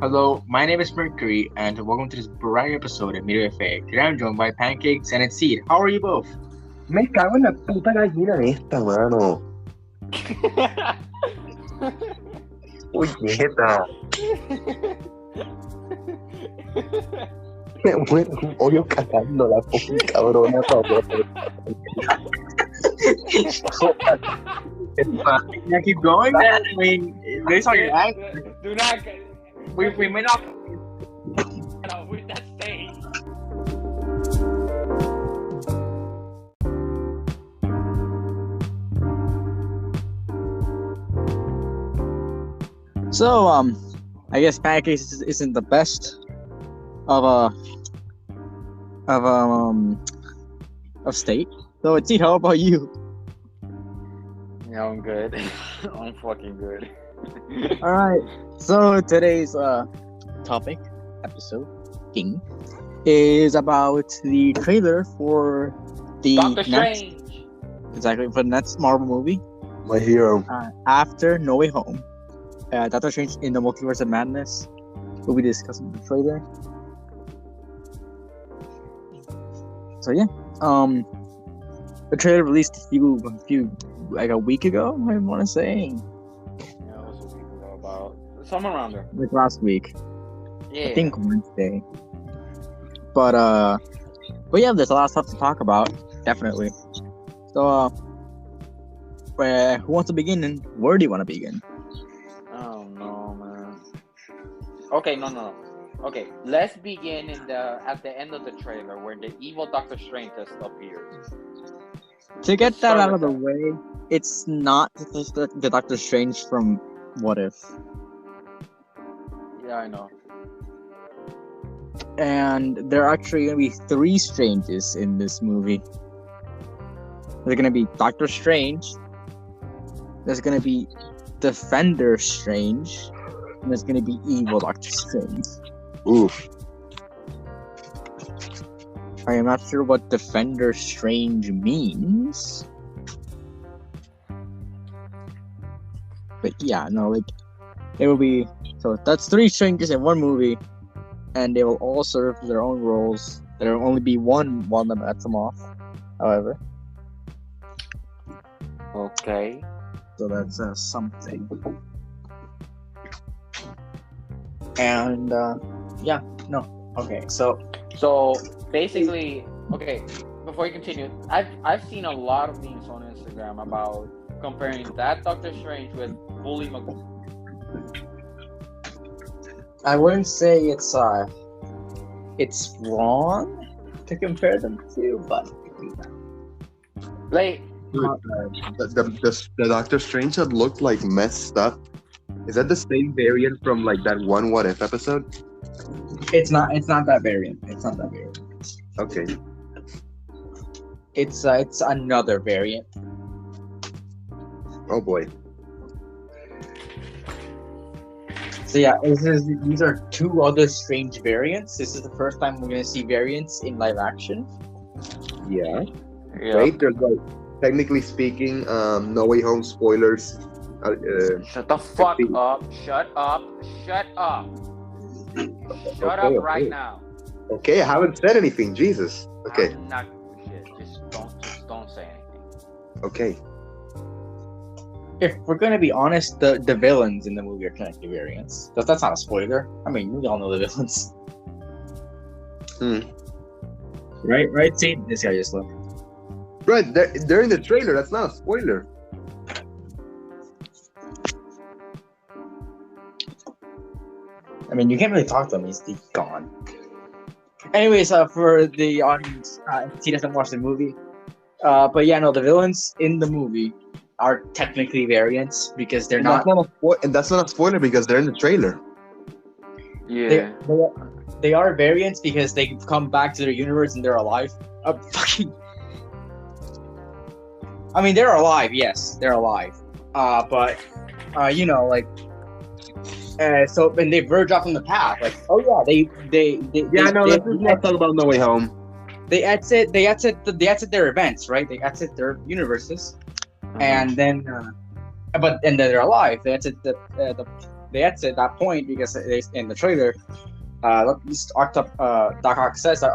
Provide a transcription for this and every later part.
Hello, my name is Mercury, and welcome to this brand episode of Media Effect. Today I'm joined by Pancakes and Exceed. How are you both? Me cago en la puta gallina esta, mano. Puñeta. Me muero un hoyo cagando la puta cabrona, favor. Yeah, keep going, man. I mean, based on your act, Do not. we may not. With that stage. So, I guess Pancakes isn't the best of state. So, Exceed, how about you? Yeah, I'm good. I'm fucking good. All right. So today's topic episode thing is about the trailer for the Doctor next, Strange. exactly for the next Marvel movie My hero. after No Way Home. Doctor Strange in the Multiverse of Madness. We'll be discussing the trailer. So yeah, the trailer released a few like a week ago. I want to say Yeah, it was a week ago, about somewhere around there. like last week. Yeah. I think Wednesday. But yeah, there's a lot of stuff to talk about, definitely. So who wants to begin and where do you want to begin? Oh no, man. Okay, no. Okay, let's begin at the end of the trailer where the evil Doctor Strange just appears. To get Let's that start out of with the way, it's not just the Doctor Strange from What If. Yeah, I know. And there are actually going to be 3 Stranges in this movie. There's going to be Doctor Strange, there's going to be Defender Strange, and there's going to be Evil Doctor Strange. Oof. I am not sure what Defender Strange means. But yeah, no, like, it will be... So that's 3 Strangers in one movie, and they will all serve their own roles. There will only be one that lets them off, however. Okay. So that's something. And, yeah, no. Okay, so... So basically, okay. Before you continue, I've seen a lot of memes on Instagram about comparing that Doctor Strange with Bully McGuire. I wouldn't say it's wrong to compare them to, but... Like, The Doctor Strange that looked like messed up. Is that the same variant from like that one What If episode? It's not that variant. It's not that variant. Okay. It's another variant. Oh boy. So yeah, these are 2 other Strange variants. This is the first time we're gonna see variants in live action. Yeah. yeah. Right. There's like, technically speaking, No Way Home spoilers. Shut the fuck up! Shut up! Shut up! Shut up right now! Okay, I haven't said anything. Jesus. Okay. I'm not shit. Just don't say anything. Okay. If we're gonna be honest, the villains in the movie are technically variants. That's not a spoiler. I mean, we all know the villains. Right. See, this guy just left. Right. They're in the trailer. That's not a spoiler. I mean, you can't really talk to him. He's gone. Anyways, for the audience, he doesn't watch the movie. But yeah, no, the villains in the movie are technically variants because they're not. And that's not a spoiler because they're in the trailer. Yeah. They are variants because they come back to their universe and they're alive. I mean, they're alive. Yes, they're alive. But you know, like. So and they verge off on the path. Like, oh yeah, they Let's not talk about No Way Home. They exit their events, right? They exit their universes, and then then they're alive. They exit they had to at that point because in the trailer, Doc Ock says that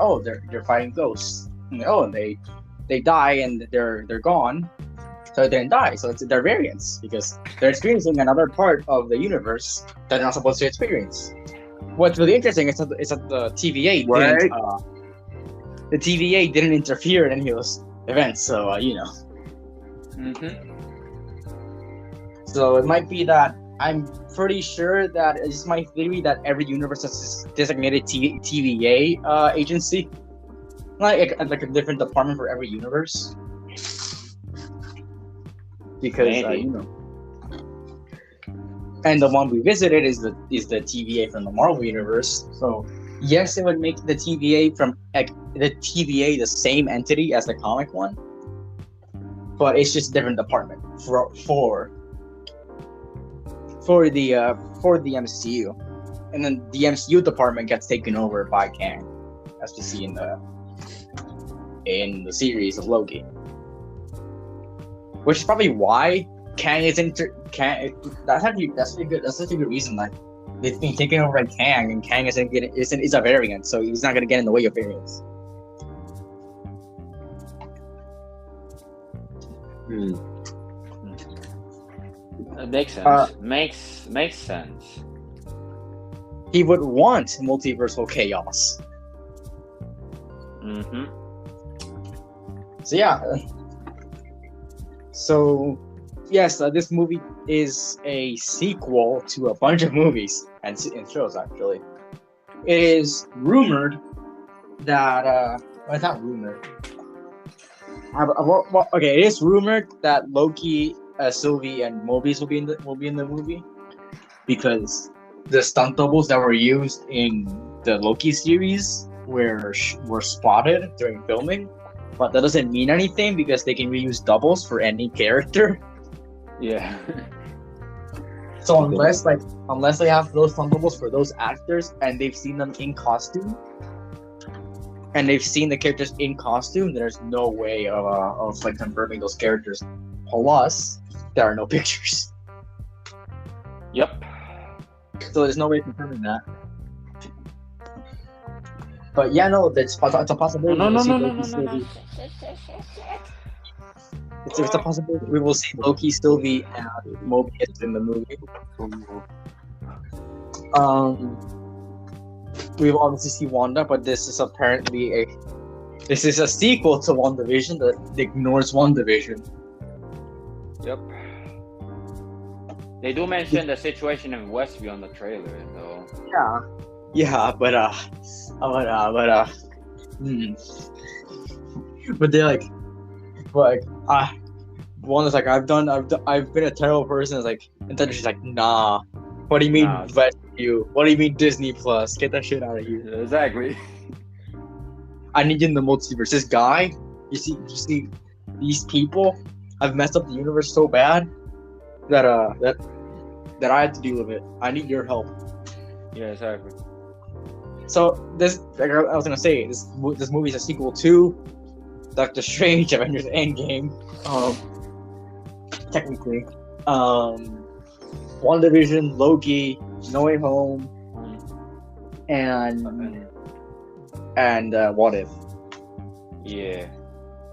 they're fighting ghosts. And they die and they're gone, so they didn't die. So they're variants because they're experiencing another part of the universe that they're not supposed to experience. What's really interesting is that the TVA didn't interfere in any of those events. So Mm-hmm. So it might be that I'm pretty sure that it's my theory that every universe has a designated TVA agency, like a different department for every universe. Because and the one we visited is the TVA from the Marvel universe. So yes, it would make the TVA the same entity as the comic one, but it's just a different department for the MCU, and then the MCU department gets taken over by Kang, as we see in the series of Loki, which is probably why Kang is That's actually good. That's such a good reason. Like it's being taken over by Kang, and Kang is a variant, so he's not gonna get in the way of variants. It makes sense. Makes sense. He would want multiversal chaos. Mm-hmm. So yeah. So yes, this movie is a sequel to a bunch of movies and shows. Actually, it is rumored that well, it's not rumored. It is rumored that Loki, Sylvie, and Mobius will be in the movie because the stunt doubles that were used in the Loki series were spotted during filming, but that doesn't mean anything because they can reuse doubles for any character. Yeah. So unless they have those stunt doubles for those actors and they've seen them in costume, and they've seen the characters in costume, there's no way of confirming those characters. Plus, there are no pictures. Yep. So there's no way of confirming that. But yeah, no, it's a possibility. No. It's a possibility we will see Loki, Sylvie, and Mobius in the movie. We will obviously see Wanda, but this is apparently a sequel to WandaVision that ignores WandaVision. Yep. They do mention the situation in Westview on the trailer, though. Yeah, but they're like, Wanda's like, I've been a terrible person. It's like, and then she's like, nah. What do you mean, Westview? What do you mean Disney Plus? Get that shit out of here. Exactly. I need you in the multiverse. This guy, you see, these people have messed up the universe so bad that I had to deal with it. I need your help. Yeah, exactly. So this, like I was gonna say, this movie is a sequel to Doctor Strange, Avengers Endgame. Technically, WandaVision, Loki, No Way Home, and What If. Yeah.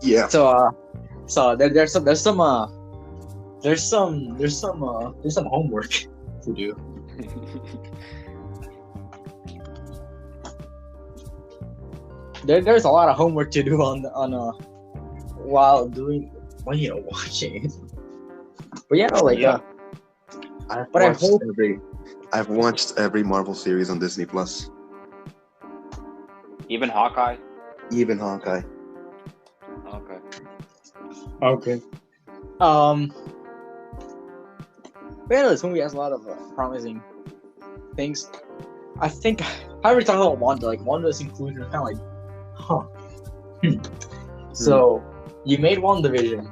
Yeah. So there's some homework to do. There's a lot of homework to do while watching it. But yeah, I've watched every Marvel series on Disney Plus. Even Hawkeye. Okay. But yeah, this movie has a lot of promising things. I think I already talked about Wanda. Like Wanda's inclusion is kind of like, huh. So you made WandaVision,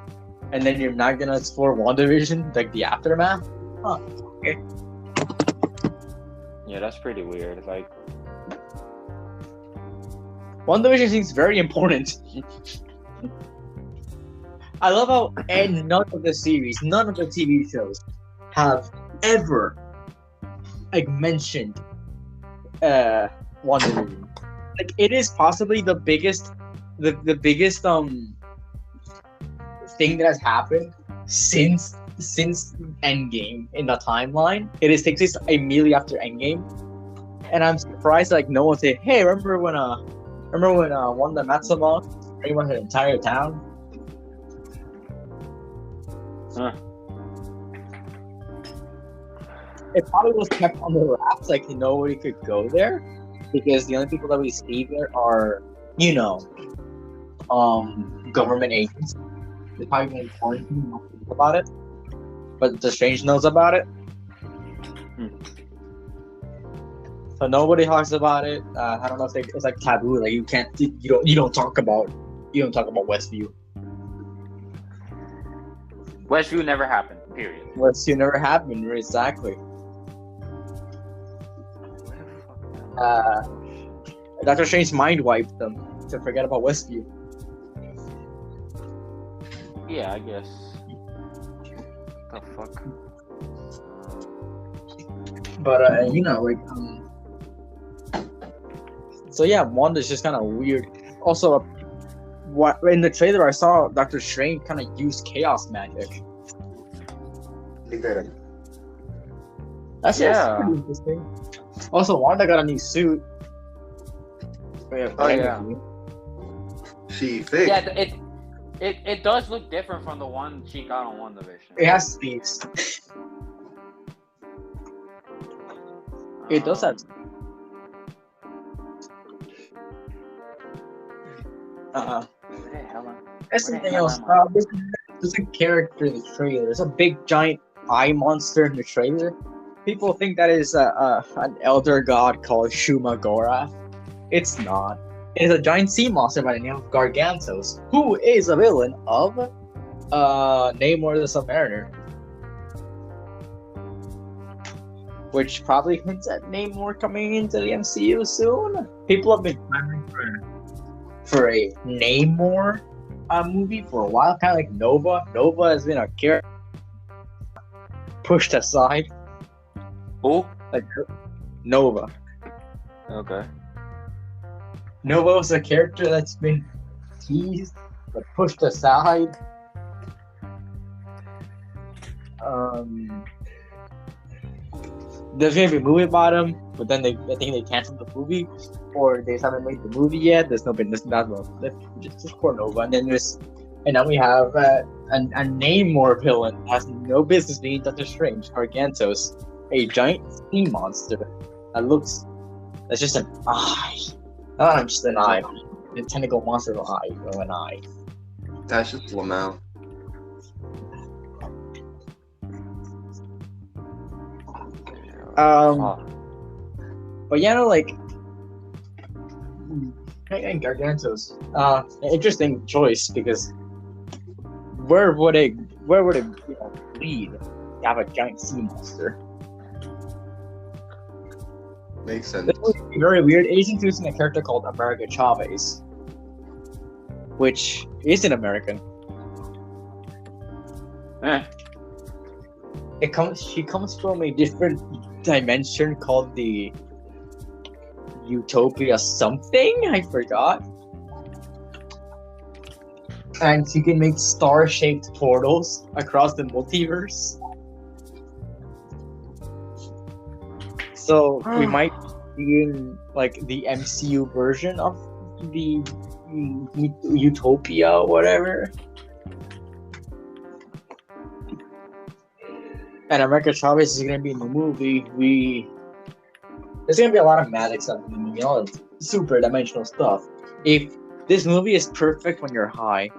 and then you're not gonna explore WandaVision, like the aftermath? Huh. Okay. Yeah, that's pretty weird. Like, WandaVision seems very important. I love how none of the series, none of the TV shows have ever like mentioned Wonder Woman. Like it is possibly the biggest thing that has happened since Endgame in the timeline. It is takes place immediately after Endgame, and I'm surprised like no one said, "Hey, remember when Wanda Maximoff pretty much an entire town?" Huh. It probably was kept on the wraps, like nobody could go there because the only people that we see there are, government agents. They probably been quarantined, not think about it, but the Strange knows about it. So nobody talks about it. I don't know if it's like taboo. Like you don't talk about Westview. Westview never happened. Period. Westview never happened. Exactly. Doctor Strange mind wiped them to forget about Westview. Yeah, I guess. The fuck. But so yeah, Wanda's just kind of weird. Also, what in the trailer I saw, Doctor Strange kind of used chaos magic. That's pretty interesting. Also, Wanda got a new suit. Oh yeah. She fixed. Yeah, it does look different from the one she got on WandaVision. It has speeds. It does have. Hey, Helen. That's something else. There's a character in the trailer. There's a big giant eye monster in the trailer. People think that is an elder god called Shumagorath. It's not. It is a giant sea monster by the name of Gargantos, who is a villain of Namor the Submariner. Which probably hints at Namor coming into the MCU soon. People have been clamoring for a Namor movie for a while, kind of like Nova. Nova has been a character pushed aside. Who? Like Nova. Okay. Nova was a character that's been teased but pushed aside. There's gonna be a movie about him, but then I think they canceled the movie, or they haven't made the movie yet. There's no business that well. Just for Nova, and now we have a Namor villain that has no business being Doctor Strange, Gargantos, a giant sea monster that's just an eye. Not just an eye, a tentacle monster of eye, an eye. That's just Lamau. But and Gargantos. Interesting choice because where would it lead to have a giant sea monster? Makes sense. This would be very weird. It is introducing a character called America Chavez, which isn't American. She comes from a different dimension called the Utopia something. I forgot. And she can make star-shaped portals across the multiverse. So we might be in like the MCU version of the Utopia or whatever. And America Chavez is gonna be in the movie. There's gonna be a lot of magic stuff in the movie, all the super dimensional stuff. If this movie is perfect when you're high.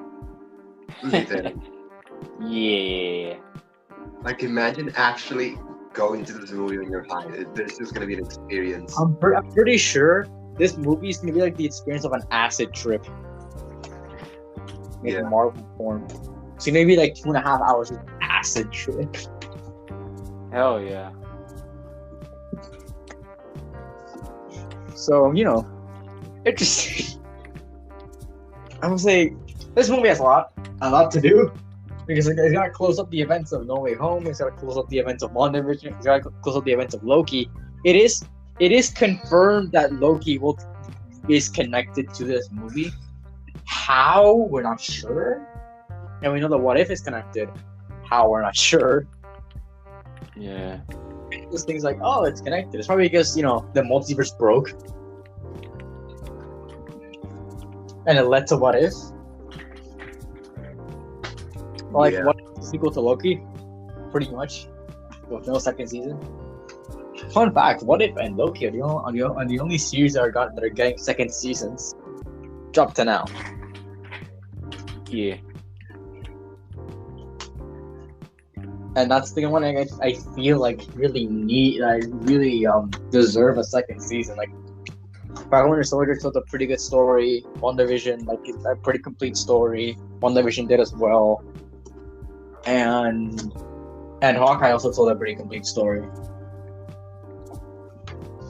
Yeah. Like imagine actually going to this movie when you're high. This is gonna be an experience. I'm pretty sure this movie is gonna be like the experience of an acid trip. In Marvel form. So maybe like 2.5 hours of acid trip. Hell yeah. So, interesting. I would say this movie has a lot to do. Because it's got to close up the events of No Way Home. It's got to close up the events of WandaVision. It's got to close up the events of Loki. It is confirmed that Loki is connected to this movie. How, we're not sure. And we know that What If is connected. How, we're not sure. Yeah. This thing's like, oh, it's connected. It's probably because, the multiverse broke. And it led to What If. Like, Yeah. What If is equal to Loki? Pretty much. With no second season. Fun fact, What If and Loki are the only series that are getting second seasons. Up to now. Yeah. And that's the one I feel like really deserve a second season. Like, Falcon Winter Soldier told a pretty good story. WandaVision, like, a pretty complete story. WandaVision did as well. And Hawkeye also told a pretty complete story.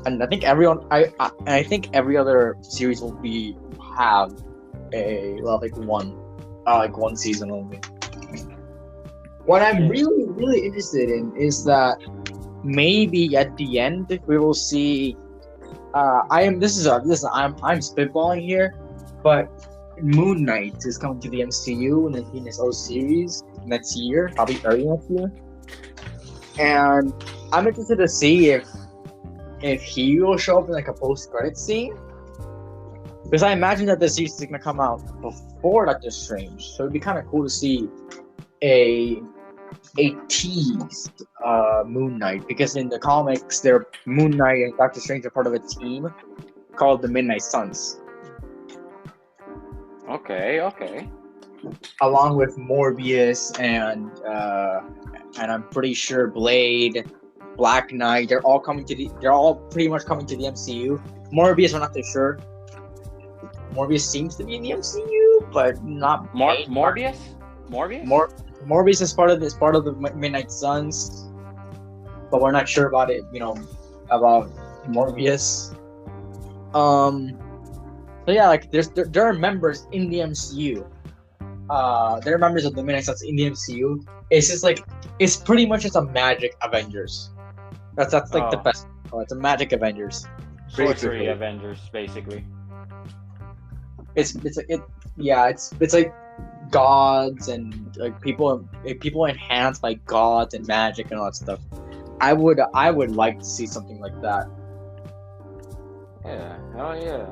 And I think I think every other series will have one season only. What I'm really interested in is that maybe at the end we will see. I'm spitballing here, but Moon Knight is coming to the MCU in his own series next year, probably early next year, and I'm interested to see if he will show up in like a post-credit scene. Because I imagine that the series is gonna come out before Doctor Strange, so it'd be kind of cool to see a teased Moon Knight. Because in the comics, Moon Knight and Doctor Strange are part of a team called the Midnight Suns, Okay. along with Morbius and I'm pretty sure Blade, Black Knight. They're all pretty much coming to the MCU. Morbius, we're not too sure. Morbius seems to be in the MCU, but not Morbius. Morbius is part of the Midnight Suns, but we're not sure about it. About Morbius. So yeah, like there are members in the MCU. There are members of the Midnight Suns in the MCU. It's just like it's pretty much just a Magic Avengers. That's like the best. It's a Magic Avengers. Sorcery Avengers, basically. It's like gods and like people enhanced by gods and magic and all that stuff. I would like to see something like that. Yeah, hell yeah.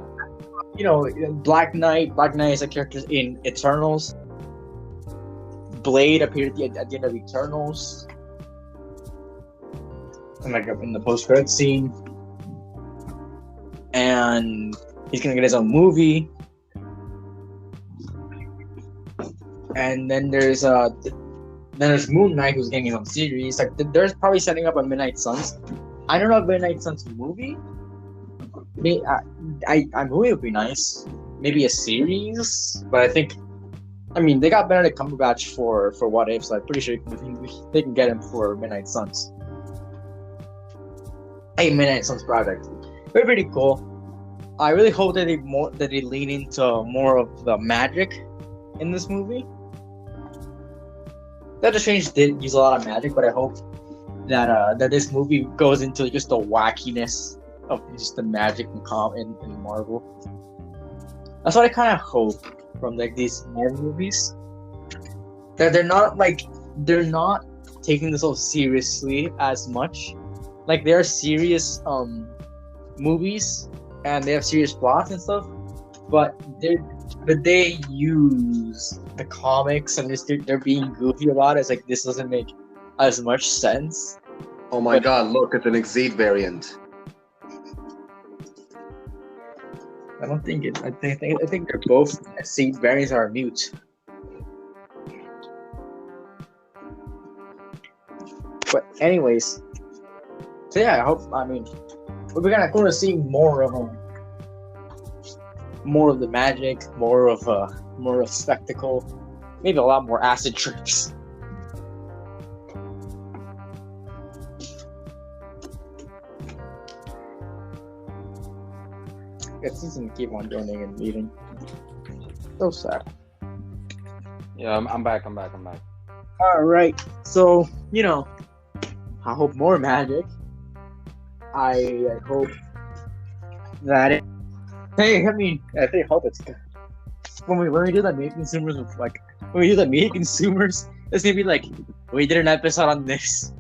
Black Knight is a character in Eternals. Blade appeared at the end of Eternals, and like in the post-credit scene, and he's gonna get his own movie. And then there's Moon Knight, who's getting his own series. Like they're probably setting up a Midnight Suns. I don't know if Midnight Suns movie. Maybe a movie would be nice. Maybe a series, but I mean they got Benedict Cumberbatch for What If, so I'm pretty sure they can get him for Midnight Suns. A Midnight Suns project. Very pretty cool. I really hope that they lean into more of the magic in this movie. Doctor Strange did use a lot of magic, but I hope that this movie goes into just the wackiness of just the magic in Marvel. That's what I kind of hope from like these Marvel movies. That they're not taking this so seriously as much. Like they're serious movies and they have serious plots and stuff, but they use the comics and they're being goofy about it. It's like this doesn't make as much sense. Oh my god, look, it's an Exceed variant. I don't think it. I think they're both Exceed variants are mute. But anyways, so yeah, we're gonna see more of them. More of the magic, more of spectacle, maybe a lot more acid trips. It seems to keep on joining and leaving. So sad. Yeah, I'm back. All right. So I hope more magic. I hope that it. Hey, I mean, I think hope it's good. When we do the meet consumers with when we do the meet consumers, it's gonna be like we did an episode on this.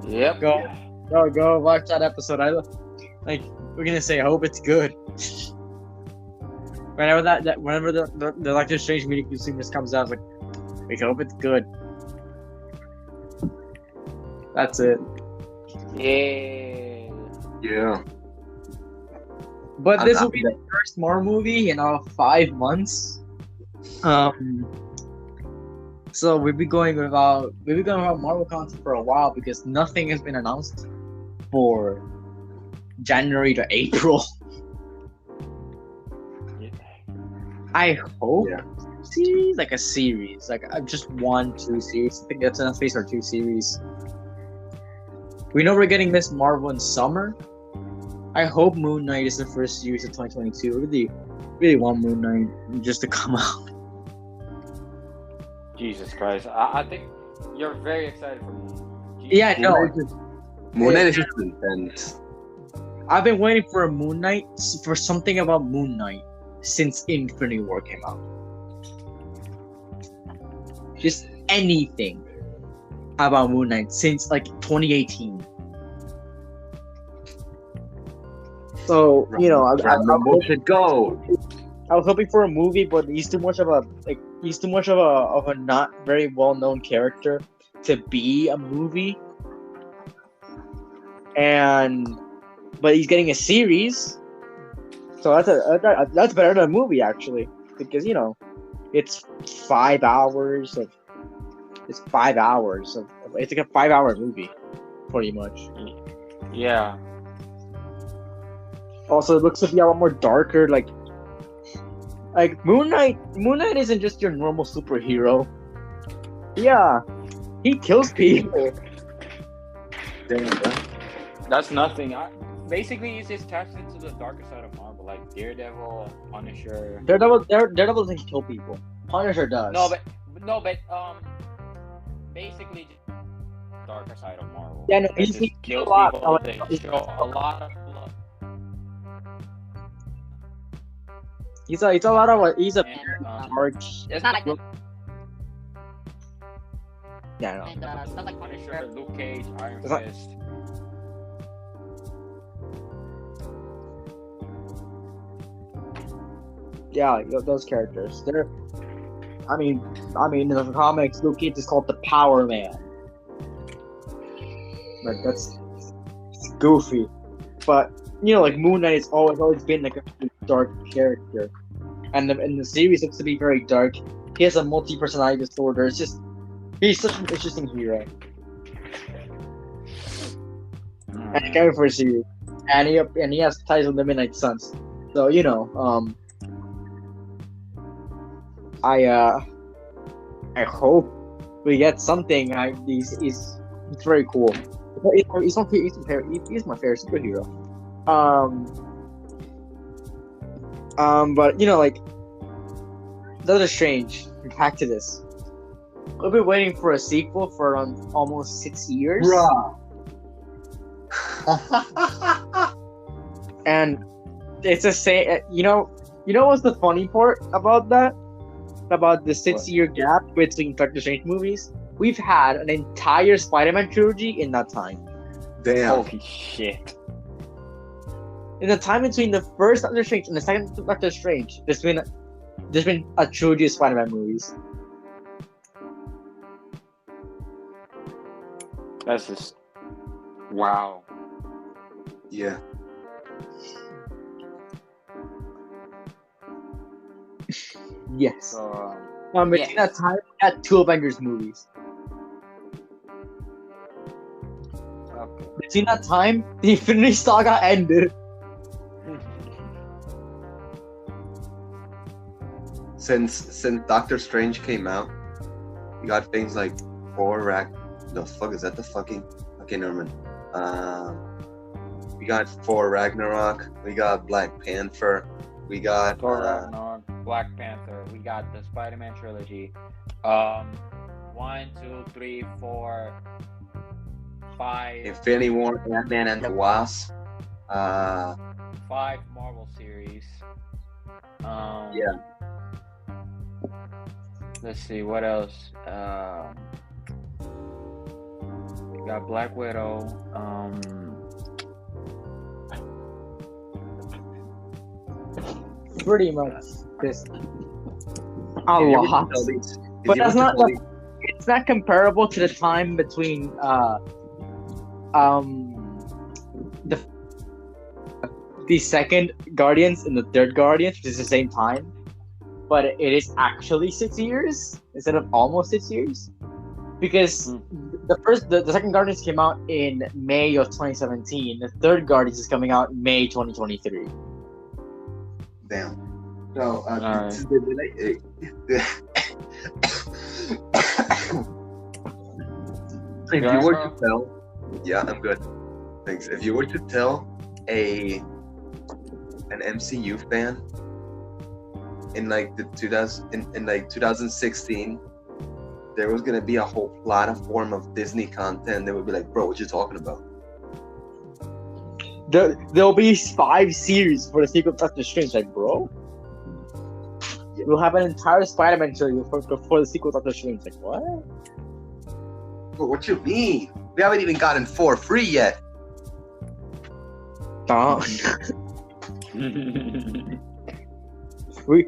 Yep. Go watch that episode. We're gonna say hope it's good. Whenever the Doctor Strange meeting consumers comes out, it's like we hope it's good. That's it. Yeah. Yeah. But this will be the first Marvel movie in 5 months. So we'll be going without Marvel content for a while because nothing has been announced for January to April. I hope series, like a series, like just 1-2 series. I think that's enough space for 2 series. We know we're getting Miss Marvel in summer. I hope Moon Knight is the first series of 2022. I really want Moon Knight just to come out. Jesus Christ. I think you're very excited for Moon. Yeah, no. Moon Knight is just intense. I've been waiting for a Moon Knight, for something about Moon Knight since Infinity War came out. Just anything about Moon Knight since 2018. So I was hoping for a movie, but he's too much of a not very well known character to be a movie. But he's getting a series, so that's better than a movie actually, because it's 5 hours of it's like a 5-hour movie, pretty much. Yeah. Also, it looks to be a lot more darker. Like Moon Knight isn't just your normal superhero. Yeah, he kills people. That's nothing. Basically, he's just tapped into the darker side of Marvel, like Daredevil, Punisher. Daredevil doesn't kill people. Punisher does. No, but basically, just darker side of Marvel. Yeah, no, he kills people. They show a lot of blood. He's a dark. It's not like Yeah, no. and stuff like Punisher, Luke Cage, Iron Fist. Yeah, those characters. I mean, in the comics, Luke Cage is called the Power Man. Like that's goofy, but Moon Knight has always been like a dark character, and the series looks to be very dark. He has a multi-personality disorder. He's such an interesting hero, and I can't wait for a series. And he has ties with the Midnight Suns, so I hope we get something. He's very cool. He's my favorite superhero. But Doctor Strange. Back to this. We've been waiting for a sequel for almost 6 years. Bruh. And it's the same. What's the funny part about that? About the 6-year gap between Doctor Strange movies? We've had an entire Spider-Man trilogy in that time. Damn. Holy shit. In the time between the first Doctor Strange and the second Doctor Strange, there's been a trilogy of Spider-Man movies. That's just wow. Yeah. Yes. So, between that time, we had 2 Avengers movies. okay. Between that time, the Infinity Saga ended. Since Doctor Strange came out, you got things like the fuck is that? The fucking okay, never mind. We got Thor Ragnarok. We got Black Panther. We got Thor Ragnarok, Black Panther. We got the Spider-Man trilogy. 1, 2, 3, 4, 5. Infinity War, Ant-Man and the Wasp. 5 Marvel series. Yeah. Let's see what else. We got Black Widow. Pretty much this. A If you were to lot. tell these- if But you that's were to not tell the- It's not comparable to the time between the second Guardians and the third Guardians, which is the same time, but it is actually 6 years instead of almost 6 years, because the second Guardians came out in May of 2017. The third Guardians is coming out in May 2023. Damn. So, Alright. if you were to tell, yeah, I'm good. Thanks. If you were to tell an MCU fan in like the 2016, there was gonna be a whole platform of Disney content, they would be like, "Bro, what you talking about?" There'll be 5 series for the sequel to Doctor Strange, like, bro. Yeah. We'll have an entire Spider-Man series for the sequel to Doctor Strange, like, what? Bro, what you mean? We haven't even gotten 4 free yet. we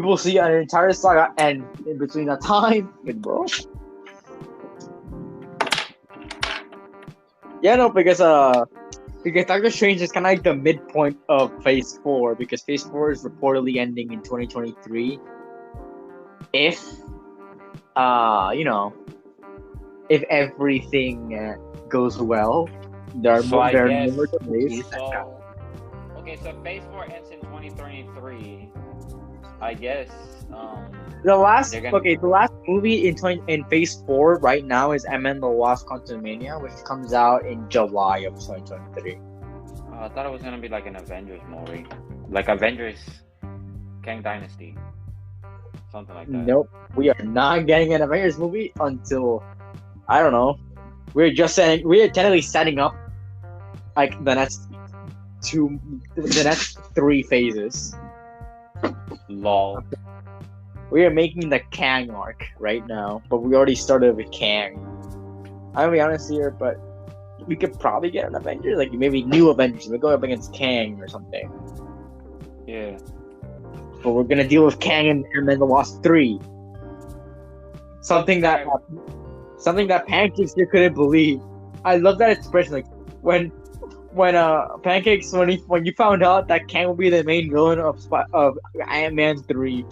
will see an entire saga end in between that time, like, bro. Yeah, no, because Doctor Strange is kind of like the midpoint of Phase 4, because Phase 4 is reportedly ending in 2023. If if everything goes well, there are more delays. Okay, so Phase 4 ends in 2023. I guess. The last They're gonna- the last movie in Phase 4 right now is Ant-Man the Wasp: Quantumania, which comes out in July of 2023. I thought it was gonna be like an Avengers movie, like Avengers Kang Dynasty, something like that. Nope, we are not getting an Avengers movie until, I don't know. We're technically setting up like the next 3 phases. Lol. We are making the Kang arc right now, but we already started with Kang. I'll be honest here, but we could probably get an Avengers, like maybe new Avengers. We're going up against Kang or something. Yeah. But we're gonna deal with Kang and Ant-Man the Wasp 3. Something that Pancakes here couldn't believe. I love that expression, like when Pancakes, when you found out that Kang will be the main villain of Ant-Man 3.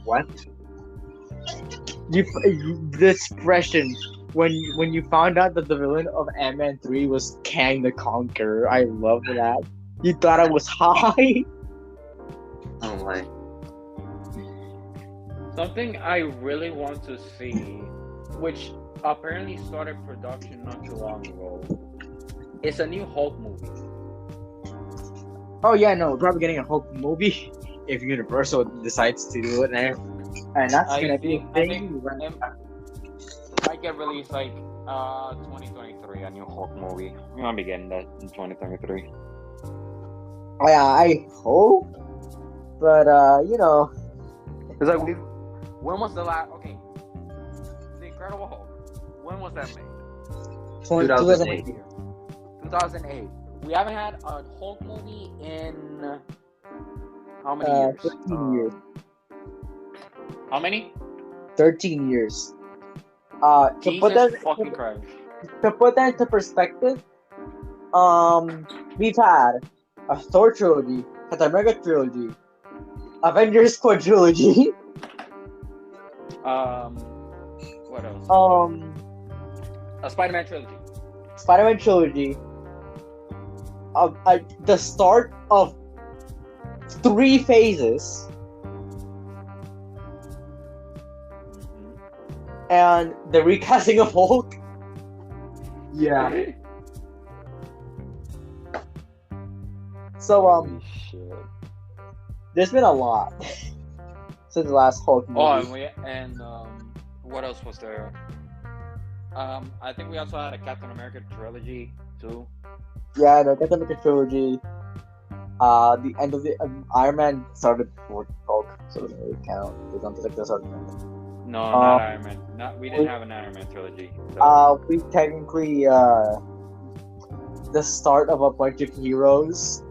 What? The expression when you found out that the villain of Ant-Man 3 was Kang the Conqueror. I love that. You thought I was high? Oh my. Something I really want to see, which apparently started production not too long ago, is a new Hulk movie. Oh yeah, no, we're probably getting a Hulk movie if Universal decides to do it, and that's gonna be a thing. Might get released like 2023, a new Hulk movie. We're gonna be getting that in 2023. Yeah, I hope, but It's like when was the last? Okay, The Incredible Hulk. When was that made? 2008. 2008. We haven't had a Hulk movie in how many years? 13 years. How many? 13 years. Jesus fucking Christ. To put that into perspective, we've had a Thor trilogy, Captain America trilogy, Avengers quadrilogy, what else? A Spider-Man trilogy. Spider-Man trilogy, the start of 3 phases, and the recasting of Hulk. Yeah. So Holy shit. there's been a lot. to the last Hulk movie. Oh, and what else was there? I think we also had a Captain America trilogy too. Yeah, no, Captain America trilogy. The end of the Iron Man started before Hulk, so it doesn't really count. They don't like this argument. No, not Iron Man. We didn't have an Iron Man trilogy. So. We technically the start of a bunch of heroes.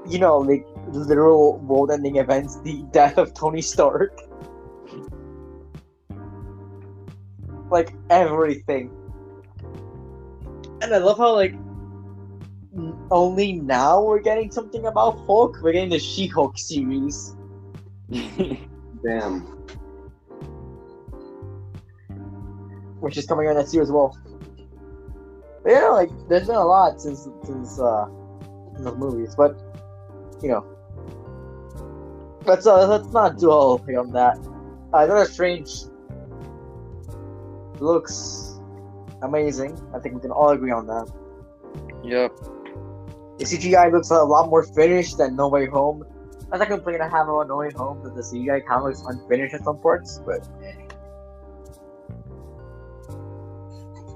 You know, like literal world-ending events. The death of Tony Stark. Like everything. And I love how like only now we're getting something about Hulk. We're getting the She-Hulk series. Damn. Which is coming out next year as well. But yeah, like there's been a lot since those movies, but you know, let's not dwell on that. Doctor Strange looks amazing. I think we can all agree on that. Yep. The CGI looks a lot more finished than No Way Home. That's a complaint I have about No Way Home, that the CGI kind of looks unfinished at some parts, but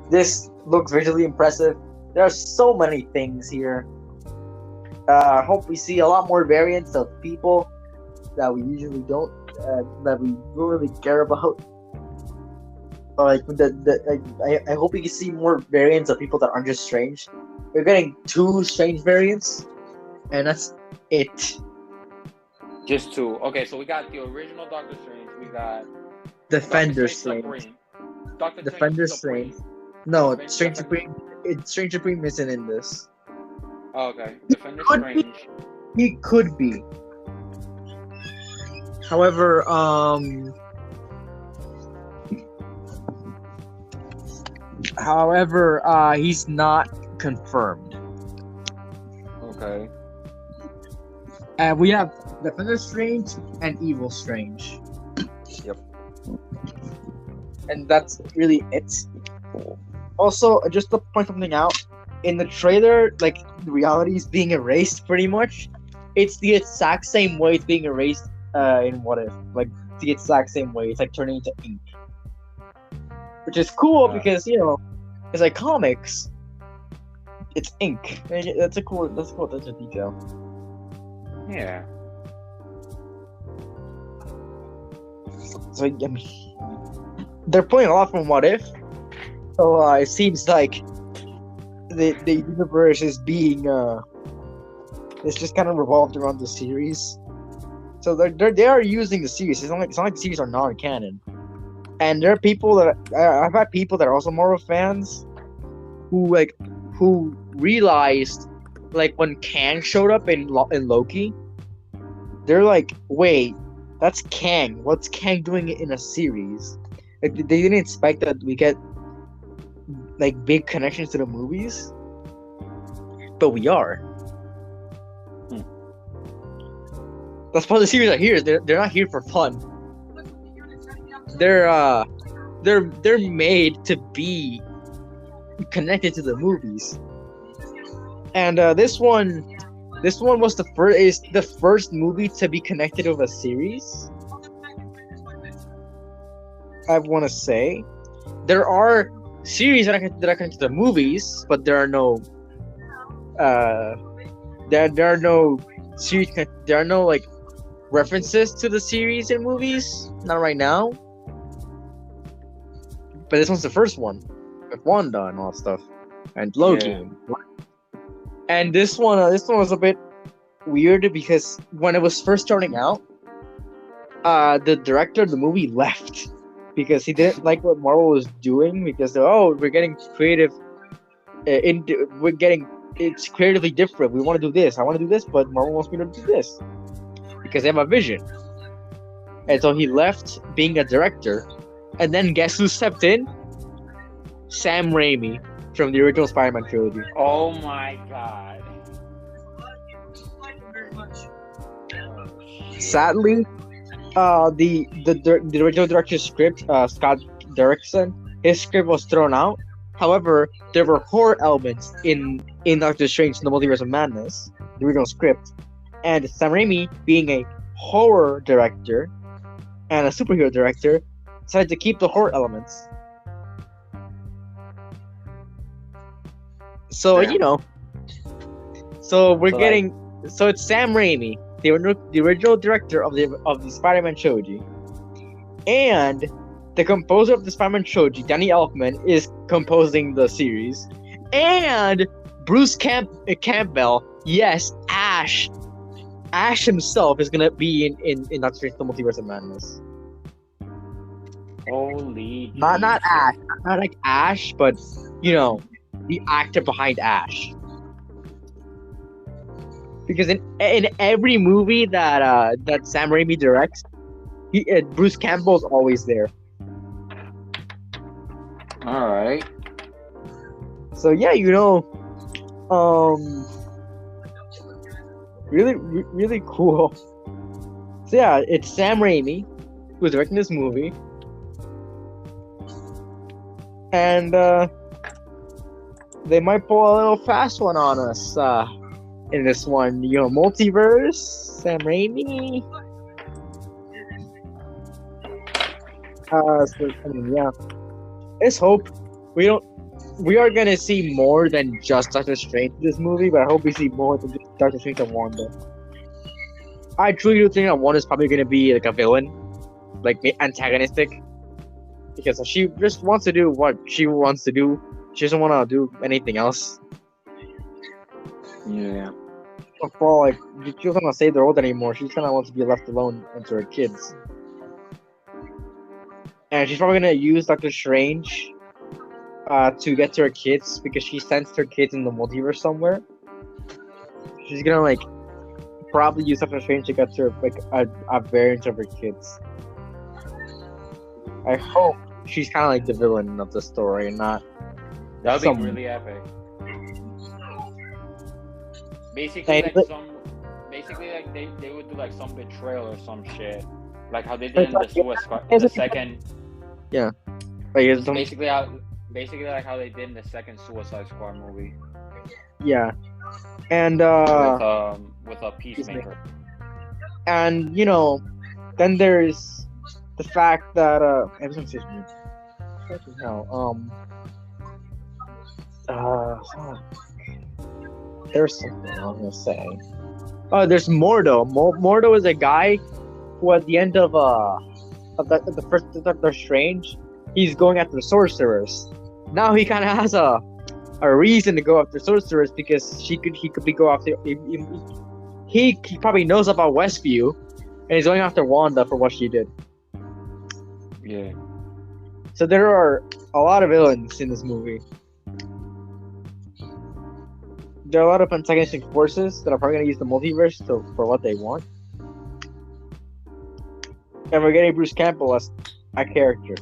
this looks visually impressive. There are so many things here. I hope we see a lot more variants of people that we usually don't, that we don't really care about. Like I hope we can see more variants of people that aren't just strange. We're getting 2 strange variants, and that's it. Just 2. Okay, so we got the original Doctor Strange. We got Defender Strange. Defender Strange. No, Strange Supreme. Strange Supreme isn't in this. Oh, okay. Defender Strange. He could be. However, he's not confirmed. Okay. And we have Defender Strange and Evil Strange. Yep. And that's really it. Also, just to point something out, in the trailer, like, the reality is being erased pretty much. It's the exact same way it's being erased in What If. Like, the exact same way. It's like turning into ink. Which is cool because, you know, it's like comics. It's ink. That's a cool touch of detail. Yeah. So, I mean, they're pulling a lot from What If. So, it seems like the universe is being it's just kind of revolved around the series. So they are using the series. It's not like the series are non-canon. And there are people that I've had people that are also Marvel fans who realized, like, when Kang showed up in Loki, they're like, wait, that's Kang. What's Kang doing in a series? Like, they didn't expect that we get like big connections to the movies, but we are. That's why the series are here. They're not here for fun. They're made to be connected to the movies. And this one was the first movie to be connected with a series. I want to say there are series that are connected to the movies, but there are no series. There are no like references to the series in movies. Not right now. But this one's the first one with Wanda and all that stuff, and Loki. Yeah. And this one was a bit weird because when it was first starting out, the director of the movie left because he didn't like what Marvel was doing, because we're getting creative, it's creatively different. We want to do this. I want to do this, but Marvel wants me to do this because they have a vision. And so he left being a director, and then guess who stepped in? Sam Raimi from the original Spider-Man trilogy. Oh my god. Sadly, the original director's script, Scott Derrickson, his script was thrown out. However, there were horror elements in Doctor Strange in the Multiverse of Madness, the original script, and Sam Raimi, being a horror director and a superhero director, decided to keep the horror elements. So Yeah. you know, so we're So, getting. So it's Sam Raimi, the original director of the Spider-Man trilogy, and the composer of the Spider-Man trilogy, Danny Elfman, is composing the series, and Bruce Campbell, yes, Ash himself is gonna be in Doctor Strange: The Multiverse of Madness. Holy. Not Jesus. Ash, not like Ash, but you know, the actor behind Ash. Because in every movie that Sam Raimi directs, Bruce Campbell's always there. All right. So yeah, you know, really cool. So yeah, it's Sam Raimi who's directing this movie, and they might pull a little fast one on us in this one. You know, multiverse, Sam Raimi. So I mean, yeah. Let's hope we are gonna see more than just Doctor Strange in this movie, but I hope we see more than just Doctor Strange and Wanda. I truly do think that Wanda's probably gonna be like a villain, like antagonistic, because she just wants to do what she wants to do. She doesn't want to do anything else. Yeah. For all, like, she doesn't want to save the world anymore. She kind of wants to be left alone and to her kids. And she's probably gonna use Doctor Strange to get to her kids because she sensed her kids in the multiverse somewhere. She's gonna like probably use Doctor Strange to get to her, like a variant of her kids. I hope she's kind of like the villain of the story and not. That would Some- be really epic. Basically, Hey, like but- they would do like some betrayal or some shit, like how they did in the the second. Like, it's some- Basically like how they did in the second Suicide Squad movie yeah, and with a Peacemaker. and you know, then there's the fact that everything's just me. Fucking hell, there's something I was gonna say. Oh, there's Mordo. Mordo is a guy who, at the end of the first Doctor Strange, he's going after sorcerers. Now he kind of has a reason to go after sorcerers because he could be go after. He probably knows about Westview, and he's going after Wanda for what she did. Yeah. So there are a lot of villains in this movie. There are a lot of antagonistic forces that are probably going to use the multiverse for what they want. And we're getting Bruce Campbell as a character.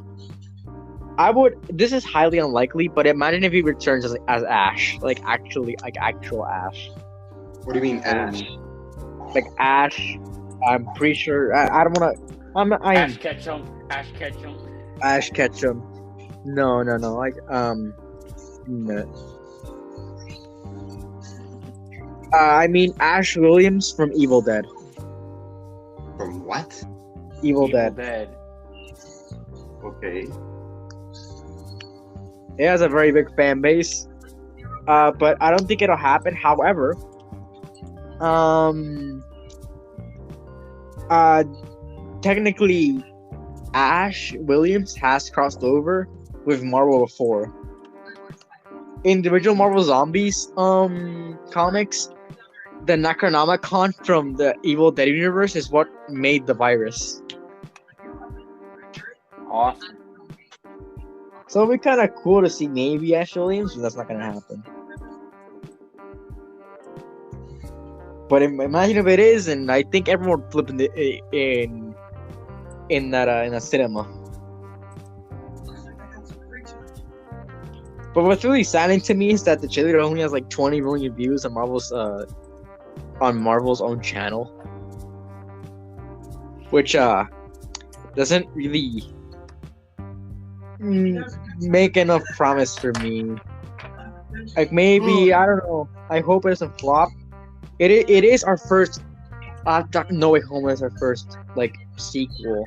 This is highly unlikely, but imagine if he returns as Ash. Like, actual Ash. What do you mean Ash. enemy? Like, Ash, I'm pretty sure, I don't want to, Ash Ketchum. Ash Ketchum. No, like, no. I mean Ash Williams from Evil Dead. From what? Evil Dead. Okay. It has a very big fan base, but I don't think it'll happen. However, technically, Ash Williams has crossed over with Marvel before. In the original Marvel Zombies comics, the Necronomicon from the Evil Dead universe is what made the virus. Awesome. So it'd be kind of cool to see maybe Ash Williams, but that's not gonna happen. But imagine if it is, and I think everyone would flip in that cinema. But what's really saddening to me is that the trailer only has like 20 million views on Marvel's own channel, which doesn't really make enough promise for me. Like maybe I don't know. I hope it doesn't flop. It is our first. No Way Home is our first like sequel,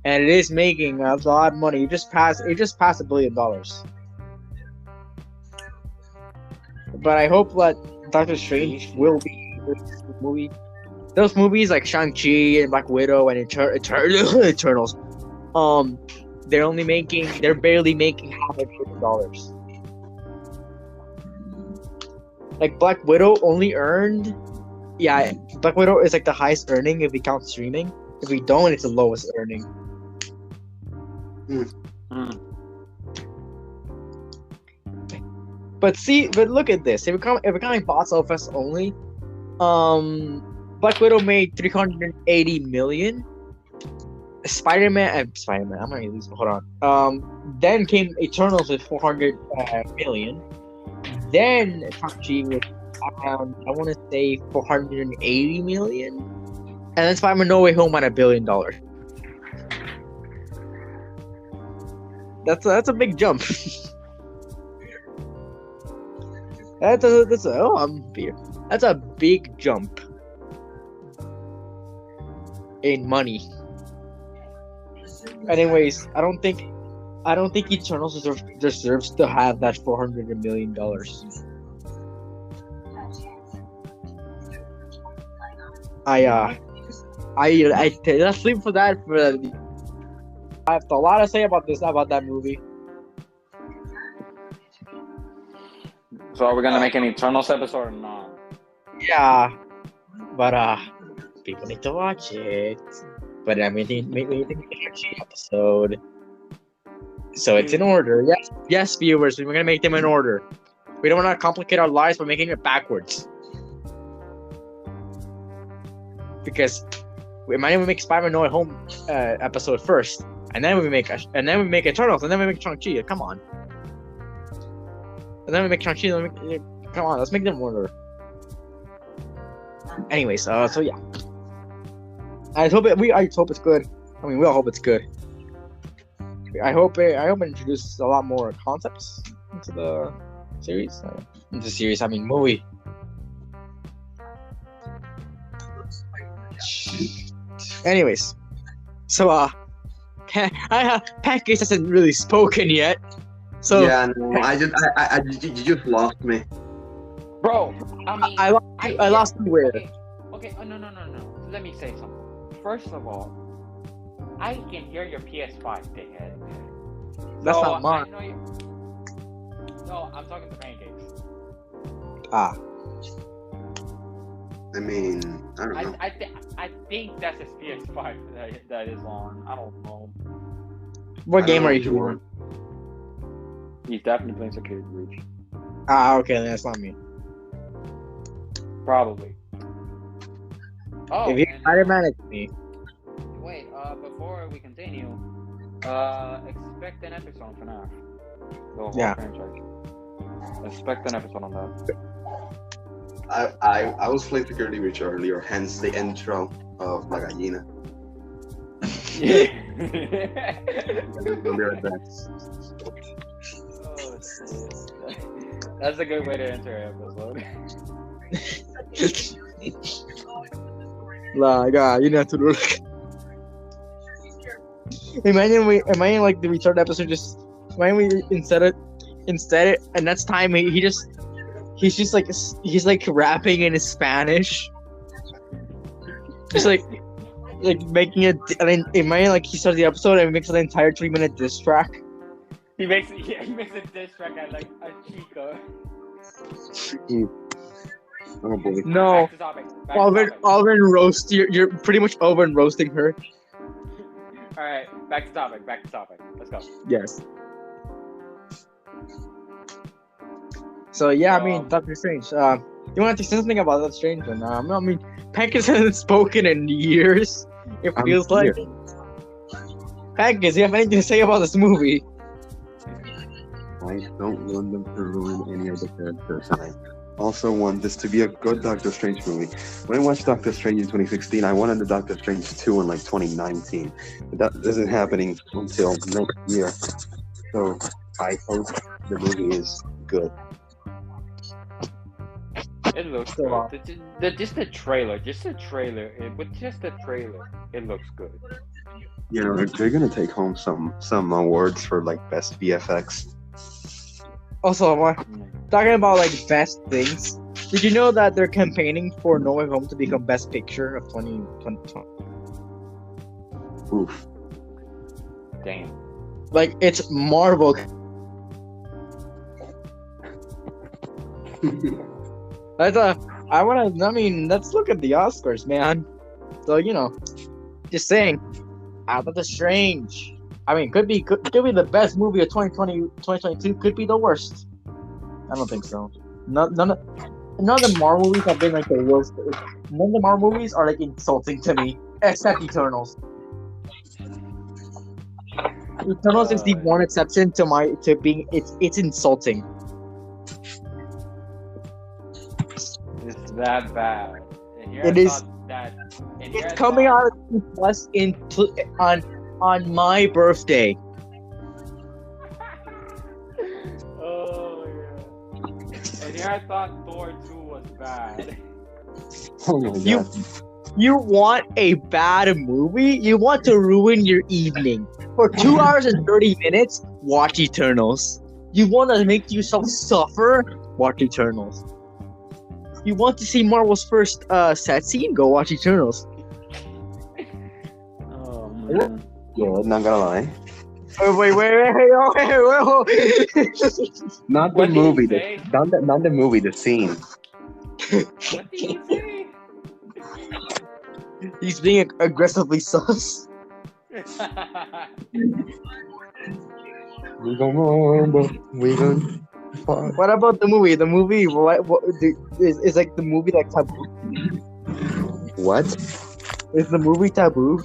and it is making a lot of money. It just passed $1 billion. But I hope that Doctor Strange will be a movie. Those movies like Shang-Chi and Black Widow and Eternals, they're barely making $500 million. Like Black Widow only earned, Black Widow is like the highest earning if we count streaming. If we don't, it's the lowest earning. But look at this. If we're counting box office only, Black Widow made $380 million. Spider-Man. I'm gonna lose. Hold on. Then came Eternals with $400 million. Then Shang-Chi with around, I want to say, $480 million. And then Spider-Man No Way Home at $1 billion. That's a big jump. That's a big jump in money. Anyways, I don't think Eternals deserves to have that $400 million. Let's leave for that. I have a lot to say about that movie. So are we gonna make an Eternals episode or not? Yeah, but people need to watch it. But I mean, we need to make an episode. So it's in order. Yes, viewers, we're gonna make them in order. We don't want to complicate our lives by making it backwards. Because we might even make Spider-Man No Way Home episode first, and then we make Eternals, and then we make Shang-Chi. Come on. And then we make Shang-Chi. Come on, let's make them in order. Anyways, so yeah. I hope it's good. I mean, we all hope it's good. I hope it introduces a lot more concepts into the series. I mean movie. Anyways, so Pancakes hasn't really spoken yet. So yeah, no, you just lost me, bro. I mean, I lost you where? Okay. Oh, no. Let me say something. First of all, I can hear your PS5, dickhead. That's not mine. No, I'm talking to Pancakes. I mean, I don't know. I think that's his PS5 that is on. I don't know. What game are you doing? He's definitely playing Security Breach. Okay, then that's not me. Probably. Oh, if you're Spider-Man, it's me. Wait, before we continue, expect an episode for now. The whole franchise. Expect an episode on that. I was playing Security Breach earlier, hence the intro of La Gallina. That's a good way to enter an episode. You know to do it. Imagine like the retarded episode just. Imagine we instead, and that's time he's like rapping in Spanish, just like making it. I mean, imagine like he starts the episode and makes an entire 3-minute diss track. He makes a diss track at like a Chica. Oh boy. No, Alvin roast. You're pretty much over and roasting her. All right, back to topic. Let's go. Yes. So yeah, I mean Doctor Strange. You want to say something about Doctor Strange? And I mean, Pancakes hasn't spoken in years. It feels like. Pancakes, you have anything to say about this movie? I don't want them to ruin any of the characters. I also want this to be a good Doctor Strange movie. When I watched Doctor Strange in 2016, I wanted the Doctor Strange 2 in like 2019. But that isn't happening until next year. So I hope the movie is good. It looks So, good. Just the trailer. With just the trailer, it looks good. You know, they're gonna take home some awards for like best VFX. Also, talking about like best things. Did you know that they're campaigning for No Way Home to become Best Picture of 2020? Oof. Damn. Like it's Marvel. I mean, let's look at the Oscars, man. So just saying. Doctor Strange. I mean, could be the best movie of 2020, 2022. Could be the worst. I don't think so. None of the Marvel movies have been like the worst. None of the Marvel movies are like insulting to me, except Eternals. Eternals is the one exception to being it's insulting. It's that bad. It is. It's coming out Plus on my birthday. Oh yeah. And here I thought Thor 2 was bad. Oh my god. You want a bad movie? You want to ruin your evening. For 2 hours and 30 minutes, watch Eternals. You want to make yourself suffer? Watch Eternals. You want to see Marvel's first set scene? Go watch Eternals. Oh man. Yeah, not gonna lie. Wait. Not the movie. Not the movie. The scene. What did you say? He's being aggressively sus. We gonna. What about the movie? The movie is like the movie like taboo. What? Is the movie taboo?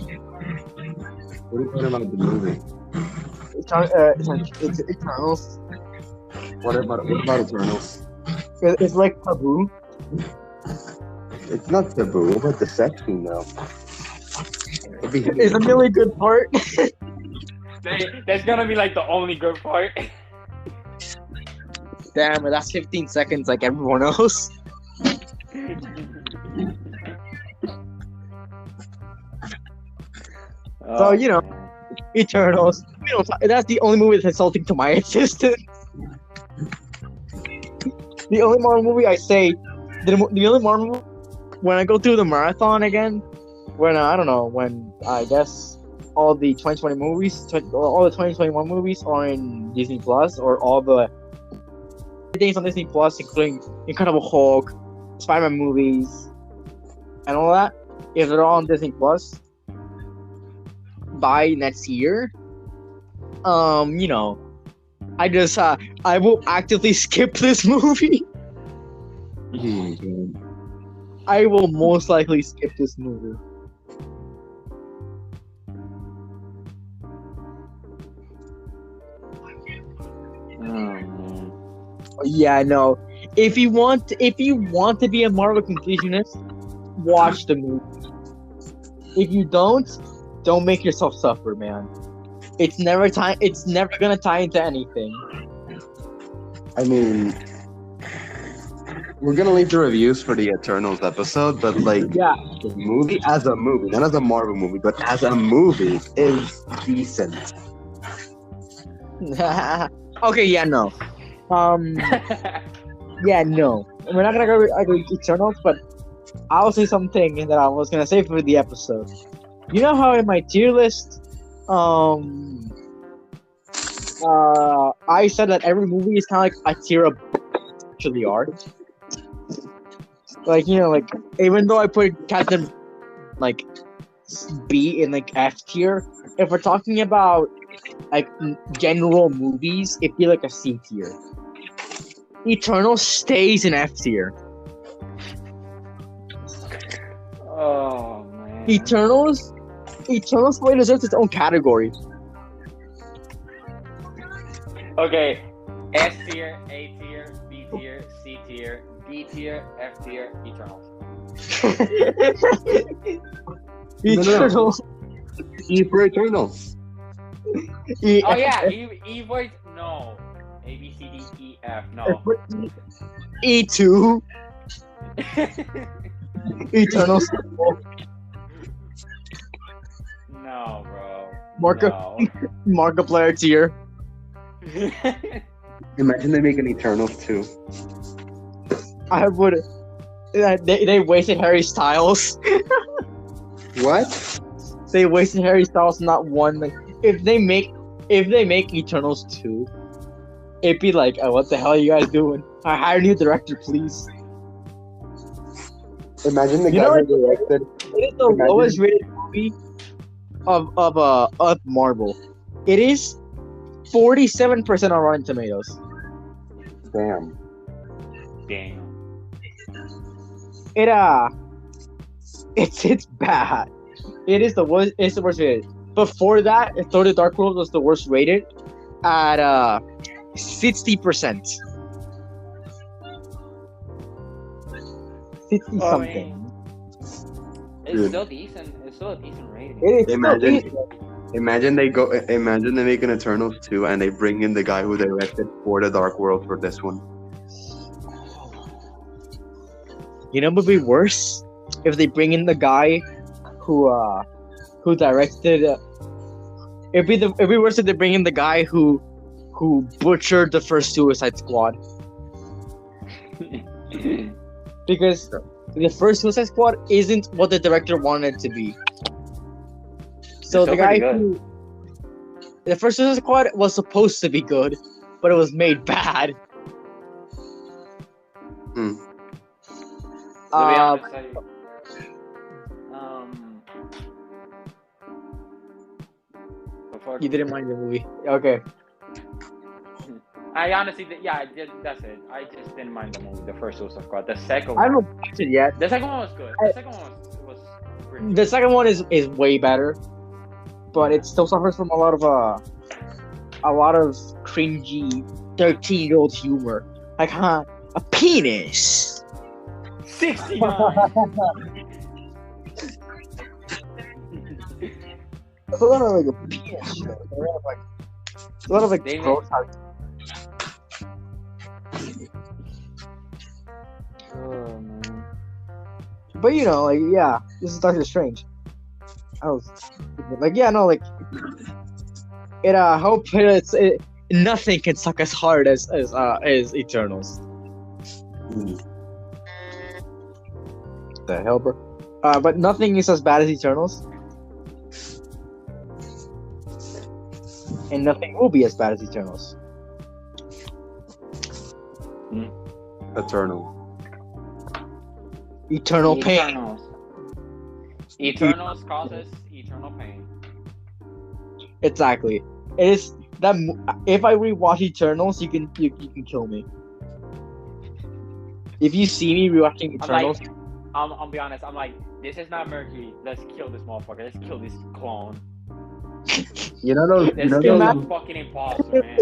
What are you talking about the movie? It's Eternals. What about Eternals? It's like taboo. It's not taboo. What about the sex scene though? It's a really good part. That's gonna be like the only good part. Damn, that's 15 seconds like everyone else. So, Eternals. That's the only movie that's insulting to my existence. The only Marvel movie I say, the only Marvel movie, when I go through the marathon again, when I guess all the 2020 movies, all the 2021 movies are in Disney Plus, or all the things on Disney Plus, including Incredible Hulk, Spider-Man movies, and all that, if they're all on Disney Plus by next year, I will actively skip this movie. I will most likely skip this movie. Yeah, no. If you want to be a Marvel completionist, watch the movie. If you don't make yourself suffer, man. It's never gonna tie into anything. I mean, we're gonna leave the reviews for the Eternals episode, but the movie as a movie, not as a Marvel movie, but as a movie, is decent. Okay, yeah, no. Yeah, no. We're not gonna go Eternals, but I'll say something that I was gonna say for the episode. You know how in my tier list, I said that every movie is kind of like a tier of actually are. Even though I put Captain B in F tier, if we're talking about general movies, it'd be a C tier. Eternal stays in F tier. Oh man. Eternals fully deserves its own category. Okay, S tier, A tier, B tier, C tier, D tier, F tier, Eternals. Eternals. E for Eternals. Oh yeah, E voice. No, F no. E2, Eternal Sequel, No, bro. Markiplier tier. No. Imagine they make an Eternals 2. I would. They wasted Harry Styles. What? They wasted Harry Styles, not one. Like, if they make Eternals 2, it'd be like, oh, what the hell are you guys doing? I hire a new director, please. Imagine the You guy know who directed. It is the lowest rated movie of Marvel. It is 47% on Rotten Tomatoes. Damn. Damn. It's bad. It is the worst. It's the worst rated. Before that, Thor: The Dark World was the worst rated at 60%. 60 something. It's still decent. It's still a decent rating. It is Imagine they make an Eternals 2 and they bring in the guy who directed For the Dark World for this one. You know what would be worse? If they bring in the guy who directed. It'd be worse if they bring in the guy who butchered the first Suicide Squad. Because the first Suicide Squad isn't what the director wanted it to be. So the guy the first Suicide Squad was supposed to be good, but it was made bad. To be honest, You didn't mind the movie, okay? I honestly, I did. That's it. I just didn't mind the movie, the first Suicide Squad. The second I one, haven't watched it yet. the second one was good. The second one was pretty good. The second one is way better, but it still suffers from a lot of cringy 13-year-old humor. Like, a penis. 69. It's a lot of like a penis shit. A lot of like They gross. Oh, man. But you know, like, yeah, this is Doctor Strange. I was like, yeah, no, like, it. Hope nothing can suck as hard as Eternals. The hell, bro. But nothing is as bad as Eternals, and nothing will be as bad as Eternals. Eternal pain. Eternals causes eternal pain. Exactly. It is that. If I rewatch Eternals, you can kill me. If you see me rewatching Eternals, I'll be honest. I'm like, this is not Mercury. Let's kill this motherfucker. Let's kill this clone. You know those. Let's kill that fucking imposter, man.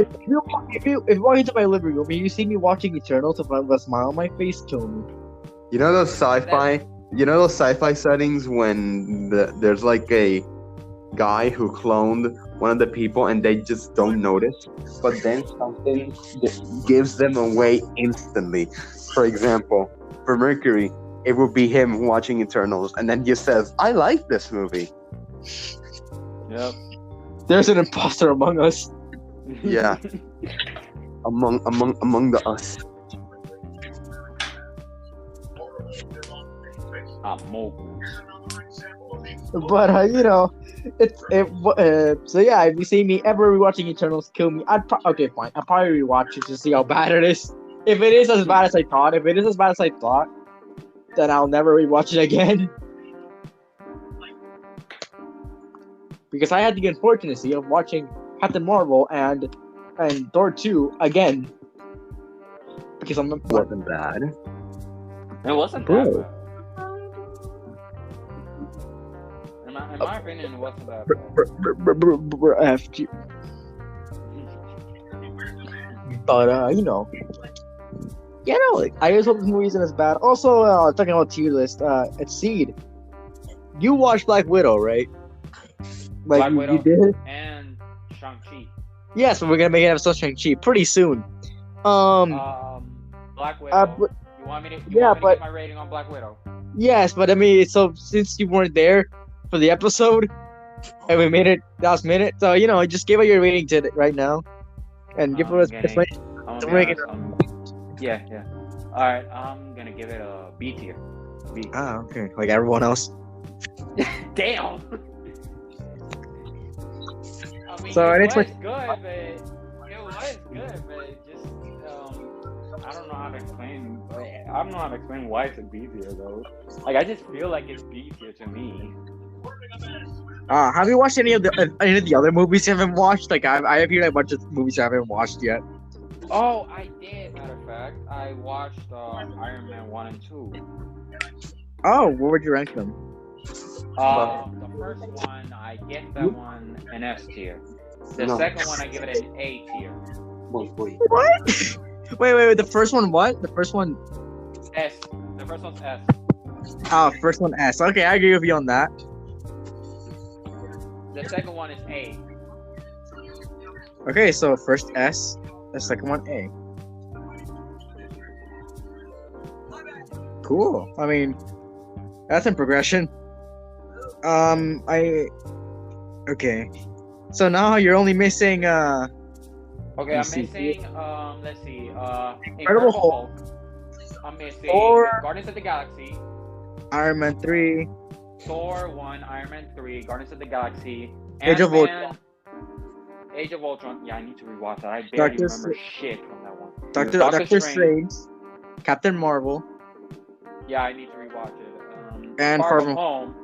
if you walk into my living room and you see me watching Eternals with a smile on my face, kill me. You know those sci-fi. You know those sci-fi settings when there's like a guy who cloned one of the people and they just don't notice, but then something gives them away instantly. For example, for Mercury, it would be him watching Eternals, and then he says, "I like this movie." Yep. There's an imposter among us. Yeah. among the us. But you know, so yeah, if you see me ever rewatching Eternals, kill me. Okay, fine. I'll probably rewatch it to see how bad it is. If it is as bad as I thought, then I'll never rewatch it again. Because I had the unfortunate of watching Captain Marvel and Thor 2 again. Because I'm not. Wasn't bad. It wasn't that bad. In my opinion, it wasn't that bad. But you know, yeah, no, like, I just hope this movie isn't as bad. Also, talking about tier list, Exceed. You watched Black Widow, right? Like Black Widow you did? and Shang-Chi. Yes, but we're gonna make an episode of Shang-Chi pretty soon. Black Widow. But, You want me to? yeah, but get my rating on Black Widow? yes, but I mean, so since you weren't there for the episode and we made it last minute, so just give it your rating to it right now and give us I'm to gonna make be it. honest, yeah. All right, I'm gonna give it a B tier. B. Ah, okay, like everyone else. Damn. I mean, So, and it it's was like- good, but it just I don't know how to explain. I don't know how to explain why it's a B tier though. Like I just feel like it's B tier to me. Have you watched any of the other movies you haven't watched? Like I have here a bunch of movies I haven't watched yet. Oh, I did. Matter of fact, I watched Iron Man 1 and 2. Oh, what would you rank them? The first one, I give that one an S tier. The No. second one, I give it an A tier. Boy. What? Wait. The first one, what? The first one? S. The first one's S. Oh, first one S. Okay, I agree with you on that. The second one is A. Okay, so first S, the second one A. Cool. I mean, that's in progression. Okay. So now you're only missing Okay, I'm Let's see. missing. Let's see. Incredible Incredible Hulk. Hulk. I'm missing Thor. Guardians of the Galaxy. Iron Man 3. Thor 1, Iron Man 3, Guardians of the Galaxy, Age of Ant-Man, Age of Ultron. Yeah, I need to rewatch that. I barely Doctor remember shit from that one. Doctor Strange. Captain Marvel. Yeah, I need to rewatch it. And Far Far From From- Home.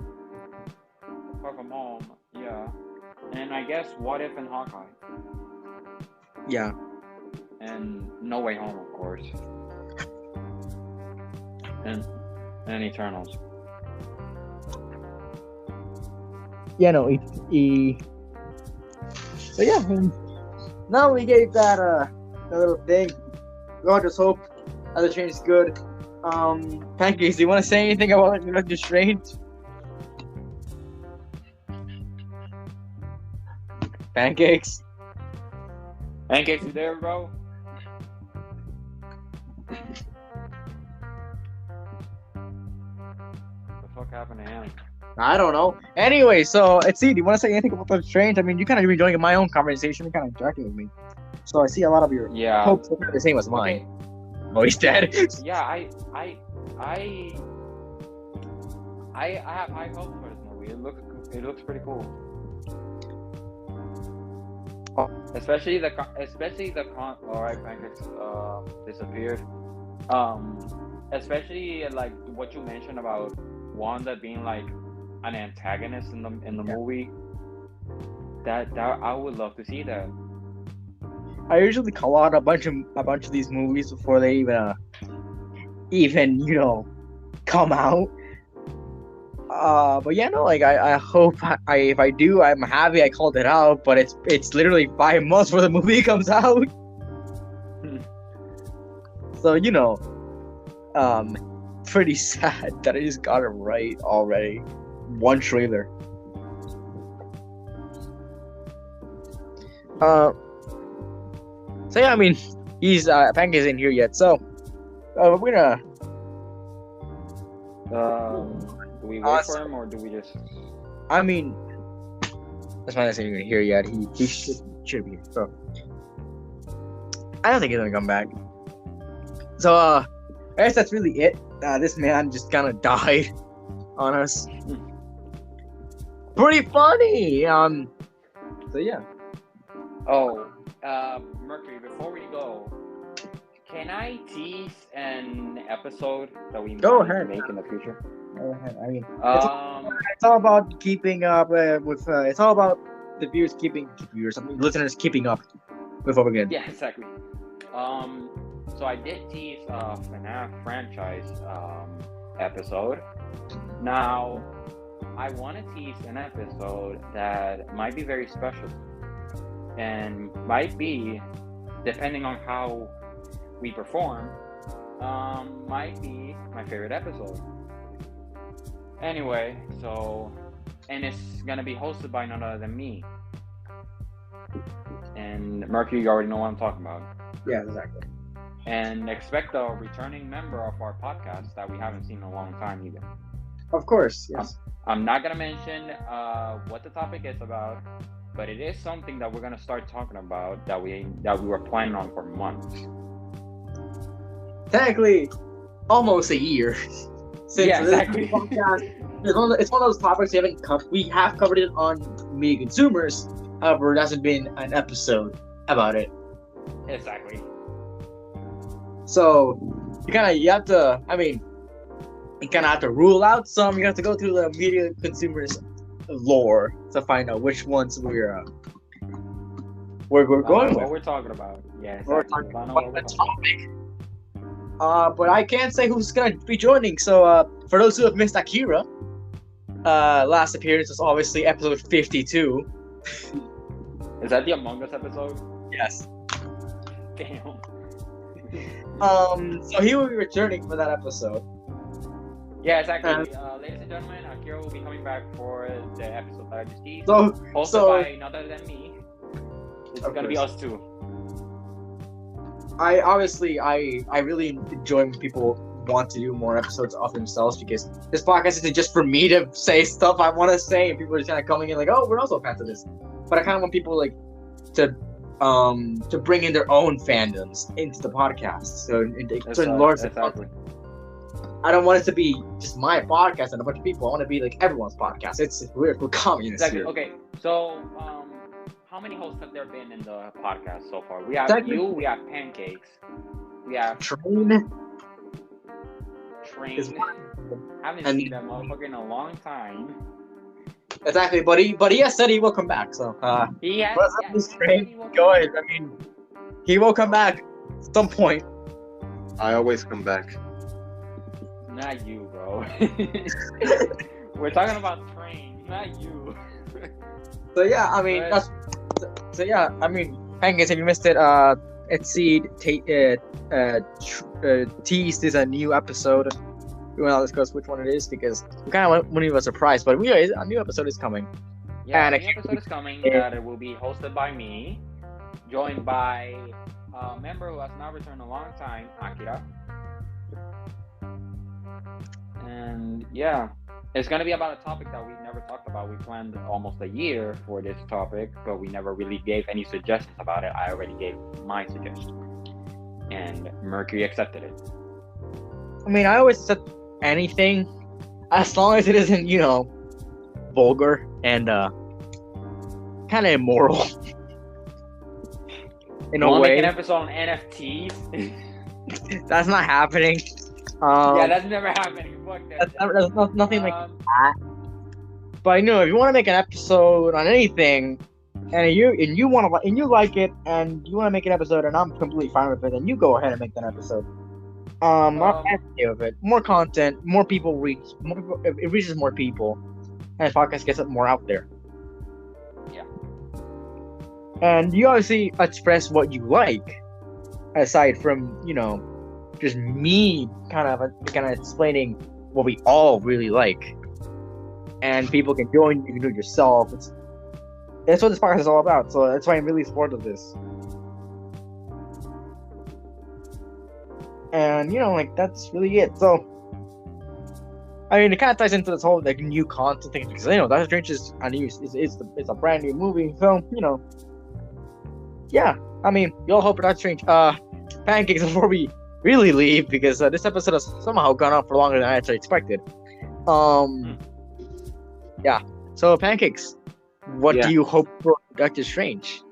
Far From Home. Yeah. And I guess What If and Hawkeye. Yeah. And No Way Home, of course. And Eternals. Yeah, no, So yeah, now we gave that little thing. God, just hope other change is good. Pancakes, do you want to say anything about Doctor Strange? Pancakes. Pancakes, you there, bro? The fuck happened to him? I don't know. Anyway, so Exceed, do you want to say anything about Doctor Strange? I mean, you kind of been enjoying my own conversation. You're kind of interacting with me, so I see a lot of your Yeah. hopes are the same as mine. Okay. Oh, he's dead. Yeah, I have high hopes for this movie. It looks pretty cool. Especially the all right, Pancakes disappeared. Especially like what you mentioned about Wanda being like an antagonist in the movie. That I would love to see that. I usually call out a bunch of these movies before they even come out. But yeah, no, like I hope if I do, I'm happy I called it out. But it's literally 5 months before the movie comes out. So pretty sad that I just got it right already. One trailer. So yeah, I mean, he's Pancakes isn't here yet, so we're gonna. Do we wait for him or do we just? I mean, that's why I isn't even here yet. He should be here. So I don't think he's gonna come back. So I guess that's really it. This man just kind of died on us. Pretty funny. So yeah. Oh, Mercury. Before we go, can I tease an episode that we Go might ahead. make in the future? Go ahead. I mean, Um, it's all about keeping up with. It's all about the listeners keeping up with what we're gonna do. yeah, exactly. So I did tease a FNAF franchise episode. Now, I want to tease an episode that might be very special and might be, depending on how we perform, might be my favorite episode. Anyway, and it's gonna be hosted by none other than me. And Mercury, you already know what I'm talking about. Yeah, exactly. And expect a returning member of our podcast that we haven't seen in a long time either. Of course, yes. I'm not gonna mention what the topic is about, but it is something that we're gonna start talking about that we were planning on for months. Technically, almost a year since Yeah, this exactly. podcast. It's one of those topics we have covered it on Media Consumers. However, there hasn't been an episode about it. Exactly. So you have to. I mean, you kind of have to rule out some. You have to go through the Media Consumers lore to find out which ones we're going What with. we're talking about. Yeah, We're exactly. talking I know what about we're the talking topic. But I can't say who's gonna be joining. So for those who have missed Akira, last appearance was obviously episode 52. about. Is that the Among Us episode? Yes. Damn. So he will be returning for that episode. Yeah, exactly. Ladies and gentlemen, Akira will be coming back for the episode that I just teased. So Hosted by none other than me. It's Of gonna be course. us two. I really enjoy when people want to do more episodes of themselves, because this podcast isn't just for me to say stuff I want to say and people are just kind of coming in like, oh, we're also fans of this. But I kind of want people like to bring in their own fandoms into the podcast. So Exactly. I don't want it to be just my podcast and a bunch of people. I want to be like everyone's podcast. We're communists Exactly. here. Okay, so how many hosts have there been in the podcast so far? We have Technically- you, we have Pancakes, we have Train Train. is Haven't and- seen that motherfucker in a long time. exactly, but he has said he will come back. So He has. What's up, this Train? Go ahead. I mean, he will come back at some point. I always come back. Not you, bro. We're talking about Train, not you. So yeah, I mean But- Pancakes, have you missed it? Exceed teased is a new episode. We will not discuss which one it is because we kind of want to leave a surprise, but a new episode is coming. Yeah, And the new episode is coming. That it will be hosted by me, joined by a member who has not returned in a long time, Akira. And yeah, it's gonna be about a topic that we never talked about. We planned almost a year for this topic, but we never really gave any suggestions about it. I already gave my suggestion, and Mercury accepted it. I mean, I always said anything as long as it isn't, vulgar and kind of immoral in a Wanna make way. an episode on NFTs? That's not happening. Yeah, that's never happening. Fuck that. That's nothing like Um, that. But if you want to make an episode on anything, and you like it, and you want to make an episode, and I'm completely fine with it, then you go ahead and make that episode. I'm okay with it. More content, more people reach, it reaches more people, and the podcast gets it more out there. Yeah. And you obviously express what you like, aside from just me kind of explaining what we all really like, and people can join. You can do it yourself. That's what this podcast is all about. So that's why I'm really supportive of this. And that's really it. So I mean, it kind of ties into this whole new content thing, because Doctor Strange is it's a brand new movie. So yeah. I mean, we all hope for Doctor Strange. Pancakes, before we really leave, because this episode has somehow gone on for longer than I actually expected. Yeah. So Pancakes, what Yeah. do you hope for Doctor Strange?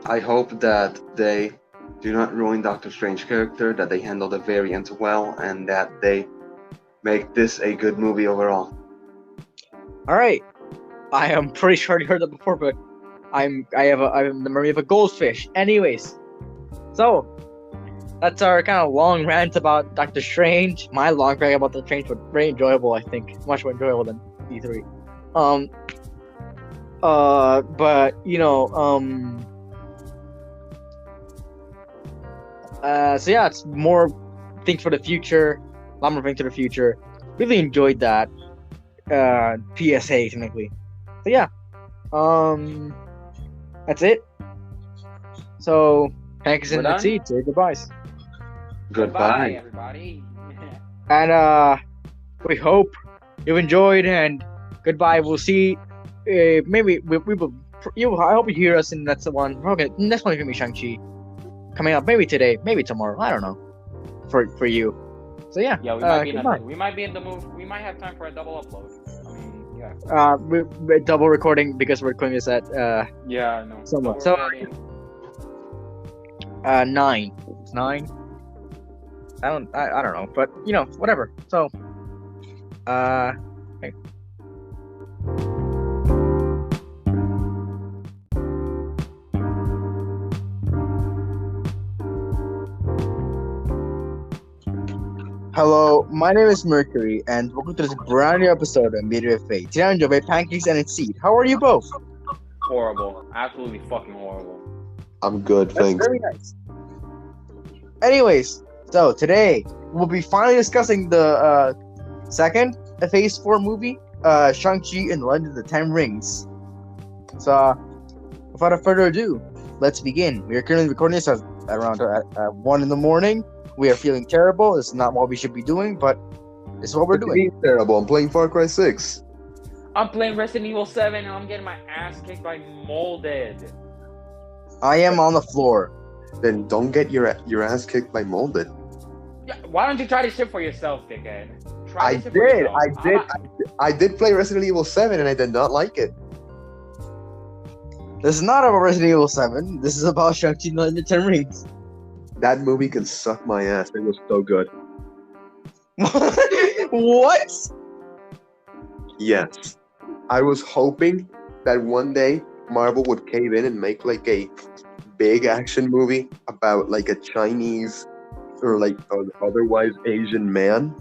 I hope that they do not ruin Doctor Strange's character, that they handle the variant well, and that they make this a good movie overall. All right. I am pretty sure you heard that before, but I'm the memory of a goldfish. Anyways, so that's our kind of long rant about Doctor Strange. My long rant about Doctor Strange, but very enjoyable. I think much more enjoyable than D3. But so yeah, it's more things for the future. A lot more things for the future. Really enjoyed that. PSA technically. So yeah. That's it. So Pancakes We're and done? Exceed. Say goodbyes. Goodbye, Goodbye. everybody. And we hope you enjoyed. And goodbye. We'll see. Maybe we will. I hope you hear us in the next one. Okay, next one is gonna be Shang-Chi coming up. Maybe today. Maybe tomorrow. I don't know. For you. So yeah. Yeah, goodbye. we might be in the move. We might have time for a double upload. I mean, yeah. We're double recording because we're recording this at Yeah, I know. somewhat. So So we're recording. 9. It's 9. I don't know, but whatever. So hey. Hello, my name is Mercury, and welcome to this brand new episode of Media Fate. Today I'm joined by Pancakes and Exceed. How are you both? Horrible. Absolutely fucking horrible. I'm good, That's thanks. very nice. Anyways, so today we'll be finally discussing the second Phase 4 movie, Shang-Chi and the Legend of the Ten Rings. So, without further ado, let's begin. We are currently recording this at around 1 in the morning. We are feeling terrible. This is not what we should be doing, but this is what we're doing. It's terrible. I'm playing Far Cry 6. I'm playing Resident Evil 7 and I'm getting my ass kicked by Molded. I am on the floor. Then don't get your ass kicked by Molded. Yeah, why don't you try to shit for yourself, dickhead? Try I to shit for did. yourself. I did play Resident Evil 7 and I did not like it. This is not about Resident Evil 7. This is about Shang-Chi and the Legend of the Ten Rings. That movie can suck my ass. It was so good. What? Yes. I was hoping that one day Marvel would cave in and make like a big action movie about like a Chinese or like an otherwise Asian man,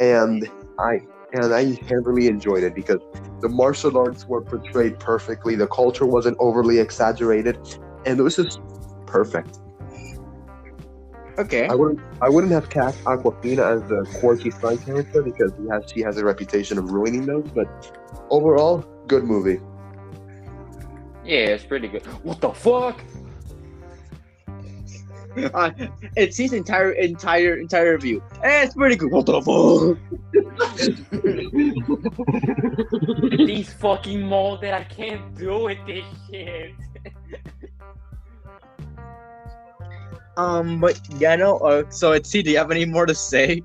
and I heavily enjoyed it because the martial arts were portrayed perfectly, the culture wasn't overly exaggerated, and it was just perfect. Okay. I wouldn't have cast Aquafina as the quirky side character because she has a reputation of ruining those, but overall, good movie. Yeah, it's pretty good. What the fuck? It's his entire review. It's pretty good. What the fuck? These fucking Molded, I can't do with this shit. But yeah, no. So it's do you have any more to say?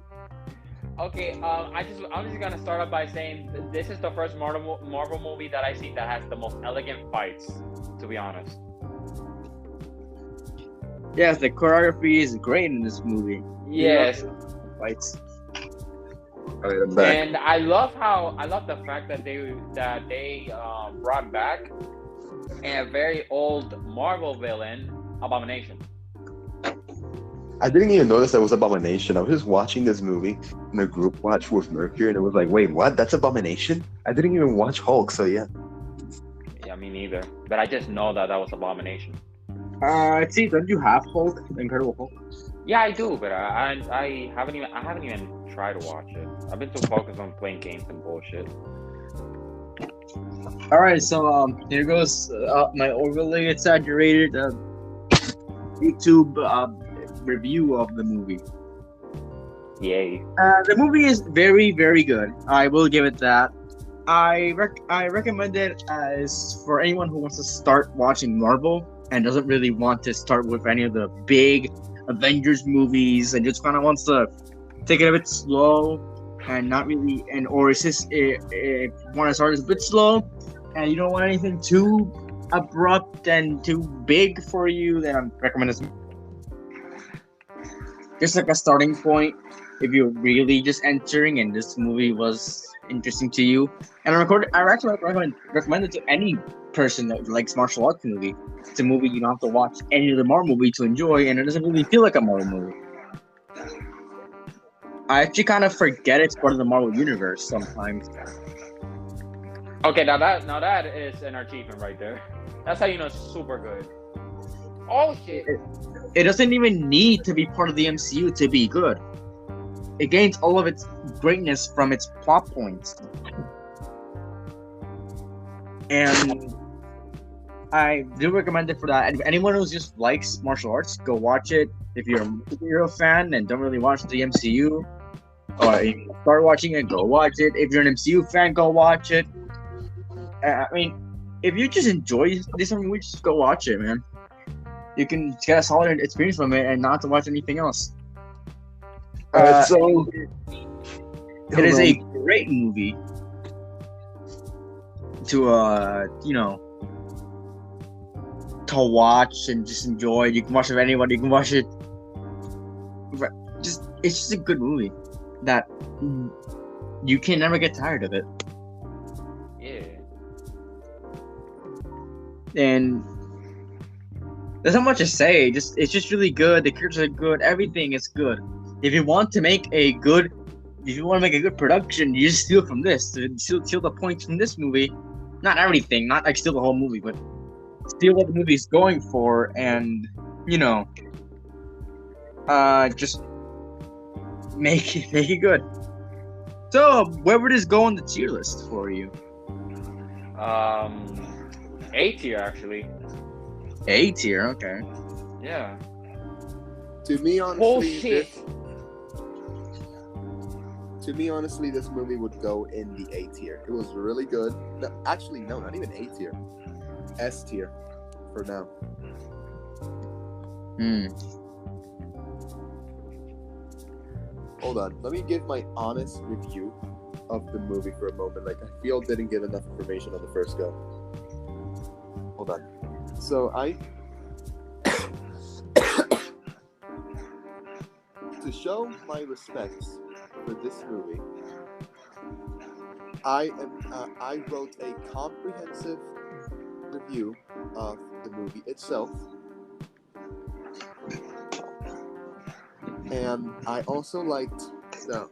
Okay, I'm just gonna start off by saying this is the first Marvel movie that I see that has the most elegant fights. To be honest. Yes, the choreography is great in this movie. Yes, Fights. Alright, I'm back. and I love the fact that they brought back a very old Marvel villain, Abomination. I didn't even notice that was Abomination. I was just watching this movie in a group watch with Mercury, and it was like, wait, what? That's Abomination? I didn't even watch Hulk, so yeah. Yeah, me neither. But I just know that was Abomination. Don't you have Hulk? Incredible Hulk? Yeah, I do, but I haven't even tried to watch it. I've been too focused on playing games and bullshit. All right, so here goes my overly exaggerated YouTube review of the movie. Yay! The movie is very, very good. I will give it that. I recommend it as for anyone who wants to start watching Marvel and doesn't really want to start with any of the big Avengers movies and just kind of wants to take it a bit slow and not really, or it's just want to start a bit slow and you don't want anything too abrupt and too big for you, then I recommend this. Just like a starting point if you're really just entering and this movie was interesting to you. And I actually recommend it to any person that likes martial arts movie. It's a movie you don't have to watch any other Marvel movie to enjoy, and it doesn't really feel like a Marvel movie. I actually kind of forget it's part of the Marvel universe sometimes. Okay, now that is an achievement right there. That's how you know it's super good. Oh shit! It doesn't even need to be part of the MCU to be good. It gains all of its greatness from its plot points. And I do recommend it for that. And anyone who just likes martial arts, go watch it. If you're a superhero fan and don't really watch the MCU, or you start watching it, go watch it. If you're an MCU fan, go watch it. I mean, if you just enjoy this movie, just go watch it, man. You can get a solid experience from it and not have to watch anything else. So it is a great movie to to watch and just enjoy. You can watch it with anyone. You can watch it. It's just a good movie that you can never get tired of it. Yeah. And there's not much to say. It's just really good. The characters are good. Everything is good. If you want to make a good production, you just steal from this. Steal the points from this movie. Not everything. Not like steal the whole movie, but steal what the movie's going for, and just make it good. So, where would this go on the tier list for you? A tier actually. A tier, okay. Yeah. to me, honestly, Bullshit. To me, honestly, this movie would go in the A tier. It was really good. No, actually, no, not even A tier. S tier for now. Hold on. Let me give my honest review of the movie for a moment. Like, I feel didn't give enough information on the first go. Hold on. So, to show my respects for this movie, I wrote a comprehensive review of the movie itself, and I also liked the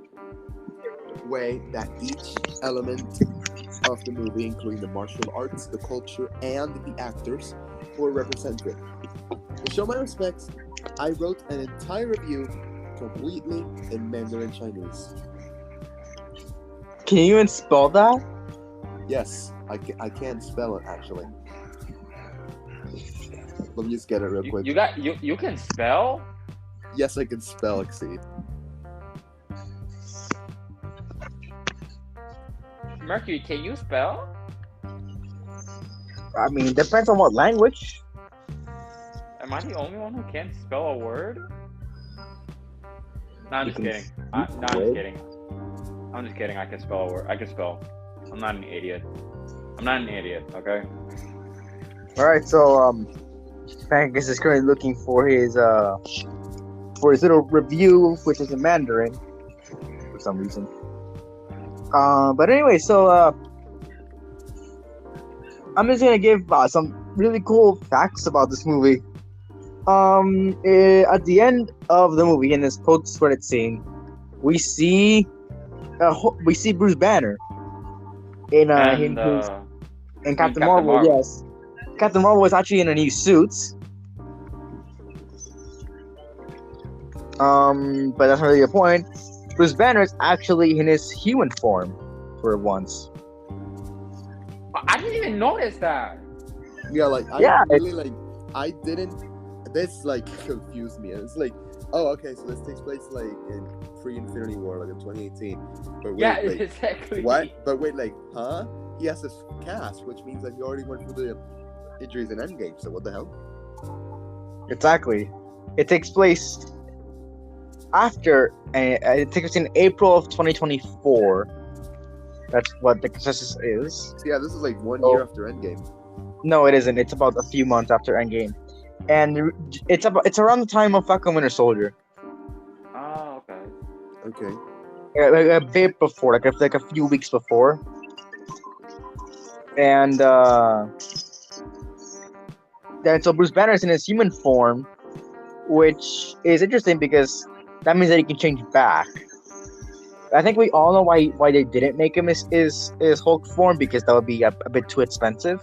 way that each element of the movie, including the martial arts, the culture, and the actors, were represented. To show my respects, I wrote an entire review completely in Mandarin Chinese. Can you even spell that? Yes, I can spell it actually. Let me just get it real quick. You can spell? Yes, I can spell Exceed. Mercury, can you spell? I mean, depends on what language. Am I the only one who can't spell a word? No, I'm just kidding. I'm just kidding. I'm just kidding. I can spell a word. I can spell. I'm not an idiot. Okay? Alright, so Pancakes is currently looking for his little review, which is in Mandarin for some reason. But anyway, so I'm just gonna give some really cool facts about this movie. At the end of the movie, in this post-credit scene, we see Bruce Banner in Captain Marvel. Yes, Captain Marvel is actually in a new suit. But that's not really the point. Bruce Banner is actually in his human form for once. I didn't even notice that. Yeah, like I didn't. This like confused me. It's like, oh, okay, so this takes place like in pre-Infinity War, like in 2018. But wait, Yeah, like, exactly. what? But wait, like, huh? He has this cast, which means that he already went through the injuries in Endgame. So what the hell? Exactly. It takes place after, it takes place in April of 2024. That's what the consensus is. So yeah, this is like 1 year after Endgame. No, it isn't. It's about a few months after Endgame, and it's around the time of Falcon Winter Soldier. Oh, okay. Okay. A bit before, like a few weeks before, and then so Bruce Banner is in his human form, which is interesting because that means that he can change back. I think we all know why they didn't make him his Hulk form, because that would be a bit too expensive,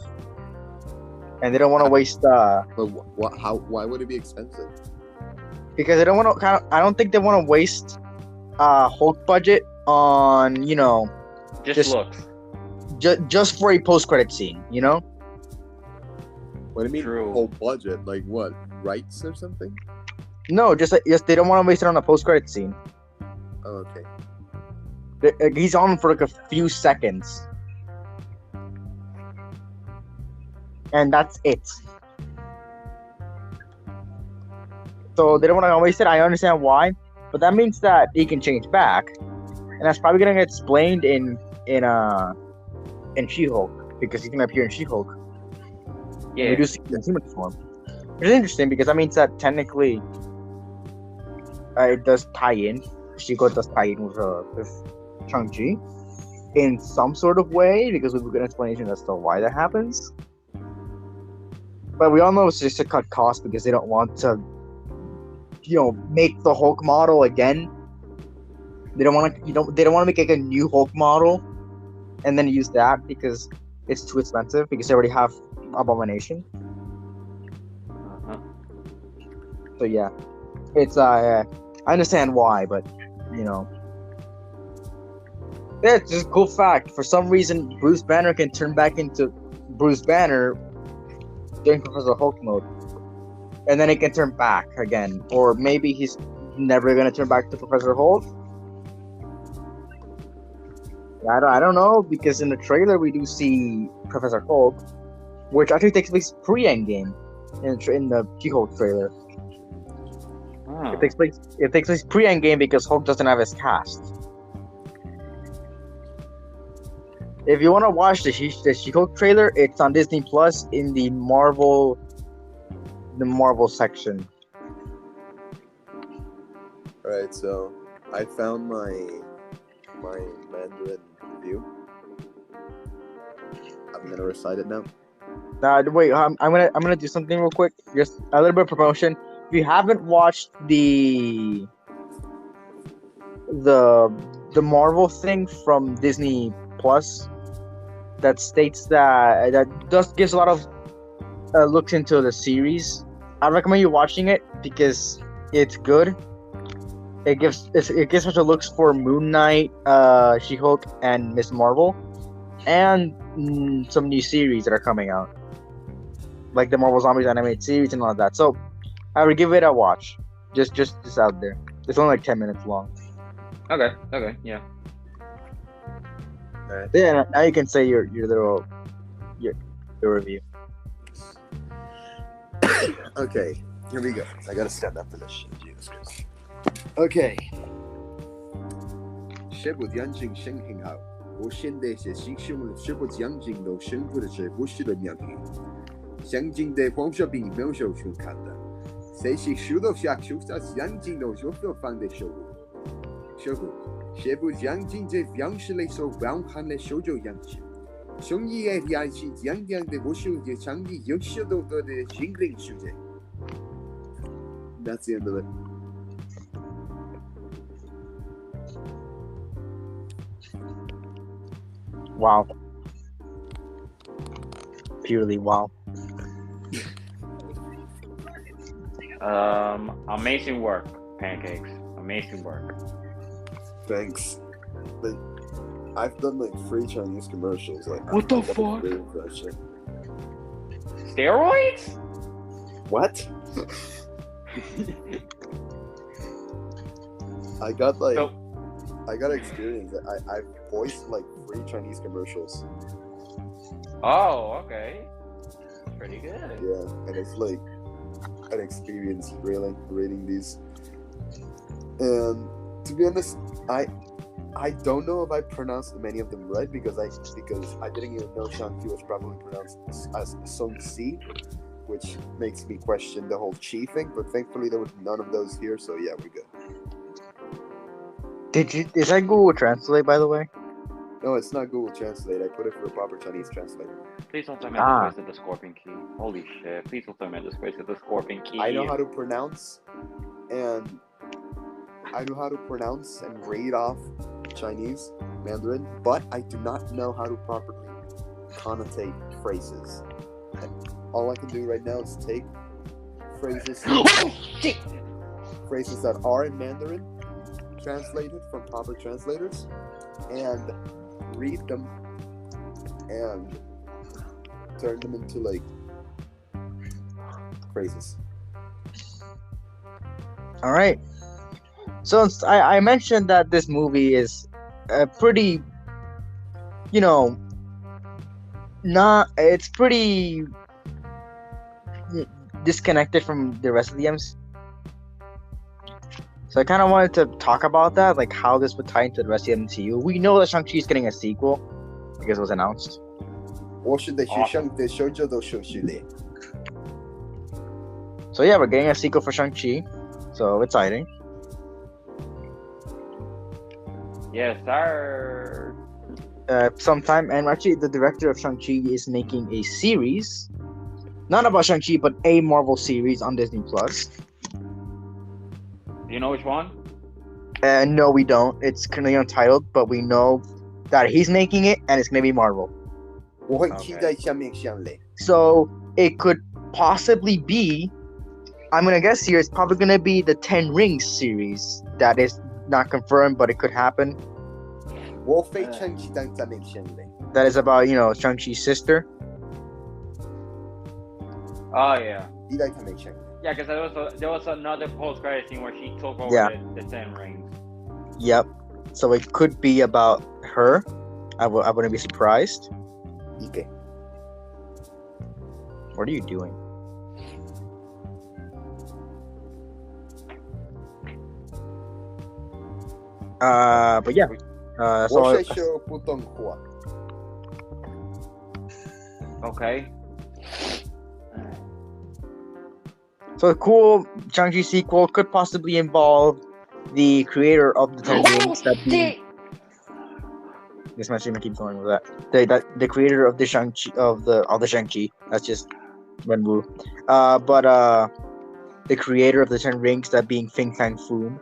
and they don't want to waste. But what? How? Why would it be expensive? Because they don't want to. I don't think they want to waste Hulk budget on just looks. Just for a post-credit scene, What do you mean True. whole budget? Like what? Rights or something? No, just they don't want to waste it on a post-credit scene. Oh, okay. He's on for like a few seconds, and that's it. So they don't want to waste it. I understand why, but that means that he can change back, and that's probably gonna get explained in She-Hulk, because he's gonna appear in She-Hulk. Yeah. We do see him in human form, which is interesting because that means that technically it does tie in. She-Hulk does tie in with Shang-Chi in some sort of way, because we've got an explanation as to why that happens. But we all know it's just to cut costs because they don't want to, make the Hulk model again. They don't want to, they don't want to make like a new Hulk model and then use that because it's too expensive, because they already have Abomination. Uh-huh. So yeah, it's I understand why, but yeah, it's just a cool fact. For some reason, Bruce Banner can turn back into Bruce Banner during Professor Hulk mode, and then he can turn back again. Or maybe he's never gonna turn back to Professor Hulk. I don't know, because in the trailer we do see Professor Hulk, which actually takes place pre-Endgame in the She-Hulk trailer. Oh. It takes place pre-Endgame because Hulk doesn't have his cast. If you want to watch the She-Hulk trailer, it's on Disney Plus in the Marvel section. Alright, so I found my Mandarin review. I'm gonna recite it now. Wait, I'm gonna do something real quick. Just a little bit of promotion. If you haven't watched the Marvel thing from Disney Plus, that states that gives a lot of looks into the series, I recommend you watching it because it's good. It gives such a looks for Moon Knight, She-Hulk, and Miss Marvel, and some new series that are coming out, like the Marvel Zombies animated series and all of that. So I would give it a watch. Just out there. It's only like 10 minutes long. Okay, yeah. Alright. Yeah, now you can say your review. Okay, here we go. I gotta stand up for this shit. Jesus Christ. Okay. 这部电影声很好，我现在是欣赏了这部电影的生活的这故事的描写，相近的方式并描述出看的，这是许多学术在电影的作品方的收获。这部电影在描述了所包含的所有样子，从一而再是电影的故事的倡议有许多的心灵世界。That's the end of it. Wow. Purely wow. Amazing work, Pancakes. Amazing work. Thanks. But I've done like free Chinese commercials. Like What the I got fuck? a free impression. Steroids? What? I got experience. I voiced like free Chinese commercials. Oh, okay. Pretty good. Yeah, and it's like an experience really reading these. And to be honest, I don't know if I pronounced many of them right because I didn't even know Shang-Chi was probably pronounced as Shang-Chi, which makes me question the whole Chi thing. But thankfully there was none of those here, so yeah, we're good. Is that Google Translate, by the way? No, it's not Google Translate. I put it for a proper Chinese translator. Please don't tell me I just wasted the Scorpion key. Holy shit. Please don't tell me I just wasted the Scorpion key. I know how to pronounce and read off Chinese, Mandarin, but I do not know how to properly connotate phrases. And all I can do right now is take phrases that are in Mandarin, translated from proper translators, and read them and turn them into like phrases. All right. So I mentioned that this movie is pretty, it's pretty disconnected from the rest of the MC. So I kind of wanted to talk about that, like how this would tie into the rest of the MCU. We know that Shang-Chi is getting a sequel because it was announced. 我是的学生的手就都手是的。 So yeah, we're getting a sequel for Shang-Chi. So exciting. Yes, sir. Sometime, and actually the director of Shang-Chi is making a series, not about Shang-Chi, but a Marvel series on Disney Plus. Do you know which one? No, we don't. It's currently untitled, but we know that he's making it, and it's gonna be Marvel. 我会期待下面项嘞。 So it could possibly be, I'm gonna guess here, it's probably gonna be the Ten Rings series. That is not confirmed, but it could happen. 我非常期待下面项嘞。 That is about, Shang-Chi's sister. Oh yeah. 期待下面项。 Yeah, because there was another post-credit scene where she took over Yeah. the Ten Rings. Yep. So it could be about her. I wouldn't be surprised. Okay. What are you doing? But yeah. 我 So 是说普通话。 Okay. So a cool Shang-Chi sequel could possibly involve the creator of the Ten Rings. This man shouldn't keep going with that. The creator of the Shang-Chi of the Shang-Chi. That's just Renwu. But the creator of the Ten Rings, that being Fin Fang Foom.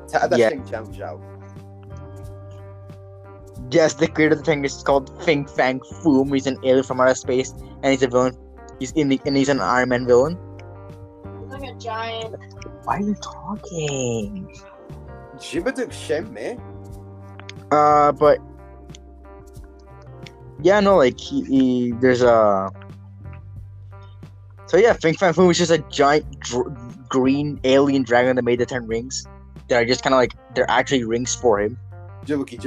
他的 Yeah. 姓张昭。 Yes, the creator of the Ten Rings is called Fin Fang Foom. He's an alien from outer space, and he's a villain. He's an Iron Man villain. He's like a giant. Why are you talking? 记不得什么？ But yeah, no, like there's a. So yeah, Fin Fang Foom is just a giant green alien dragon that made the Ten Rings. That are just kind of like they're actually rings for him. 记不起。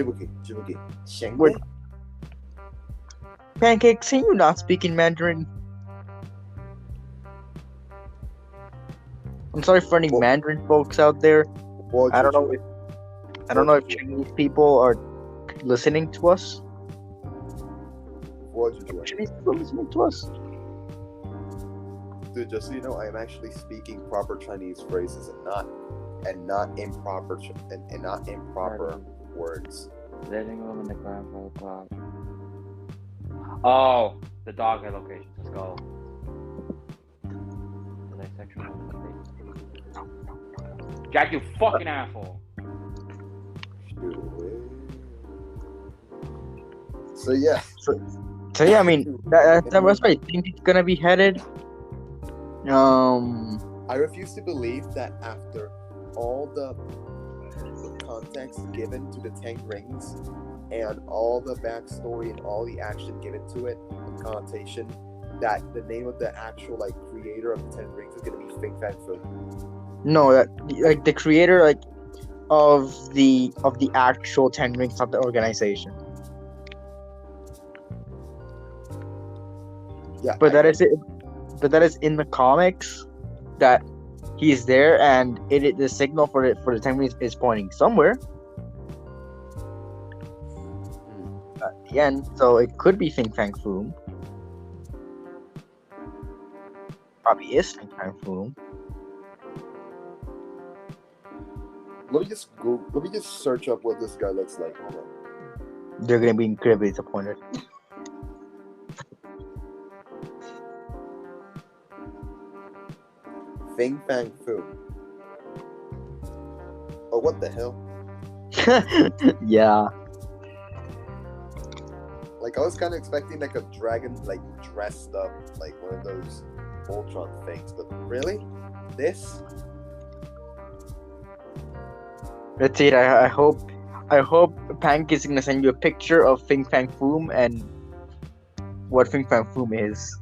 什么 What? Pancakes, can you not speak in Mandarin? I'm sorry for any What? Mandarin folks out there. I don't know if Chinese people are listening to us. What did you do? Chinese people listening to us. Dude, just so you know, I am actually speaking proper Chinese phrases and not improper words. Letting them in the ground for the cloud. Oh, the dog head location. Let's go. Jack, you fucking asshole. So yeah. So yeah, I mean that's where I think it's gonna be headed. I refuse to believe that after all the context given to the Ten Rings and all the backstory and all the action given to it and connotation, that the name of the actual creator of the Ten Rings is gonna be Fin Fang Foom. No, that like the creator of the actual Ten Rings, not the organization. Yeah, But that is it. But that is in the comics that he's there, and the signal for the Ten Rings is pointing somewhere at the end. So it could be Fin Fang Foom. Probably is Fin Fang Foom. Let me just search up what this guy looks like. Hold on. They're gonna be incredibly disappointed. Fin Fang Foom. Oh, what the hell? Yeah. I was kind of expecting a dragon dressed up one of those Voltron things, but really, this? Let's see. I hope Pank is gonna send you a picture of Fin Fang Foom and what Fin Fang Foom is.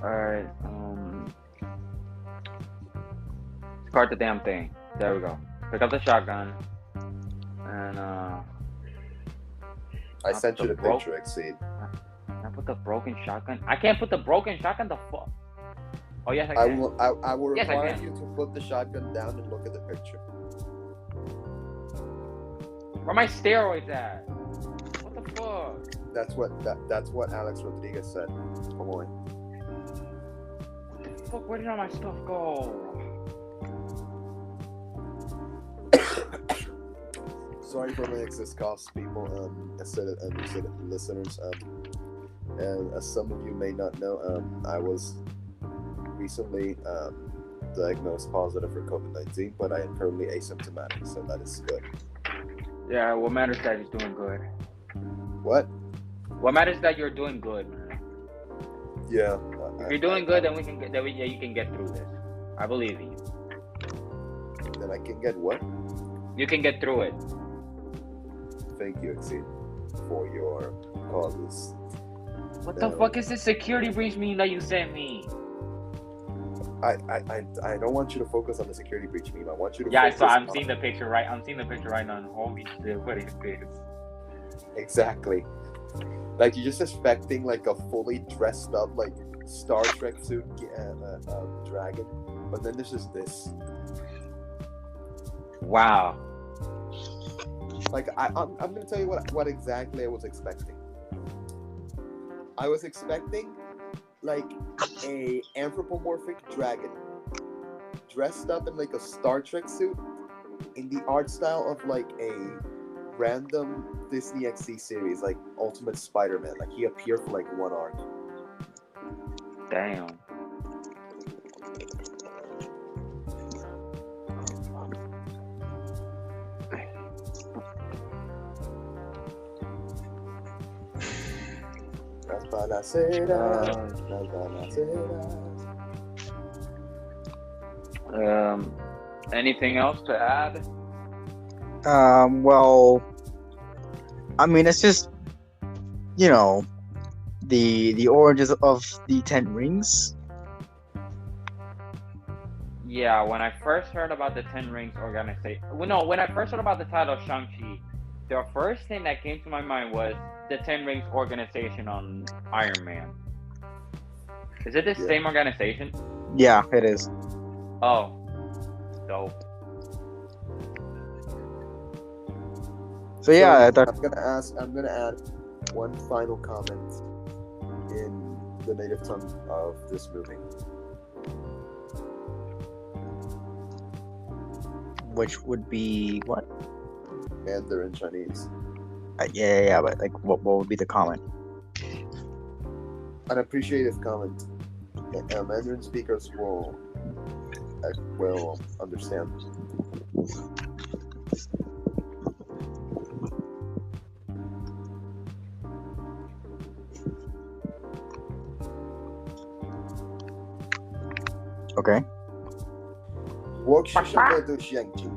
Alright, start the damn thing. There we go. Pick up the shotgun. And, I sent you the broke- picture, Exceed. I put the broken shotgun. I can't put the broken shotgun. The fuck. Oh yes, I I can. will Yes, I require can. you to put the shotgun down and look at the picture. Where my steroids at? What the fuck? That's what Alex Rodriguez said. Come on. Fuck, where did all my stuff go? Sorry for my excess coughs, people. Listeners. And as some of you may not know, I was recently diagnosed positive for COVID-19, but I am currently asymptomatic, so that is good. Yeah, what matters is that he's doing good. What? What matters is that you're doing good, man. Yeah. If you're doing good, then you can get through this. I believe in you. Then I can get what? You can get through it. Thank you, Exceed, for your causes. What the fuck is this security breach meme that you sent me? I don't want you to focus on the security breach meme. I want you to Yeah, focus so I'm on... seeing the picture right. I'm seeing the picture right now. And holy shit, what is this? Exactly. Like you're just expecting like a fully dressed up like Star Trek suit dragon, but then there's just this. Wow. Like I'm gonna tell you what exactly I was expecting. I was expecting like a anthropomorphic dragon dressed up in like a Star Trek suit in the art style of like a random Disney XD series, like Ultimate Spider-Man. Like he appeared for like one arc. Damn. Las balaceras, las balaceras. Anything else to add? Well, I mean, it's just, you know, the origins of the 10 rings. Yeah, when I first heard about the 10 Rings organization, when I first heard about the title of Shang-Chi, the first thing that came to my mind was the 10 Rings organization on Iron Man. Is it the same organization? Yeah, it is. Oh, dope. So yeah, I thought, I'm gonna add one final comment in the native tongue of this movie. which would be what? Mandarin Chinese. Yeah, but like, what would be the comment? An appreciative comment. Mandarin speakers will understand. Okay. 我是上面的相机，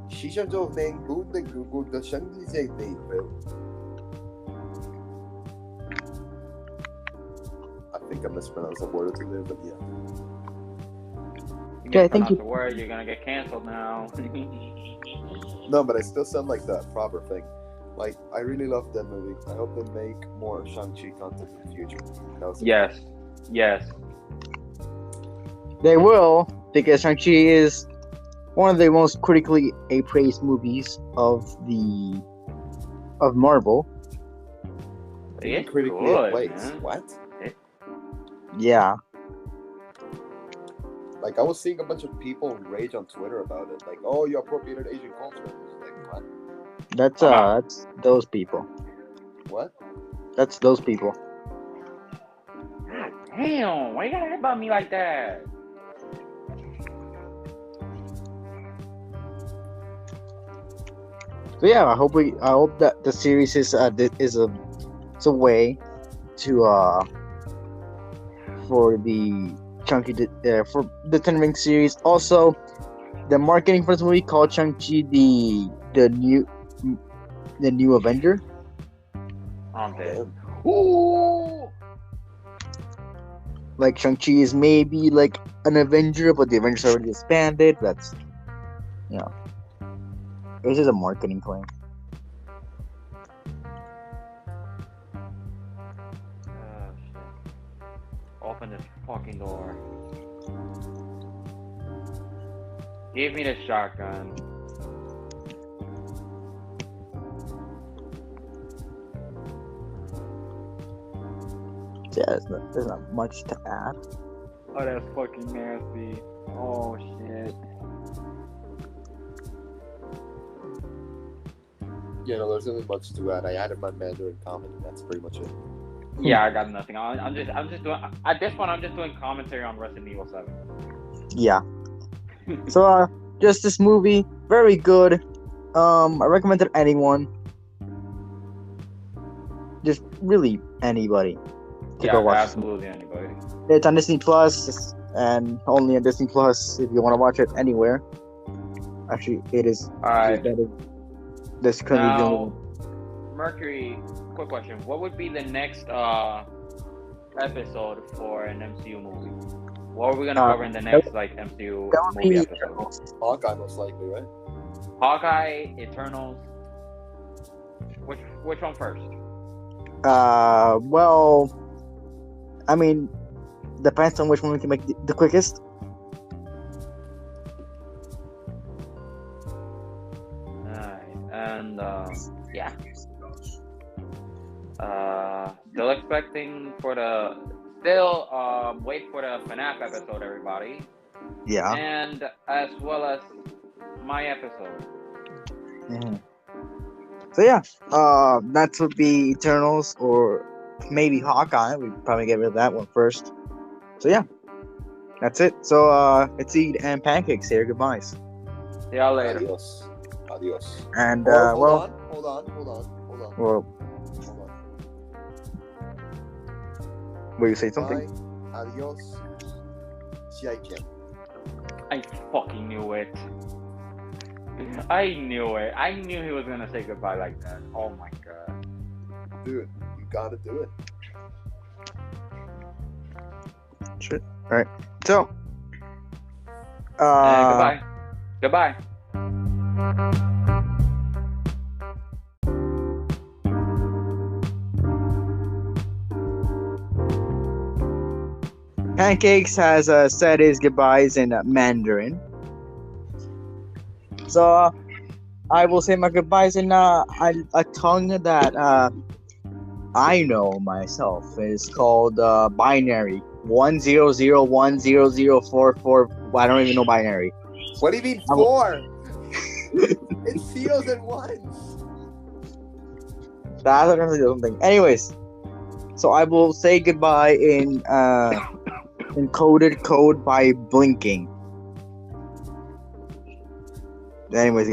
是上周能不能够的相机在内部。I think I mispronounced a word or two there, but yeah. You Okay, thank mispronounce you. the word, you're gonna get canceled now. No, but I still sound like the proper thing. Like, I really love that movie. I hope they make more Shang-Chi content in the future. That was Yes. They will, because Shang-Chi is one of the most critically appraised movies of Marvel. It's critically good, appraised. man. What? Yeah. Like, I was seeing a bunch of people rage on Twitter about it. Like, oh, you appropriated Asian culture. I was like, what? That's those people. What? That's those people. Damn, why you gotta hit about me like that? So yeah, I hope that the series is a way to for the Shang-Chi for the Ten Ring series. Also, the marketing for this movie called Shang-Chi the new Avenger. I'm dead. Ooh! like Shang-Chi is maybe like an Avenger, but the Avengers are already disbanded. That's, you know, it's just a marketing claim. Oh, shit. Open this fucking door. Give me the shotgun. Yeah, there's not much to add. Oh, that's fucking nasty. Oh, shit. Yeah, no, there's nothing much to add. I added my Mandarin comment, and that's pretty much it. Yeah, I got nothing. I'm just doing, at this point, I'm just doing commentary on Resident Evil 7. Yeah. So, just this movie, very good. I recommend it to anyone. Just really anybody to go watch. Absolutely anybody. It's on Disney Plus, and only on Disney Plus if you want to watch it anywhere. Actually, it is. Alright. This could be Now, Mercury, quick question. What would be the next episode for an MCU movie? What are we gonna cover in the next MCU movie episode? Hawkeye, most likely, right? Hawkeye, Eternals. Which one first? Well, I mean, depends on which one we can make the quickest. Alright, and yeah. Still expecting for the wait for the FNAF episode, everybody. Yeah. And as well as my episode. Mm-hmm. So yeah, that would be Eternals or maybe Hawkeye. We'd probably get rid of that one first. So yeah, that's it. So Exceed and Pancakes here. Goodbyes. See y'all later. Adios. Adios. And Hold well, on. well, Hold on. will you say something? Bye. Adios. Jim. I fucking knew it. I knew it. I knew he was gonna say goodbye like that. Oh my god. Dude, you gotta do it. Shit. All right. So. Goodbye. Goodbye. Pancakes has said his goodbyes in Mandarin. So I will say my goodbyes in a tongue that I know myself. It's called binary. 10010044. I don't even know binary. What do you mean 4? It's zeros and ones. That's something. Anyways, so I will say goodbye in encoded code by blinking. Anyways,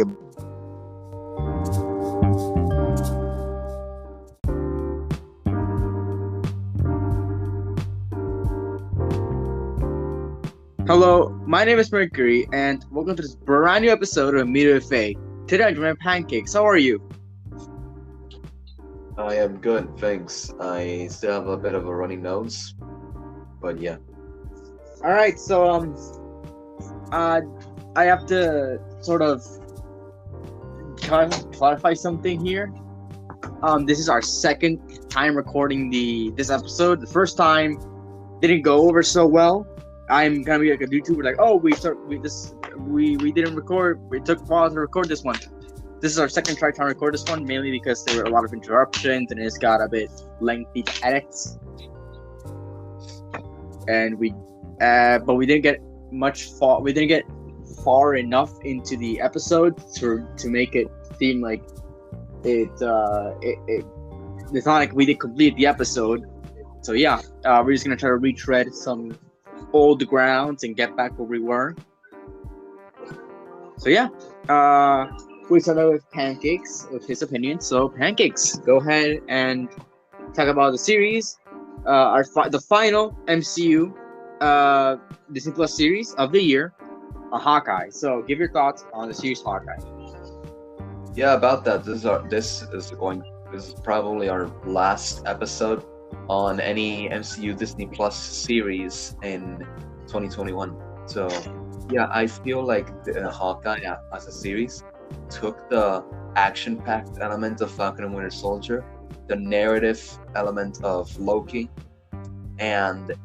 hello, my name is Mercury, and welcome to this brand new episode of Media Fake. Today I'm joined by Pancakes. How are you? I am good, thanks. I still have a bit of a runny nose, but yeah. All right, so I have to sort of clarify something here. This is our second time recording this episode. The first time didn't go over so well. I'm gonna be like a YouTuber, like, oh, we didn't record. We took a while to record this one. This is our second try to record this one, mainly because there were a lot of interruptions and it's got a bit lengthy to edit. And but we didn't get we didn't get far enough into the episode to make it seem like it's not like we did complete the episode. So yeah, we're just gonna try to retread some old grounds and get back where we were. So yeah, we started with Pancakes with his opinion. So Pancakes, go ahead and talk about the series, the final MCU Disney Plus series of the year, Hawkeye. So give your thoughts on the series Hawkeye. Yeah, about that. This is probably our last episode on any MCU Disney Plus series in 2021. So yeah, I feel like Hawkeye as a series took the action-packed element of Falcon and Winter Soldier, the narrative element of Loki, and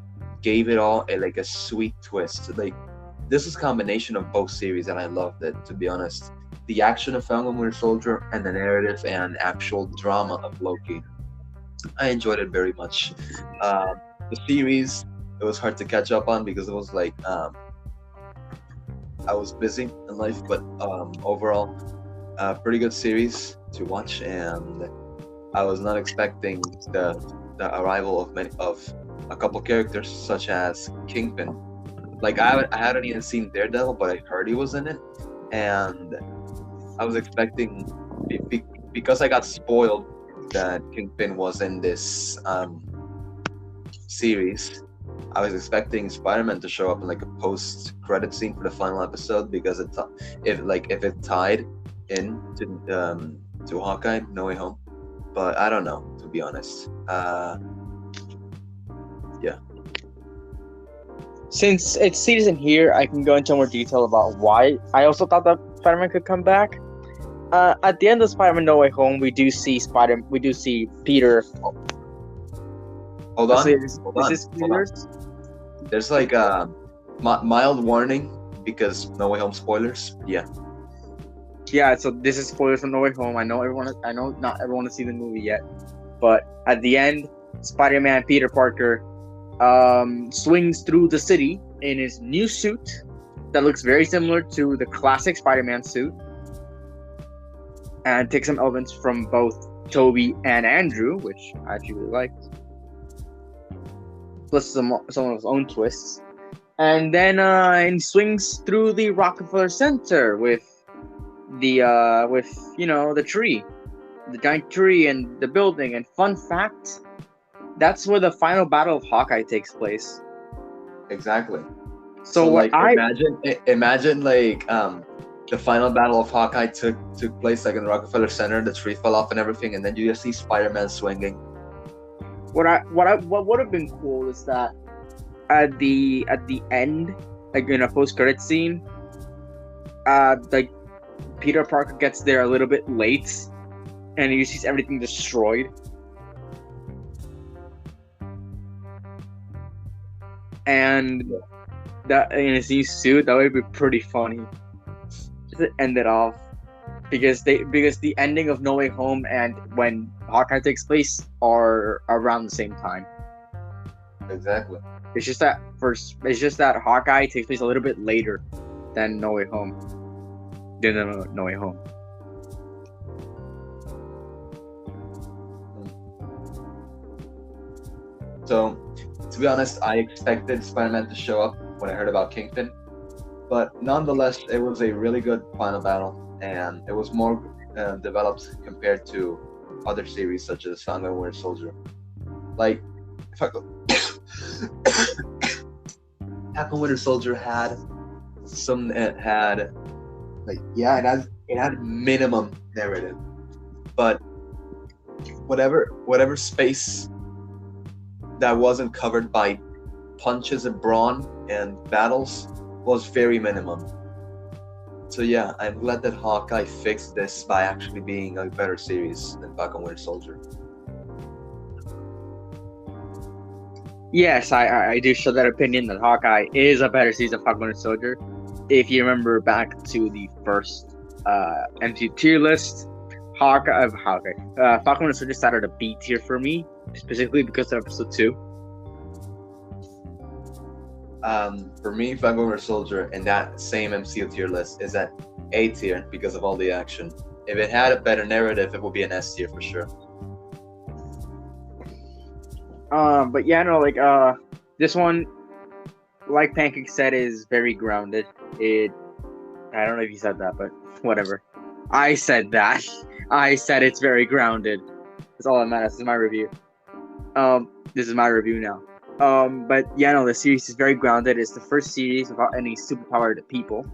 gave it all like a sweet twist. Like this is a combination of both series, and I loved it, to be honest. The action of Falcon and Winter Soldier and the narrative and actual drama of Loki. I enjoyed it very much. The series, it was hard to catch up on because it was like I was busy in life, but overall, pretty good series to watch, and I was not expecting the arrival of a couple characters such as Kingpin. Like I hadn't even seen Daredevil, but I heard he was in it, and I was expecting because I got spoiled that Kingpin was in this series. I was expecting Spider-Man to show up in like a post-credit scene for the final episode because if it tied in to Hawkeye No Way Home, but I don't know, to be honest. Yeah. Since it's season here, I can go into more detail about why I also thought that Spider-Man could come back. At the end of Spider-Man No Way Home, we do see Peter. Hold on. Is this spoilers? There's like a mild warning because No Way Home spoilers. Yeah. Yeah, so this is spoilers from No Way Home. I know not everyone has seen the movie yet, but at the end, Spider-Man Peter Parker swings through the city in his new suit that looks very similar to the classic Spider-Man suit, and takes some elements from both Toby and Andrew, which I actually really liked, plus some of his own twists, and then he swings through the Rockefeller Center with the tree, the giant tree, and the building. And fun fact, that's where the final battle of Hawkeye takes place. Exactly. So like imagine like the final battle of Hawkeye took place like in the Rockefeller Center, the tree fell off and everything, and then you just see Spider-Man swinging. What would have been cool is that at the end, like in a post-credit scene, like Peter Parker gets there a little bit late, and he sees everything destroyed. And that in his new suit, that would be pretty funny. Just to end it off, because the ending of No Way Home and when Hawkeye takes place are around the same time. Exactly. It's just that Hawkeye takes place a little bit later than No Way Home. No Way Home. So, to be honest, I expected Spider-Man to show up when I heard about Kingpin, but nonetheless, it was a really good final battle, and it was more developed compared to other series such as Falcon and Winter Soldier. Like, Falcon and Winter Soldier had it had minimum narrative, but whatever space that wasn't covered by punches and brawn and battles was very minimum. So yeah, I'm glad that Hawkeye fixed this by actually being a better series than Falcon and Winter Soldier. Yes, I do share that opinion that Hawkeye is a better season of Falcon and Winter Soldier. If you remember back to the first MCU tier list, Falcon and Winter Soldier started a B tier for me, specifically because of episode 2. For me, Falcon and Winter Soldier in that same MCU tier list is at A tier because of all the action. If it had a better narrative, it would be an S tier for sure. But yeah, no, like this one, like Pancakes said, is very grounded. I don't know if you said that, but whatever. I said that. I said it's very grounded. That's all that matters. This is my review. This is my review now. But yeah, no, the series is very grounded. It's the first series without any superpowered people,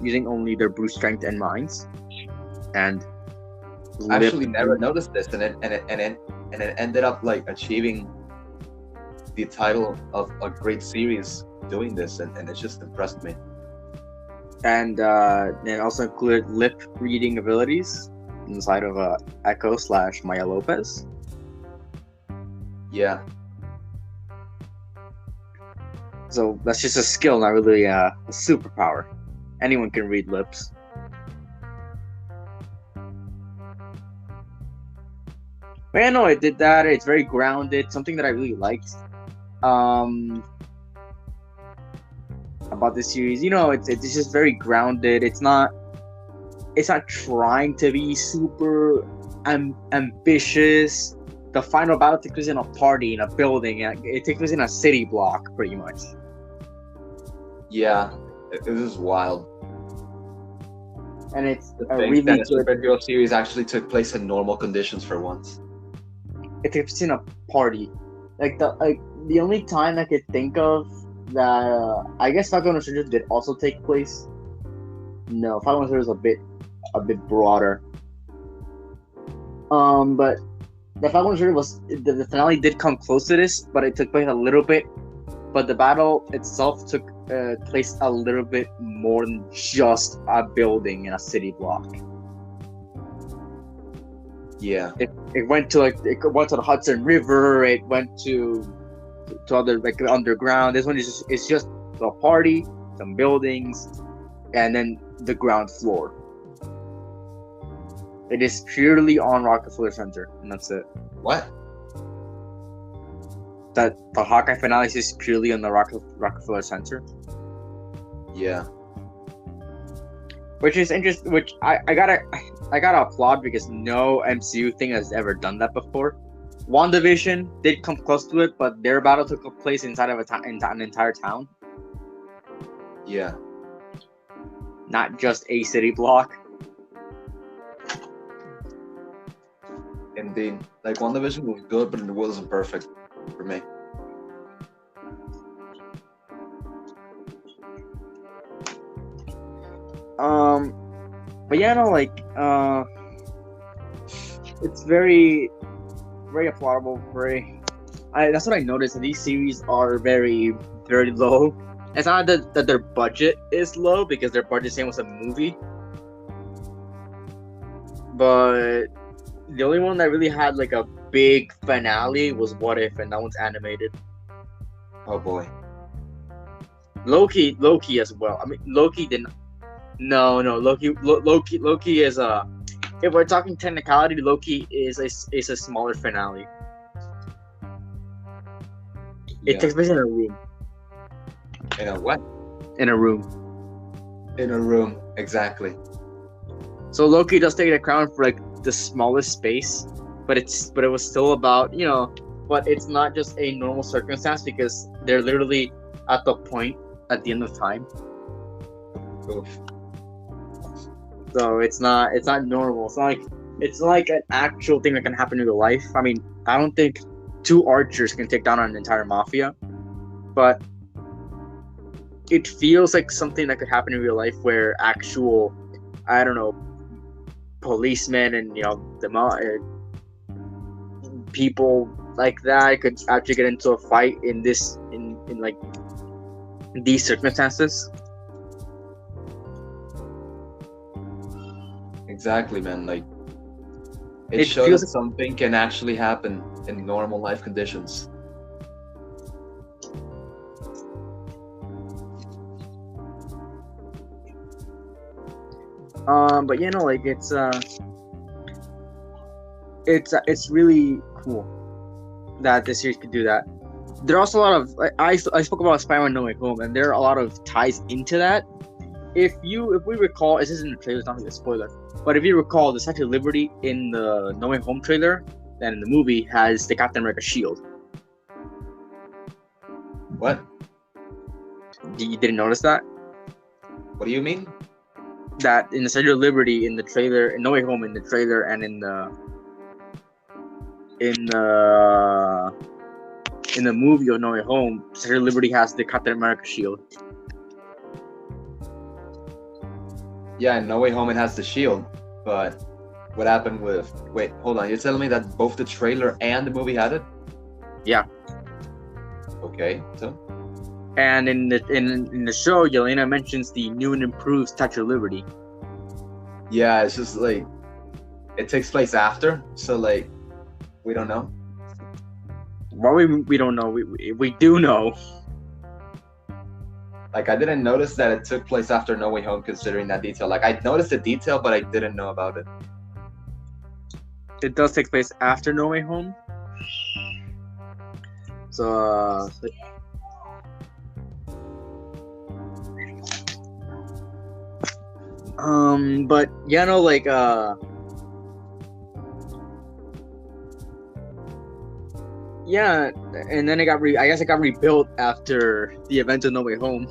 using only their brute strength and minds. And I actually never noticed this, and it and it ended up like achieving the title of a great series doing this, and it just impressed me. And it also included lip reading abilities inside of Echo / Maya Lopez. Yeah, So that's just a skill, not really a superpower. Anyone can read lips. But yeah, no, it did that. It's very grounded. Something that I really liked about this series. It's just very grounded. It's not trying to be super ambitious. The final battle takes place in a party, in a building. It takes place in a city block, pretty much. yeah, it was wild. And it's To a think really that a good. superhero series actually took place in normal conditions for once. It takes place in a party. The only time I could think of that, I guess Falcon and Stranger did also take place. No, Falcon and Stranger was a bit broader. But the Falcon and Stranger was the finale did come close to this, but it took place a little bit. But the battle itself took place a little bit more than just a building in a city block. Yeah, It went to the Hudson River. It went to other underground. This one is just a party, some buildings, and then the ground floor. It is purely on Rockefeller Center, and that's it. what? That the Hawkeye finale is purely on the Rockefeller Center, Yeah, which is interesting. Which I gotta applaud, because no MCU thing has ever done that before. WandaVision did come close to it, but their battle took place inside of an entire town, yeah. not just a city block. Indeed. Like, WandaVision was good, but it wasn't perfect for me. But yeah, no, it's very, very applaudable. That's what I noticed. That these series are very, very low. It's not that their budget is low, because their budget same was a movie. But the only one that really had like a big finale was What If, and that one's animated. Oh boy. Loki as well. I mean, Loki didn't. No, Loki is if we're talking technicality, Loki is a smaller finale. It Yeah. takes place in a room. In a what? In a room. In a room, exactly. So Loki does take the crown for like the smallest space, but it was still about, but it's not just a normal circumstance, because they're literally at the point at the end of time. Oof. So it's not normal. It's like an actual thing that can happen in real life. I mean, I don't think two archers can take down an entire mafia, but it feels like something that could happen in real life, where actual, I don't know, policemen and people like that could actually get into a fight in like these circumstances. Exactly, man. Like, It it shows feels- that something can actually happen in normal life conditions. But it's really cool that this series could do that. There are also a lot of I spoke about Spider-Man No Way Home, and there are a lot of ties into that. If we recall, this isn't a trailer, it's not like a spoiler, but if you recall, the Statue of Liberty in the No Way Home trailer and in the movie has the Captain America shield. What? You didn't notice that? What do you mean? That in the Statue of Liberty in the trailer, in No Way Home in the trailer, and in the movie of No Way Home, Statue of Liberty has the Captain America shield. Yeah, in No Way Home it has the shield, but what happened with? Wait, hold on. You're telling me that both the trailer and the movie had it? Yeah. Okay, so And in the show, Yelena mentions the new and improved Statue of Liberty. yeah, it's just like it takes place after, so like we don't know. Well, we don't know. We do know. Like I didn't notice that it took place after No Way Home, considering that detail. Like I noticed the detail, but I didn't know about it. It does take place after No Way Home. So, but yeah, no, like, yeah, and then I guess it got rebuilt after the event of No Way Home.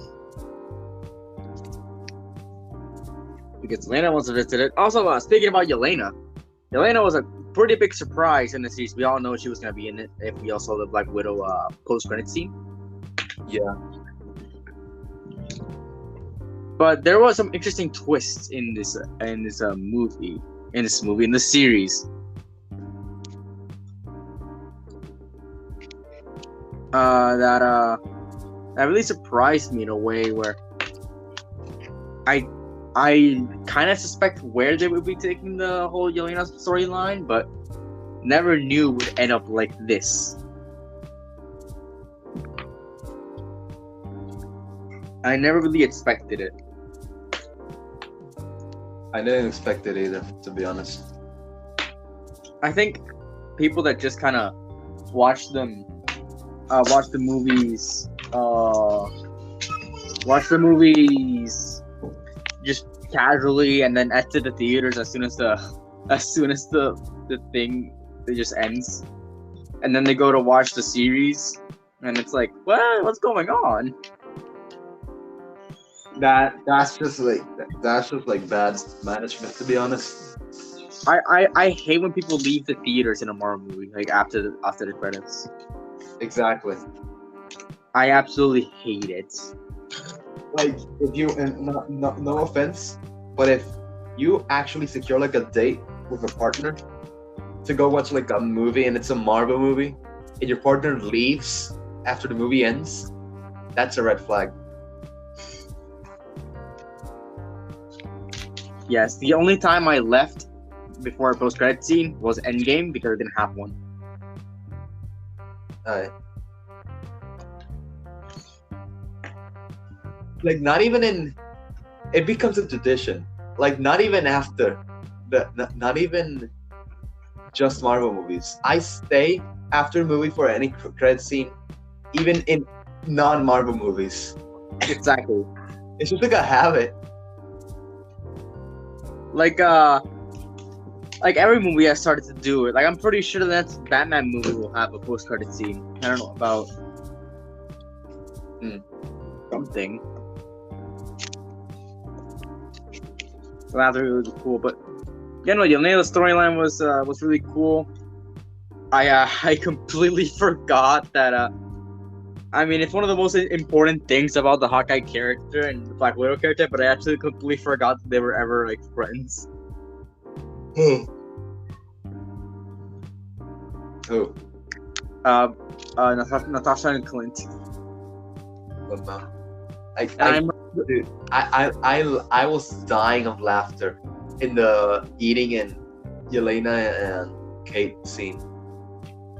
Because Yelena wants to visit it. Also, speaking about Yelena was a pretty big surprise in the series. We all know she was gonna be in it. If we also the Black Widow post-credit scene. Yeah. But there was some interesting twists in this series. That really surprised me in a way where I kind of suspect where they would be taking the whole Yelena storyline, but never knew it would end up like this. I never really expected it. I didn't expect it either, to be honest. I think people that just kind of watch the movies just casually and then exit the theaters as soon as the thing just ends, and then they go to watch the series, and it's like, what's going on? That's just like bad management, to be honest. I hate when people leave the theaters in a Marvel movie, like after the credits. Exactly. I absolutely hate it. Like if you, and no offense, but if you actually secure like a date with a partner to go watch like a movie and it's a Marvel movie, and your partner leaves after the movie ends, that's a red flag. Yes, the only time I left before a post-credit scene was Endgame because I didn't have one. Like not even in, it becomes a tradition. Like not even after not even just Marvel movies. I stay after a movie for any credit scene, even in non-Marvel movies. Exactly. It's just like a habit. Like every movie I started to do it. Like I'm pretty sure the next Batman movie will have a post-credit scene. I don't know about something. So that's really cool. But yeah, no, Yelena's storyline was really cool. I completely forgot that. I mean, it's one of the most important things about the Hawkeye character and the Black Widow character, but I actually completely forgot that they were ever like friends. Who? Natasha and Clint. I was dying of laughter in the eating and Yelena and Kate scene,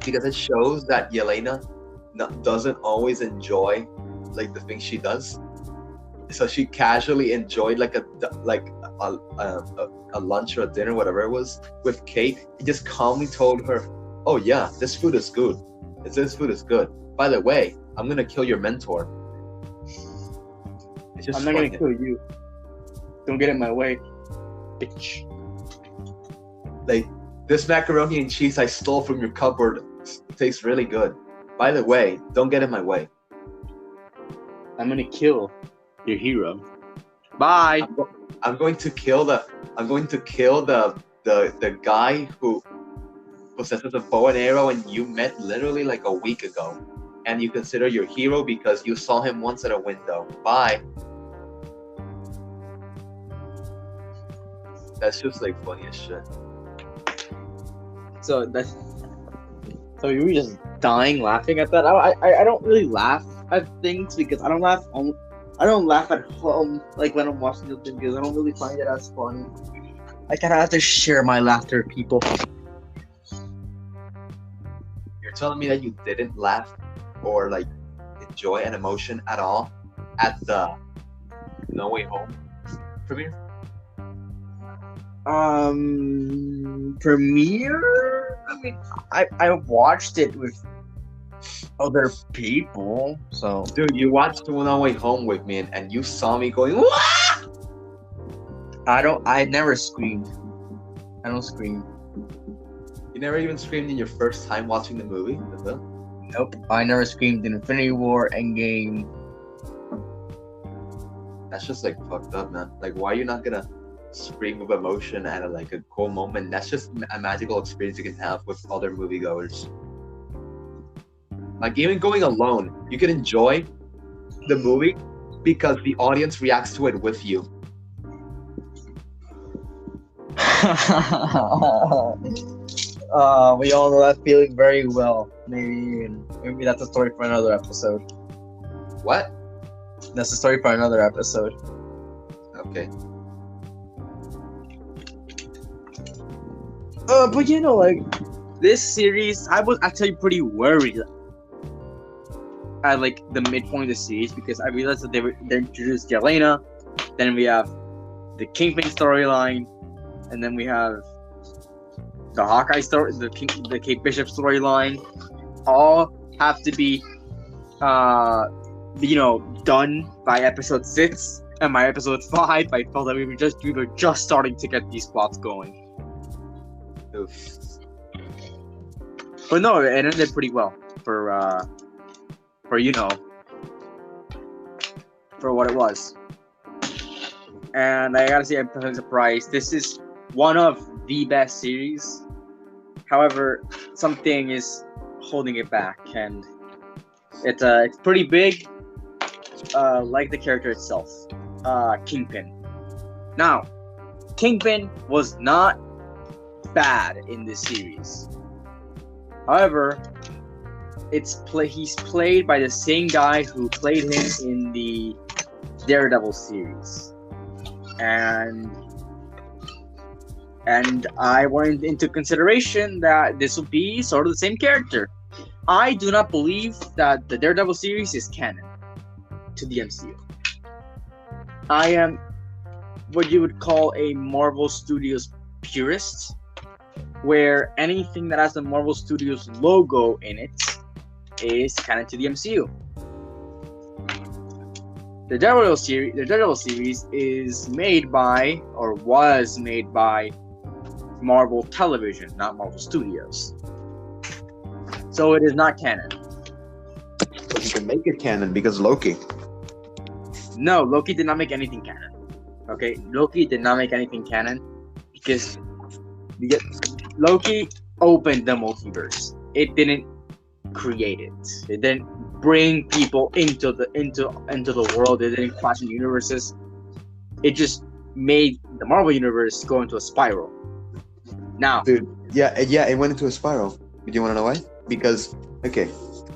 because it shows that Yelena doesn't always enjoy like the things she does. So she casually enjoyed like a lunch or a dinner, whatever it was, with Kate. He just calmly told her, "Oh yeah, this food is good. This food is good. By the way, I'm gonna kill your mentor." It's just I'm not gonna kill you. Don't get in my way, bitch. Like, this macaroni and cheese I stole from your cupboard tastes really good. By the way, don't get in my way. I'm gonna kill your hero. Bye. I'm going to kill the guy who possesses a bow and arrow and you met literally like a week ago, and you consider your hero because you saw him once at a window. Bye. That's just like funny as shit. So you were just dying laughing at that. I don't really laugh at things because I don't laugh at home like when I'm watching the thing because I don't really find it as funny. I kind of have to share my laughter with people. You're telling me that you didn't laugh or like enjoy an emotion at all at the No Way Home premiere? Premiere? I mean, I watched it with other people, so Dude, you watched No Way Home with me and you saw me going, "Wah!" I never screamed. I don't scream. You never even screamed in your first time watching the movie? The film? Nope. I never screamed in Infinity War, Endgame. That's just like fucked up, man. Like, why are you not gonna scream with emotion at like a cool moment? That's just a magical experience you can have with other moviegoers. Like, even going alone, you can enjoy the movie because the audience reacts to it with you. We all know that feeling very well. Maybe that's a story for another episode. What? That's a story for another episode. Okay. But you know, like this series, I was actually pretty worried at like the midpoint of the series because I realized that they introduced Yelena, then we have the Kingpin storyline, and then we have the Hawkeye story, the Kate Bishop storyline. All have to be, done by episode 6, and by episode 5, I felt that we were just starting to get these plots going. Oof. But no, it ended pretty well for what it was. And I gotta say, I'm pleasantly surprised. This is one of the best series. However, something is holding it back, and it's pretty big. Like the character itself, Kingpin. Now, Kingpin was not bad in this series. However, he's played by the same guy who played him in the Daredevil series, and I went into consideration that this will be sort of the same character. I do not believe that the Daredevil series is canon to the MCU. I am what you would call a Marvel Studios purist, where anything that has the Marvel Studios logo in it is canon to the MCU. The Daredevil series is made by, or was made by, Marvel Television, not Marvel Studios. So it is not canon. But you can make it canon because Loki. No, Loki did not make anything canon. Okay, Loki did not make anything canon because Loki opened the multiverse. It didn't create it. It didn't bring people into the world. It didn't clash in universes. It just made the Marvel universe go into a spiral. Now, Dude, yeah, it went into a spiral. Do you want to know why? Because, okay,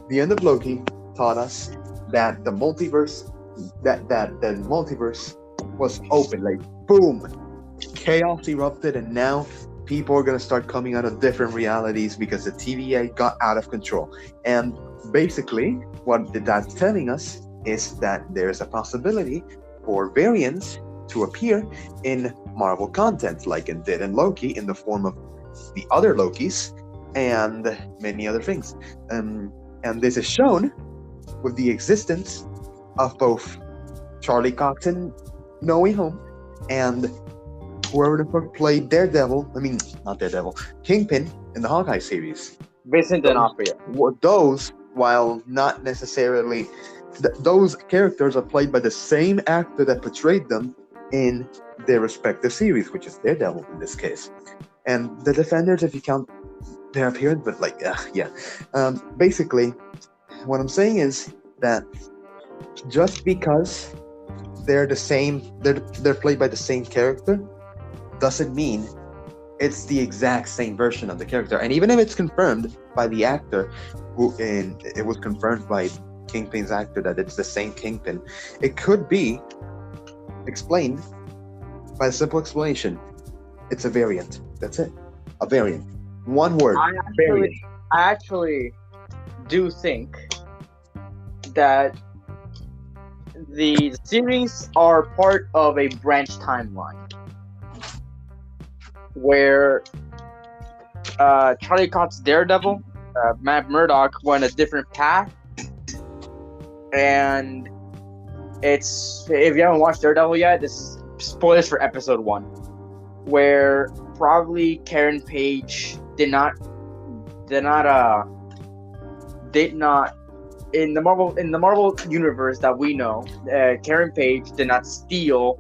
the end of Loki taught us that the multiverse was open, like boom, chaos erupted, and now people are gonna start coming out of different realities because the TVA got out of control. And basically, what that's telling us is that there's a possibility for variants to appear in Marvel content, like it did in Loki, in the form of the other Lokis and many other things. And this is shown with the existence of both Charlie Cox in No Way Home and whoever the fuck played Kingpin in the Hawkeye series. Vincent D'Onofrio. Those, while not necessarily, those characters are played by the same actor that portrayed them in their respective series, which is Daredevil in this case. And the Defenders, if you count their appearance, but basically, what I'm saying is that just because they're played by the same character doesn't mean it's the exact same version of the character. And even if it's confirmed by the actor, it was confirmed by Kingpin's actor that it's the same Kingpin, it could be explained by a simple explanation. It's a variant. That's it. A variant. One word. Variant. I actually do think that the series are part of a branch timeline where Charlie Cox's Daredevil, Matt Murdock went a different path, and it's, if you haven't watched Daredevil yet, this is spoilers for episode 1, where probably Karen Page did not in the Marvel universe that we know, Karen Page did not steal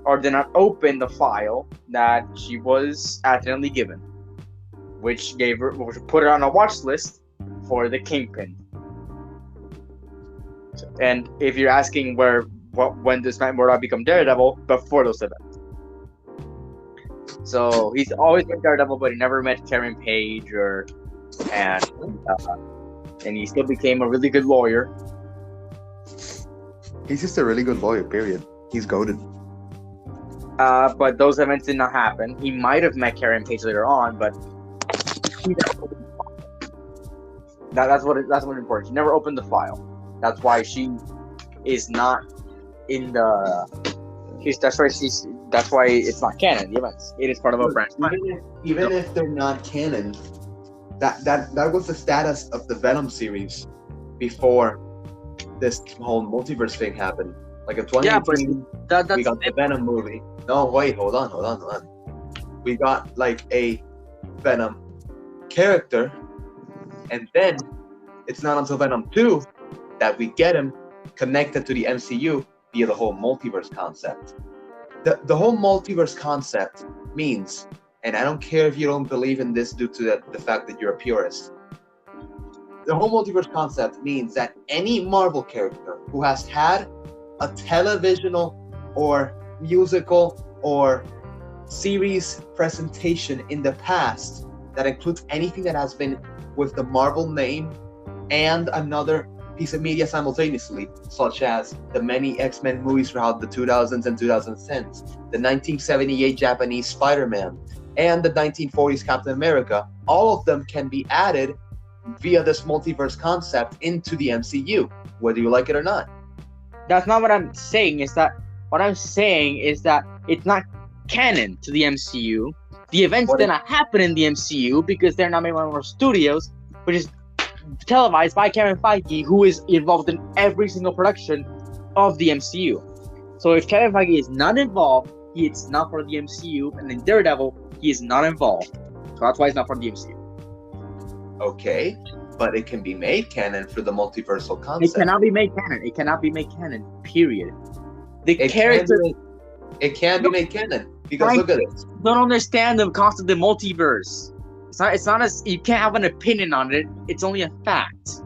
or did not open the file that she was accidentally given, which put her on a watch list for the Kingpin. And if you're asking when does Matt Murdock become Daredevil, before those events. So he's always been Daredevil, but he never met Karen Page, and he still became a really good lawyer. He's just a really good lawyer, period. He's goated. But those events did not happen. He might have met Karen Page later on, but that's what important. She never opened the file. That's why she is not in the. That's why it's not canon. The events. It is part of a branch. Even if they're not canon, that was the status of the Venom series before this whole multiverse thing happened. Like in 2018, we got the Venom movie. No, wait, hold on. We got like a Venom character, and then it's not until Venom 2 that we get him connected to the MCU via the whole multiverse concept. The whole multiverse concept means, and I don't care if you don't believe in this due to the fact that you're a purist, the whole multiverse concept means that any Marvel character who has had a televisional or musical or series presentation in the past that includes anything that has been with the Marvel name and another piece of media simultaneously, such as the many X-Men movies throughout the 2000s and 2010s, the 1978 Japanese Spider-Man, and the 1940s Captain America. All of them can be added via this multiverse concept into the MCU, whether you like it or not. That's not what I'm saying. What I'm saying is that it's not canon to the MCU. The events did not happen in the MCU because they're not made by Marvel Studios, which is televised by Kevin Feige, who is involved in every single production of the MCU. So if Kevin Feige is not involved, he is not part of the MCU, and in Daredevil, he is not involved. So that's why he's not part of the MCU. Okay, but it can be made canon for the multiversal concept. It cannot be made canon. It cannot be made canon, period. It can be made canon, because look at it. Don't understand the concept of the multiverse. It's not as you can't have an opinion on it. It's only a fact.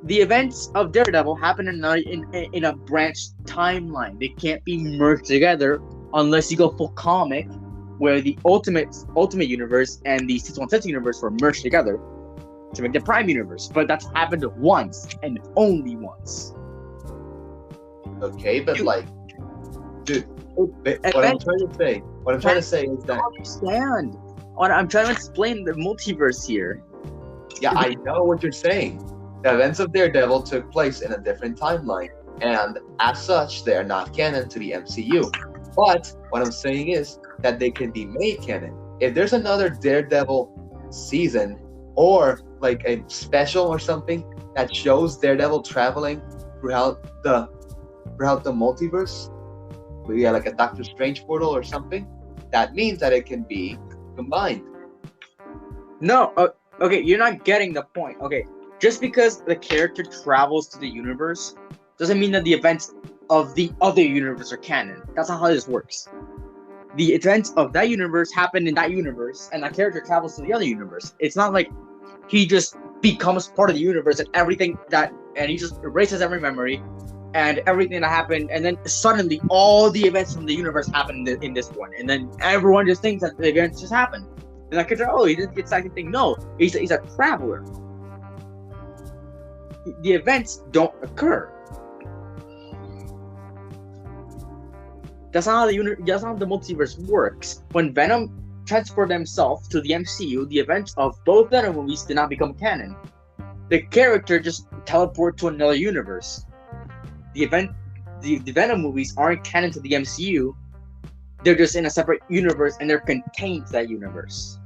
The events of Daredevil happen in a branch timeline. They can't be merged together unless you go full comic, where the Ultimate Universe and the 616 universe were merged together to make the Prime Universe. But that's happened once and only once. Okay, but dude, what I'm trying to say is that understand. I'm trying to explain the multiverse here. Yeah, I know what you're saying. The events of Daredevil took place in a different timeline, and as such, they are not canon to the MCU. But what I'm saying is that they can be made canon. If there's another Daredevil season, or like a special or something that shows Daredevil traveling throughout the multiverse, yeah, like a Doctor Strange portal or something, that means that it can be combined. No, okay, you're not getting the point. Okay, just because the character travels to the universe doesn't mean that the events of the other universe are canon. That's not how this works. The events of that universe happen in that universe, and that character travels to the other universe. It's not like he just becomes part of the universe and he just erases every memory and everything that happened, and then suddenly all the events from the universe happened in this one, and then everyone just thinks that the events just happened. And like, oh, he didn't get the second thing. No, he's a traveler. The events don't occur. That's not how the multiverse works. When Venom transported himself to the MCU, the events of both Venom movies did not become canon. The character just teleported to another universe. The Venom movies aren't canon to the MCU. They're just in a separate universe, and they're contained to that universe.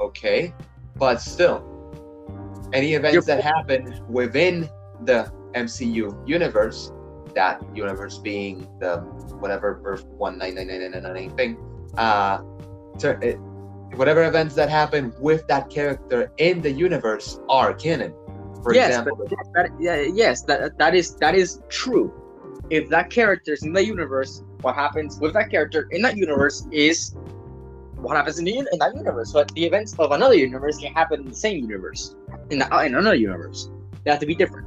Okay, but still, any events that happen within the MCU universe, that universe being the whatever Earth 1999999 thing, whatever events that happen with that character in the universe are canon. For example, that is true. If that character is in the universe, what happens with that character in that universe is what happens in that universe. But the events of another universe can happen in the same universe, in another universe. They have to be different.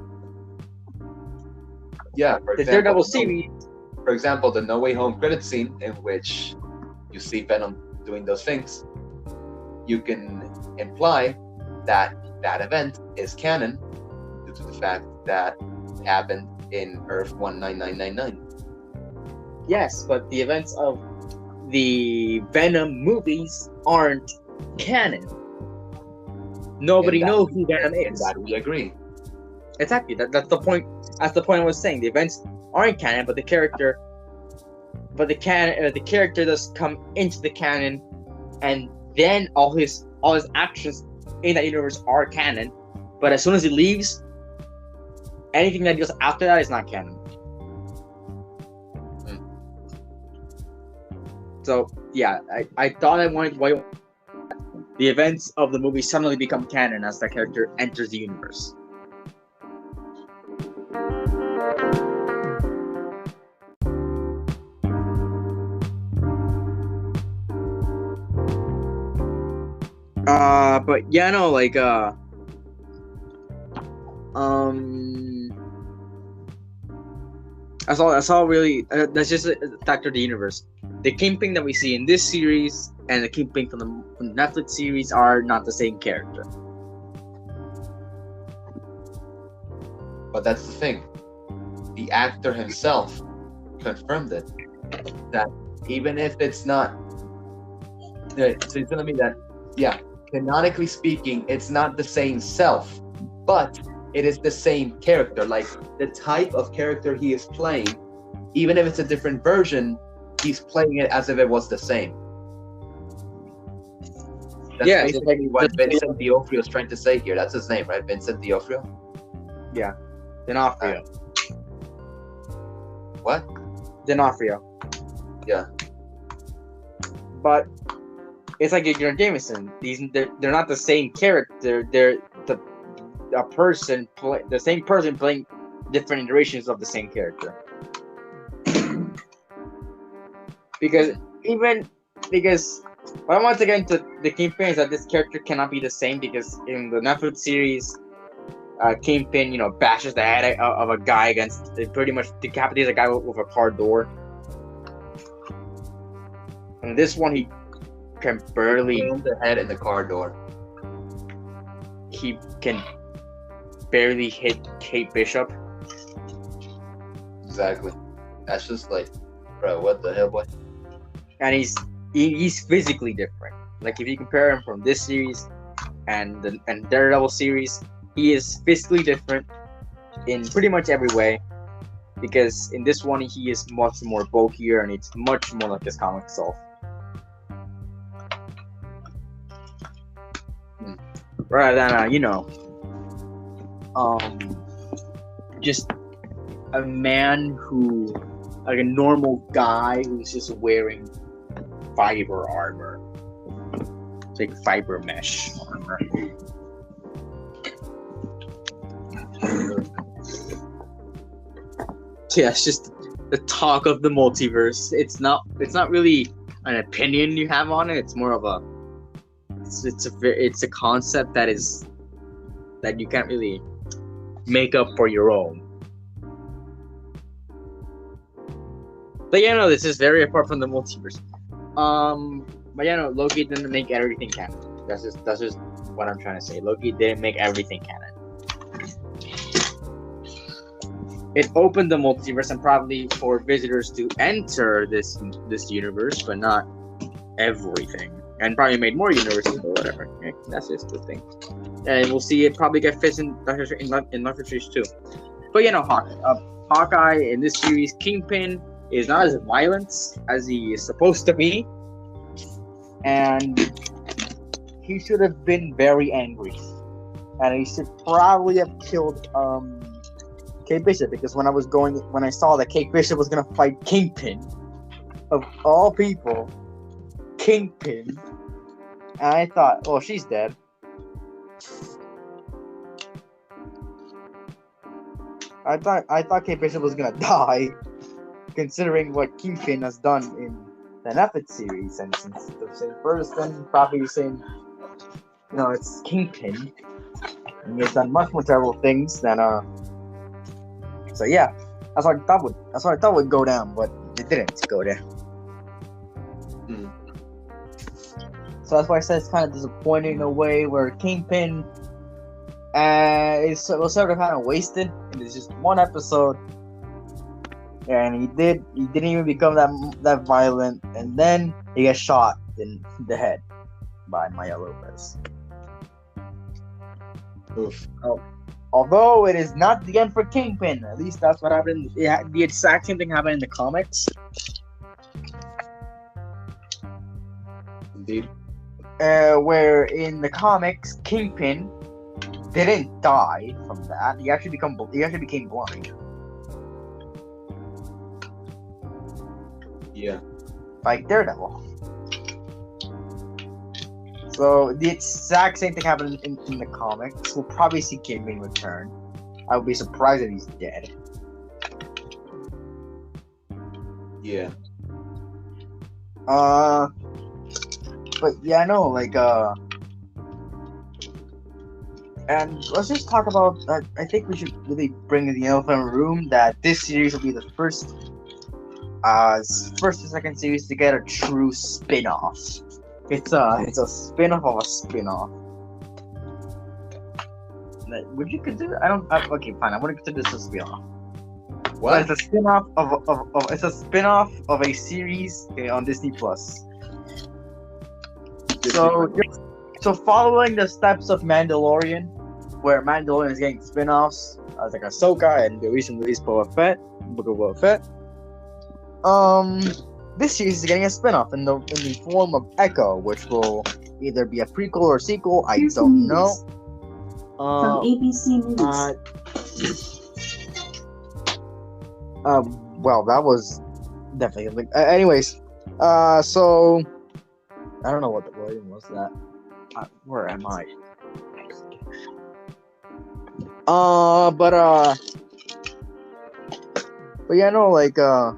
Yeah, The Daredevil series. For example, the No Way Home credit scene in which you see Venom doing those things, you can imply that that event is canon due to the fact that it happened in Earth 19999. Yes, but the events of the Venom movies aren't canon. Nobody knows who Venom is. That we agree. Exactly. That's the point. That's the point I was saying. The events aren't canon, but the character does come into the canon, and then all his actions in that universe are canon. But as soon as he leaves, anything that he does after that is not canon. So yeah, I thought I wanted the events of the movie suddenly become canon as that character enters the universe. But yeah, no, like that's all really. That's just a factor of the universe. The Kingpin that we see in this series and the Kingpin from the Netflix series are not the same character. But that's the thing. The actor himself confirmed it. That even if it's not, so you're telling me that, yeah, canonically speaking, it's not the same self, but it is the same character. Like the type of character he is playing, even if it's a different version, he's playing it as if it was the same. That's basically what Vincent D'Onofrio is trying to say here. That's his name, right? Vincent D'Onofrio? Yeah. D'Onofrio. What? D'Onofrio. Yeah. But it's like you're Jameson. They're not the same character. They're the same person playing different iterations of the same character. Because what I want to get into the Kingpin is that this character cannot be the same, because in the Netflix series, Kingpin, bashes the head of a guy against, pretty much decapitates a guy with a car door. And this one, he can barely the head in the car door. He can barely hit Kate Bishop. Exactly. That's just like, bro, what the hell, boy? And he's physically different. Like if you compare him from this series and the Daredevil series, he is physically different in pretty much every way. Because in this one, he is much more bulkier and it's much more like his comic self. Rather than just a man who, like a normal guy who's just wearing fiber armor. It's like fiber mesh armor. Yeah, it's just the talk of the multiverse. It's not really an opinion you have on it. It's more of a it's a concept that you can't really make up for your own. But yeah, no, this is very apart from the multiverse. But yeah, no, Loki didn't make everything canon. That's just what I'm trying to say. Loki didn't make everything canon. It opened the multiverse and probably for visitors to enter this universe, but not everything. And probably made more universes, but whatever. Yeah, that's just the thing. And we'll see it probably get fits in Doctor Strange too. But you know, Hawkeye in this series, Kingpin is not as violent as he is supposed to be, and he should have been very angry, and he should probably have killed Kate Bishop, because when I saw that Kate Bishop was gonna fight Kingpin, of all people, Kingpin, and I thought, oh, she's dead. I thought Kate Bishop was gonna die, considering what Kingpin has done in the Netflix series, and since the same person, probably saying, no, it's Kingpin, and he has done much more terrible things than So yeah, that's what I thought would go down, but it didn't go down. So that's why I said it's kind of disappointing in a way, where Kingpin was sort of kind of wasted. It's just one episode, and he didn't even become that violent, and then he gets shot in the head by Maya Lopez. Oof. Although it is not the end for Kingpin, at least that's what happened. The exact same thing happened in the comics. Indeed. Where in the comics, Kingpin didn't die from that. He actually became blind. Yeah. Like Daredevil. So the exact same thing happened in the comics. We'll probably see Kingpin return. I would be surprised if he's dead. Yeah. But yeah, no, like and let's just talk about. I think we should really bring the elephant in the room that this series will be the first and second series to get a true spin-off. It's a spin-off of a spin-off. Would you consider? Okay, fine. I wouldn't consider this a spin-off. What? But it's a spin-off of a series on Disney Plus. So following the steps of Mandalorian, where Mandalorian is getting spin-offs, like Ahsoka and the recent release Book of Boba Fett. This series is getting a spin-off in the form of Echo, which will either be a prequel or sequel. I don't know. From ABC News. Well, that was definitely. Anyways, so I don't know what the wording was. That where am I? But yeah, no, like I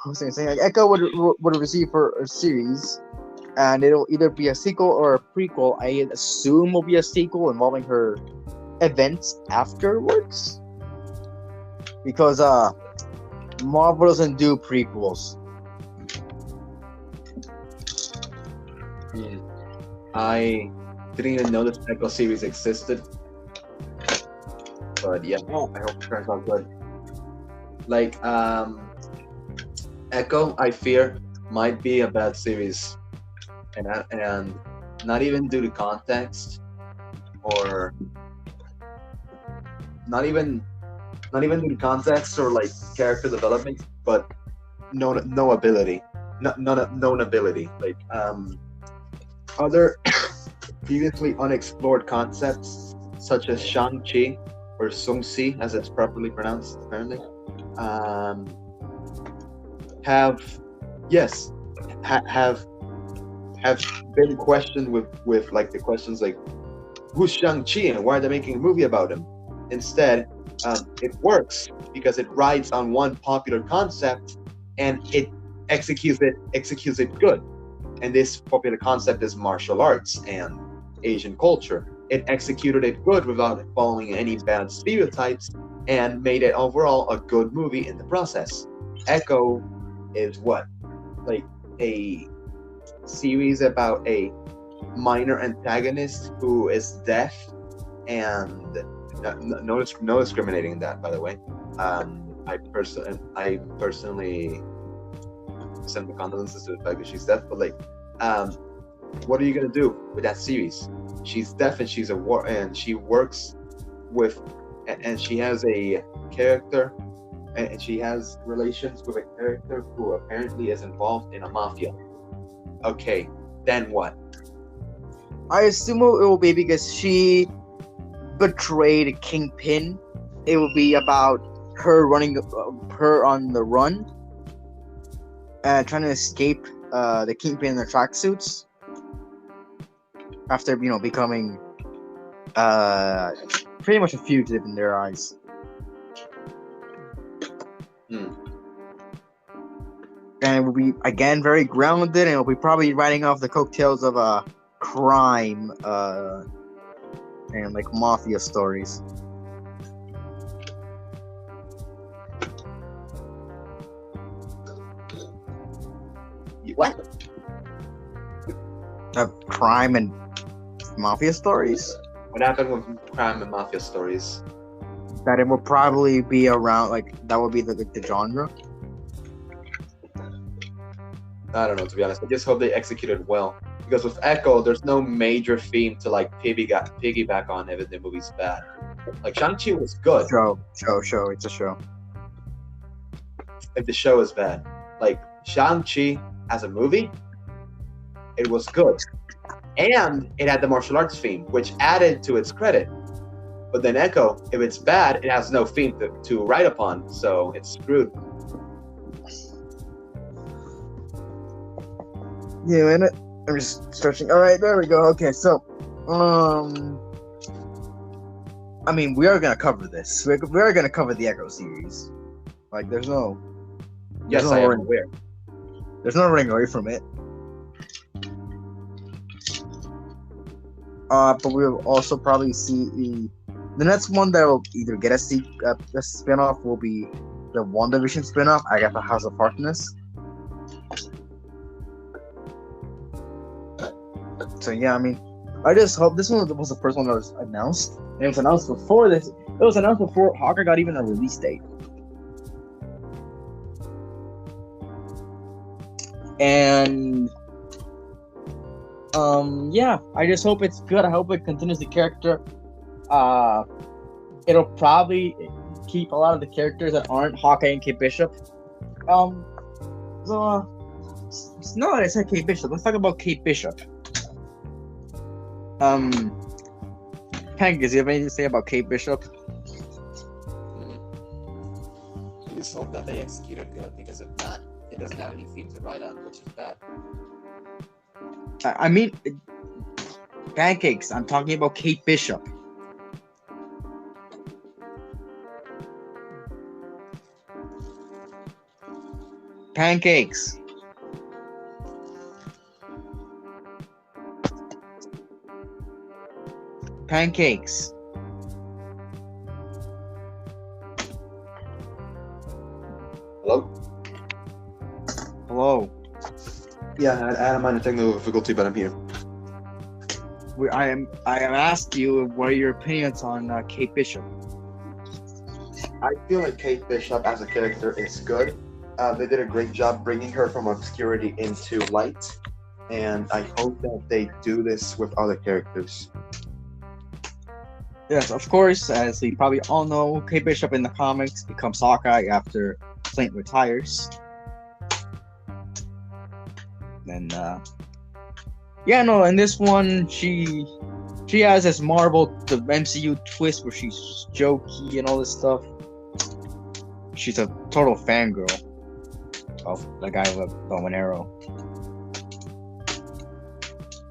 was saying, like Echo would receive for a series, and it'll either be a sequel or a prequel. I assume will be a sequel involving her events afterwards, because Marvel doesn't do prequels. I didn't even know this Echo series existed. But yeah, I hope it turns out good. Like, Echo, I fear, might be a bad series. And not even due to context, or not even due to context or like character development, but known ability. Like other previously unexplored concepts such as Shang-Chi or Shang-Chi, as it's properly pronounced apparently, have been questioned with like the questions like, who's Shang-Chi and why are they making a movie about him? Instead, it works because it rides on one popular concept and it executes it good. And this popular concept is martial arts and Asian culture. it executed it good without following any bad stereotypes and made it overall a good movie in the process. Echo is what? Like a series about a minor antagonist who is deaf and no discriminating in that, by the way. I personally send my condolences to the fact that she's deaf, but like, what are you gonna do with that series? She's deaf and and she works with, and she has a character, and she has relations with a character who apparently is involved in a mafia. Okay, then what? I assume it will be because she betrayed Kingpin. It will be about her her on the run, trying to escape the Kingpin in the tracksuits after becoming pretty much a fugitive in their eyes. And it will be again very grounded, and it will be probably riding off the coattails of crime and like mafia stories. What? Crime and mafia stories? What happened with crime and mafia stories? That it will probably be around, like, that would be the genre. I don't know, to be honest. I just hope they executed well. Because with Echo, there's no major theme to like piggyback on if the movie's bad. Like Shang-Chi was good. Show. It's a show. If the show is bad, like Shang-Chi as a movie, it was good, and it had the martial arts theme, which added to its credit. But then Echo, if it's bad, it has no theme to write upon, so it's screwed. Yeah, and I'm just searching. All right, there we go. Okay, so, I mean, we are gonna cover this. We are gonna cover the Echo series. Like, there's no. Yes, I am aware. There's no running away from it. But we'll also probably see the next one that will either get a spin-off will be the WandaVision spin-off. I got the House of Harkness. So yeah, I mean, I just hope this one was the first one that was announced. And it was announced before this. It was announced before Hawkeye got even a release date. And yeah, I just hope it's good. I hope it continues the character. It'll probably keep a lot of the characters that aren't Hawkeye and Kate Bishop. No, I said Kate Bishop. Let's talk about Kate Bishop. Pancakes, do you have anything to say about Kate Bishop? I just hope that they executed good, because if not, it doesn't have any theme to write on, which is bad. I mean, Pancakes, I'm talking about Kate Bishop. Pancakes. Pancakes. Hello? Hello. Yeah, I had a minor technical difficulty, but I'm here. I am asking you what are your opinions on Kate Bishop. I feel like Kate Bishop as a character is good. They did a great job bringing her from obscurity into light, and I hope that they do this with other characters. Yes, of course, as we probably all know, Kate Bishop in the comics becomes Hawkeye after Clint retires. And yeah, no, in this one she has this Marvel the MCU twist where she's jokey and all this stuff. She's a total fangirl of the guy with a bow and arrow.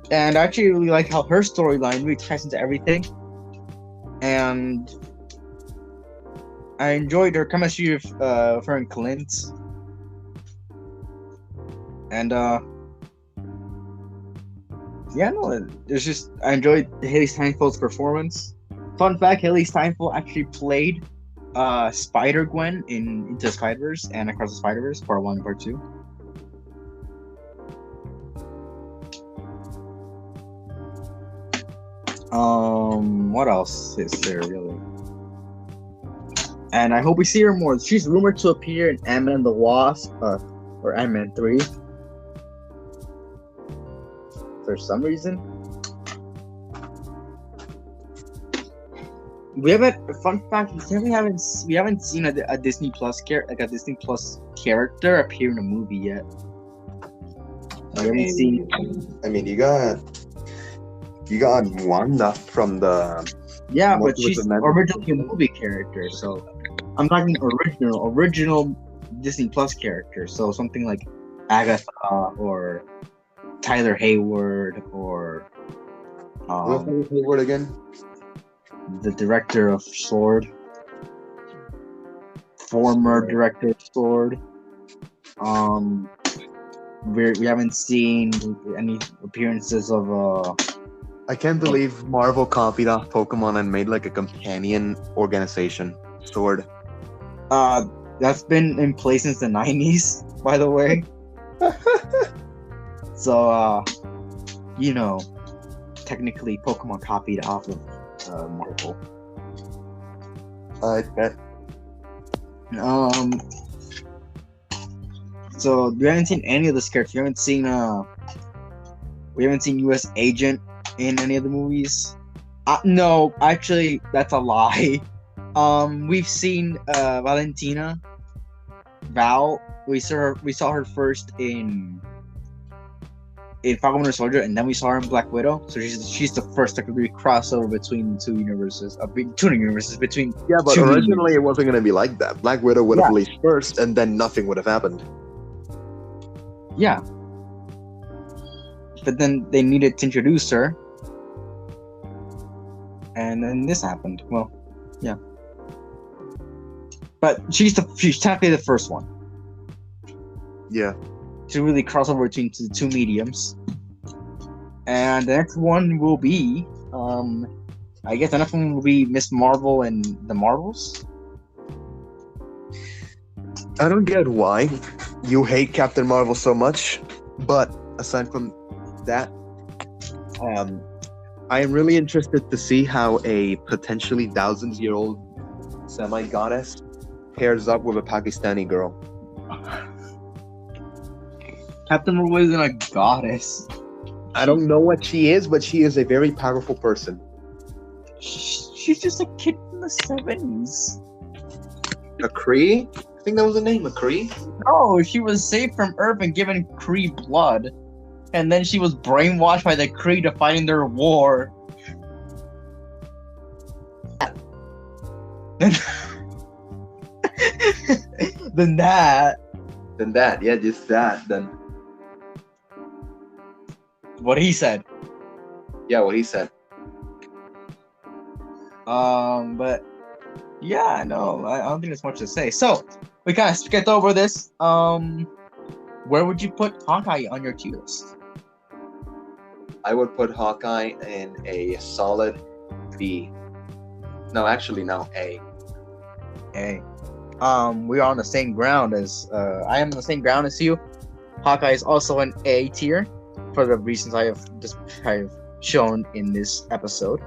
And I actually really like how her storyline really ties into everything. And I enjoyed her chemistry with her and Clint. And Yeah, no, there's just I enjoyed Haley Steinfeld's performance. Fun fact: Haley Steinfeld actually played Spider Gwen in Into the Spider-Verse and Across the Spider-Verse Part 1 and Part 2. What else is there really? And I hope we see her more. She's rumored to appear in Ant-Man and the Wasp, or Ant-Man 3. For some reason. We haven't. Fun fact: we haven't seen a Disney Plus character appear in a movie yet. We haven't seen. I mean, you got Wanda from the. Yeah, but she's originally a movie character, so I'm talking original Disney Plus character. So something like Agatha or Tyler Hayward or What's Tyler Hayward again? The director of Sword, former director of Sword. We haven't seen any appearances of I can't believe Marvel copied off Pokemon and made like a companion organization. Sword. That's been in place since the 90s, by the way. So, technically Pokemon copied off of Marvel. I bet. So we haven't seen any of the characters. We haven't seen U.S. Agent in any of the movies. No, actually, that's a lie. We've seen Valentina, Val. We saw her first in Falcon Winter Soldier, and then we saw her in Black Widow. So she's the first technically crossover between the two universes. Between Yeah, but two originally mediums. it wasn't gonna be like that. Black Widow would have released first, and then nothing would have happened. Yeah. But then they needed to introduce her. And then this happened. Well, yeah. But she's technically the first one Yeah. to really cross over between the two mediums. And the next one will be, I guess the next one will be Miss Marvel and the Marvels. I don't get why you hate Captain Marvel so much, but aside from that, I am really interested to see how a potentially thousands-year-old semi-goddess pairs up with a Pakistani girl. Captain Marvel isn't a goddess. I don't know what she is, but she is a very powerful person. She's just a kid from the 70s. McCree? I think that was the name, McCree. No, she was saved from Earth and given Kree blood. And then she was brainwashed by the Kree to fight in their war. Then that. Yeah, just that. Then. What he said. Yeah, what he said. But yeah, no, I don't think there's much to say. So we kind of skipped over this. Where would you put Hawkeye on your tier list? I would put Hawkeye in a solid B. No, actually, no, A. A. We are on the same ground as I am on the same ground as you. Hawkeye is also an A tier for the reasons I have shown in this episode.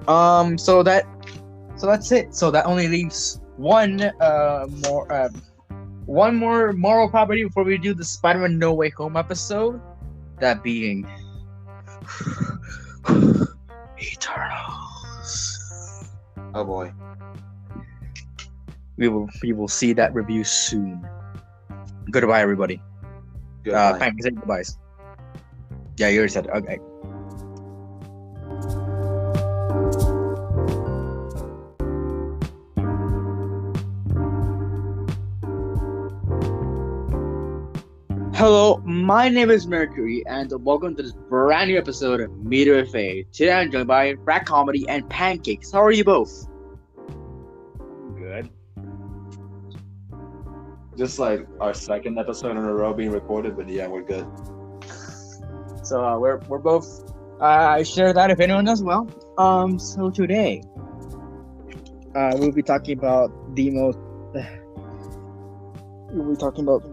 So that's it. So that only leaves one more Marvel property before we do the Spider-Man No Way Home episode. That being Eternals. Oh boy. We will see that review soon. Goodbye, everybody. Goodbye. Pancakes, say goodbyes. Yeah, you already said it. Okay. Hello, my name is Mercury, and welcome to this brand new episode of Meter FA. Today I'm joined by RAT Comedy and Pancakes. How are you both? Good. Just like our second episode in a row being recorded, but yeah, we're good. So we're both. I share that if anyone does well. So today, we'll be talking about the most. We'll be talking about.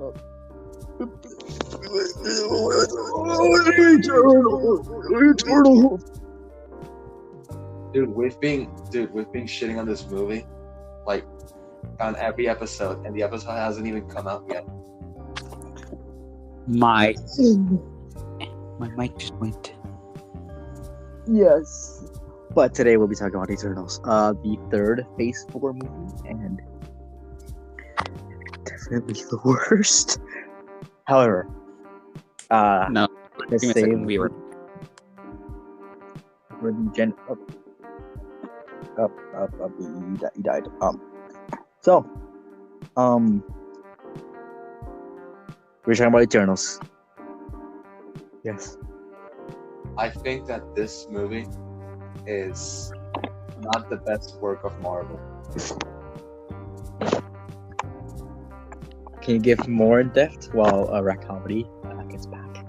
Eternal. Dude, we've been shitting on this movie, like, on every episode, and the episode hasn't even come out yet. My mic just went. Yes. But today we'll be talking about Eternals, the third Phase 4 movie, and definitely the worst. However, No, the give me a second. same We were. for the up, he died. So, we're talking about Eternals. Yes. I think that this movie is not the best work of Marvel. Can you give more in depth while RAT Comedy gets back?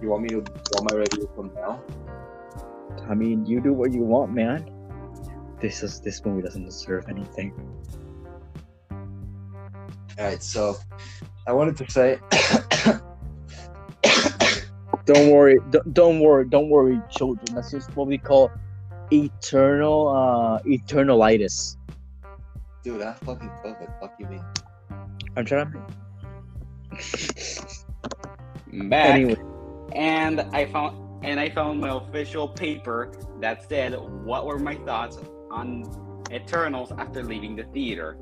You want my review from now? I mean, you do what you want, man. This movie doesn't deserve anything. Alright, so I wanted to say Don't worry, children. That's just what we call eternalitis. dude, I fucking COVID. Fuck you mean? I'm trying to. Back. Anyway, And I found my official paper that said what were my thoughts on Eternals after leaving the theater.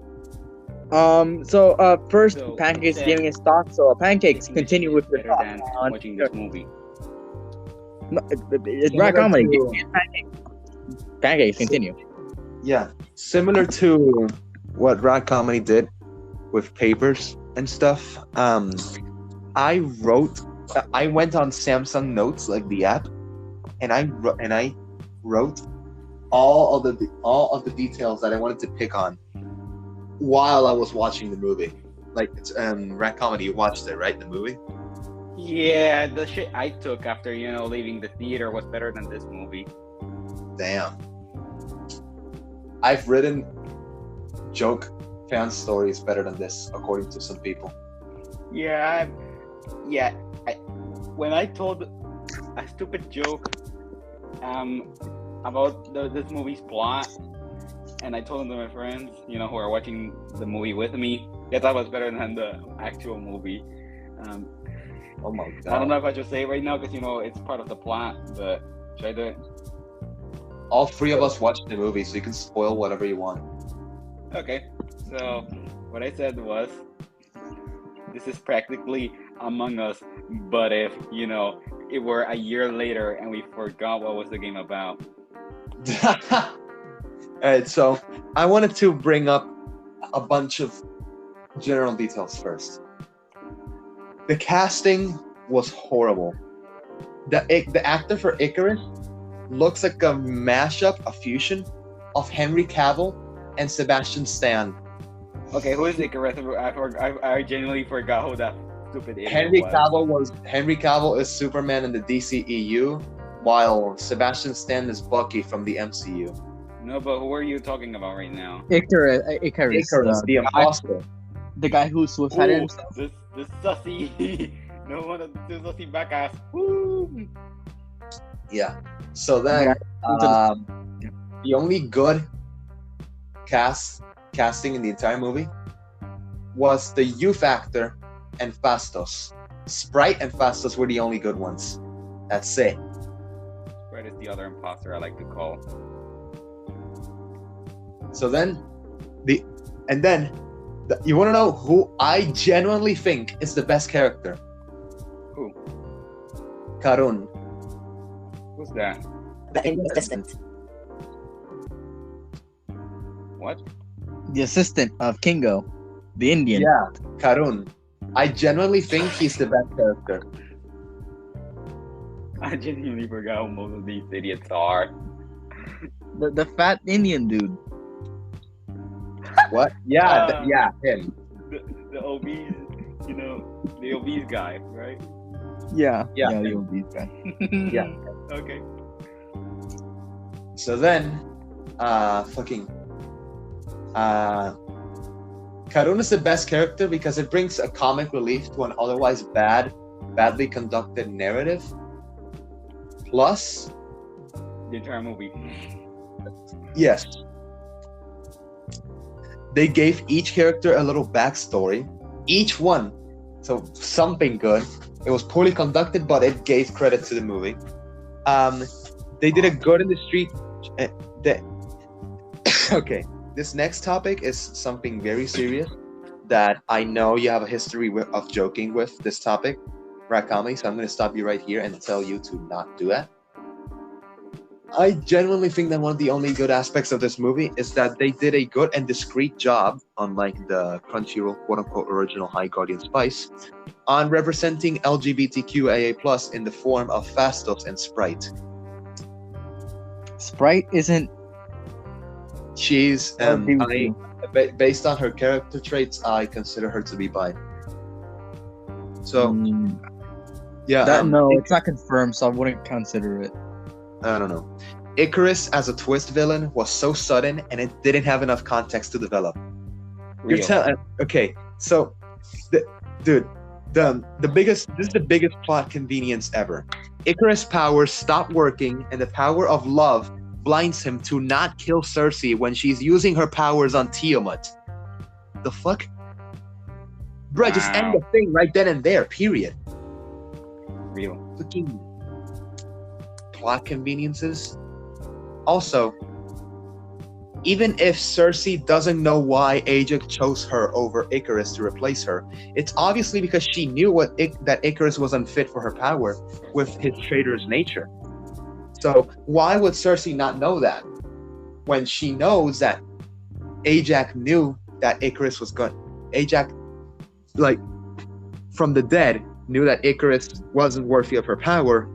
first, So, Pancakes then- giving his thoughts. So, Pancakes, continue with your better thoughts than on watching this movie. It's RAT Comedy. Pancakes, continue. Yeah, similar to what RAT Comedy did with papers and stuff. I went on Samsung Notes, like the app, and I wrote all of the details that I wanted to pick on while I was watching the movie. Like, it's RAT Comedy, you watched it, right? The movie. Yeah, the shit I took after leaving the theater was better than this movie. Damn. I've written joke fan stories better than this, according to some people. Yeah, when I told a stupid joke about this movie's plot, and I told them to my friends, who are watching the movie with me, I thought it was better than the actual movie. Oh my god. I don't know if I should say it right now because it's part of the plot, but should I do it? All three of us watched the movie, so you can spoil whatever you want. Okay, so what I said was, this is practically Among Us, but if, it were a year later and we forgot what was the game about. Alright, so I wanted to bring up a bunch of general details first. The casting was horrible. The actor for Icarus looks like a mashup, a fusion of Henry Cavill and Sebastian Stan. Okay, who is Icarus? I genuinely forgot who that stupid idiot Henry was. Cavill is Superman in the DCEU, while Sebastian Stan is Bucky from the MCU. No, but who are you talking about right now? Icarus, The imposter. the guy who suicided Ooh, himself. this sussy. No one of the sussy back ass. Woo! Yeah. So then, the only good casting in the entire movie was the youth actor and Fastos. Sprite and Fastos were the only good ones. That's it. Sprite is the other imposter I like to call. So then, you want to know who I genuinely think is the best character? Who? Karun. Who's that? The Indian assistant. What? The assistant of Kingo, the Indian. Yeah, Karun. I genuinely think he's the best character. I genuinely forgot who most of these idiots are. The fat Indian dude. What? Yeah, him. The obese, the obese guy, right? Yeah. Yeah. You'll be fine. Yeah. Okay. So then, Karun is the best character because it brings a comic relief to an otherwise badly conducted narrative. Plus, The entire movie. yes, they gave each character a little backstory. Each one, so something good. It was poorly conducted, but it gave credit to the movie. They did a good in the street. Okay, this next topic is something very serious that I know you have a history of joking with this topic, RAT Comedy, so I'm going to stop you right here and tell you to not do that. I genuinely think that one of the only good aspects of this movie is that they did a good and discreet job, unlike the Crunchyroll quote-unquote original High Guardian Spice, on representing LGBTQIA+ in the form of Fastos and Sprite. Sprite isn't. She's based on her character traits, I consider her to be bi. So yeah, no, it's not confirmed, so I wouldn't consider it. I don't know. Icarus as a twist villain was so sudden, and it didn't have enough context to develop. You're telling, okay, so, dude, this is the biggest plot convenience ever. Icarus' powers stop working, and the power of love blinds him to not kill Cersei when she's using her powers on Tiamat. The fuck? Bruh, just end the thing right then and there, period. Real. Fucking plot conveniences. Also, even if Cersei doesn't know why Ajax chose her over Icarus to replace her, it's obviously because she knew that Icarus was unfit for her power with his traitor's nature. So why would Cersei not know that when she knows that Ajax knew that Icarus was good? Ajax, like, from the dead, knew that Icarus wasn't worthy of her power.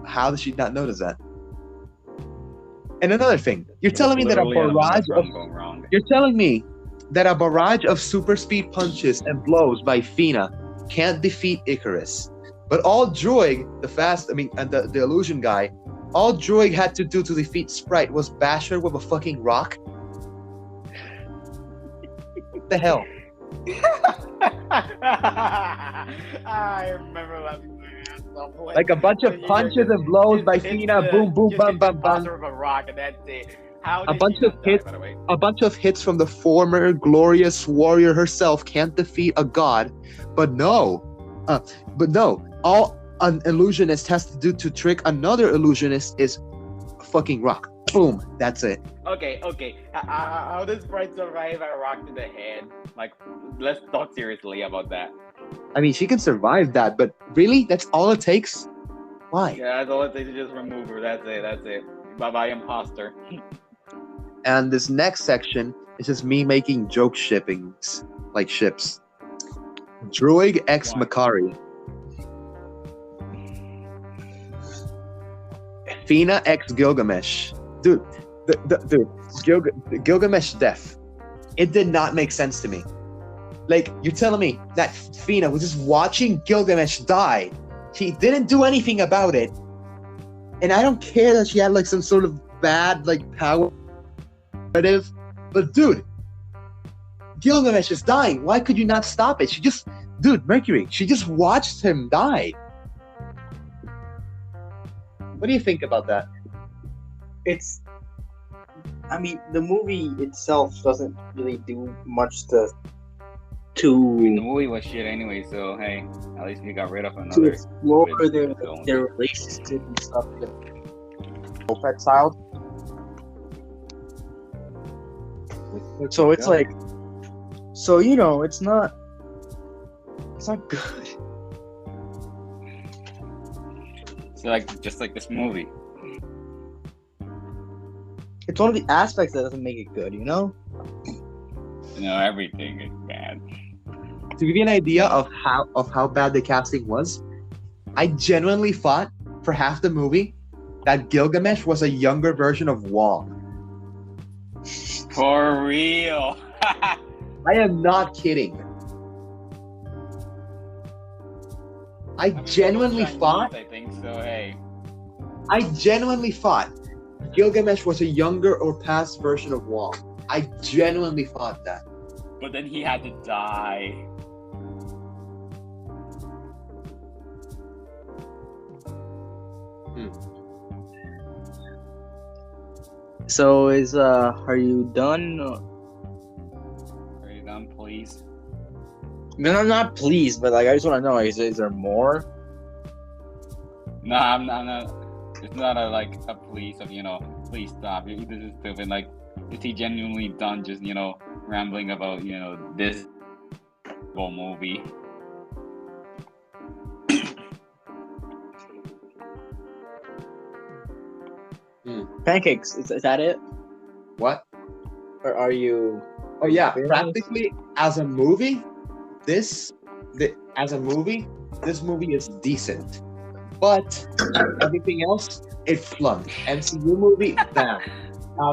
How did she not notice that? And another thing, you're telling me that a barrage of super speed punches and blows by Fina can't defeat Icarus. But all Droig, and the illusion guy, all Droig had to do to defeat Sprite was bash her with a fucking rock? What the hell? I remember laughing my ass off. Like a bunch of punches and blows by Fina, boom, boom, bam, bam, bam. With a rock, and that's it. A bunch of hits from the former glorious warrior herself can't defeat a god, but no, all an illusionist has to do to trick another illusionist is a fucking rock. Boom, that's it. Okay. How does Sprite survive a rock to the head? Like, let's talk seriously about that. I mean, she can survive that, but really, that's all it takes? Why? Yeah, that's all it takes to just remove her. That's it. Bye-bye, imposter. And this next section is just me making joke shippings, like ships. Droid x Mercury. Fina x Gilgamesh. Dude, Gilgamesh death. It did not make sense to me. Like, you're telling me that Fina was just watching Gilgamesh die. She didn't do anything about it. And I don't care that she had like some sort of bad like power narrative. But dude, Gilgamesh is dying. Why could you not stop it? Mercury, she just watched him die. What do you think about that? The movie itself doesn't really do much to the movie was shit anyway, so hey, at least we got rid of another. To explore their relationship and stuff. That child. So it's like, it's not good. So just like this movie. It's one of the aspects that doesn't make it good, Everything is bad. To give you an idea of how bad the casting was, I genuinely thought for half the movie that Gilgamesh was a younger version of Wong. For real. I am not kidding. I genuinely thought. I think so. Hey. I genuinely thought Gilgamesh was a younger or past version of Wong. I genuinely thought that. But then he had to die. So are you done? Are you done, please? No, I'm not pleased, but like I just want to know, is there more? No, I'm not. It's not a please of please stop. This is stupid. Like, is he genuinely done? Just rambling about this whole movie. Pancakes, is that it? What? Or are you? Oh yeah, practically as a movie, this movie is decent. But everything else, it plunked. MCU movie, bad.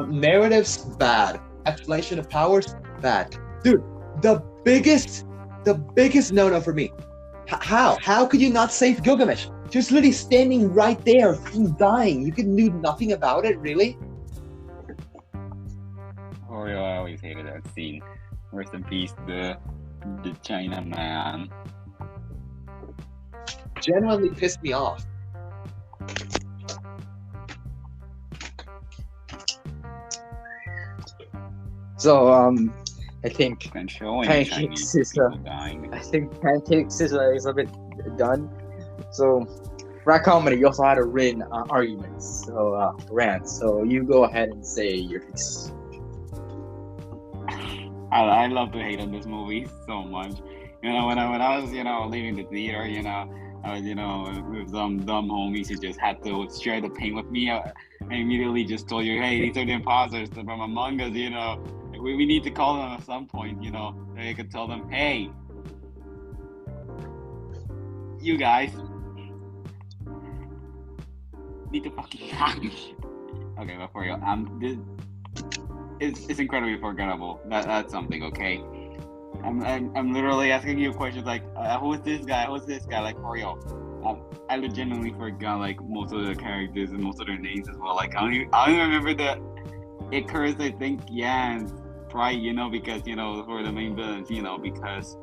Narratives, bad. Explanation of powers, bad. Dude, the biggest no-no for me. How could you not save Gilgamesh? Just literally standing right there, freaking dying. You could do nothing about it, really? Oh, yeah, I always hated that scene. Rest in peace, the China man. Genuinely pissed me off. So I think Pancakes is I think Pancakes is a bit done. So RAT Comedy, you also had a written arguments, so rants. So you go ahead and say your piece. I love to hate on this movie so much. When I was leaving the theater, I was with some dumb homies who just had to share the pain with me. I immediately just told you, hey, these are the imposters from Among Us. We need to call them at some point. I could tell them, hey, you guys need to fucking talk. Okay, but for real, it's incredibly forgettable. That's something, okay? I'm literally asking you questions like, who's this guy? Who's this guy? Like, for real. I legitimately forgot like most of the characters and most of their names as well. Like, I don't even remember the Icarus, I think, and Pride, because for the main villains, because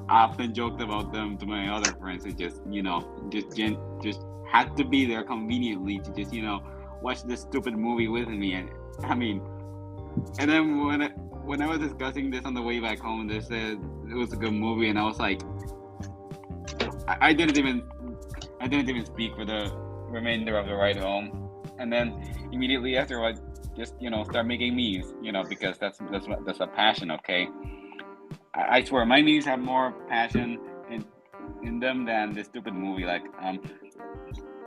I often joked about them to my other friends who just just had to be there conveniently to just watch this stupid movie with me. And and then when I was discussing this on the way back home, they said it was a good movie, and I was like, I didn't even speak for the remainder of the ride home. And then immediately afterward, just start making memes, because that's a passion, okay? I swear my memes have more passion in them than this stupid movie. Like,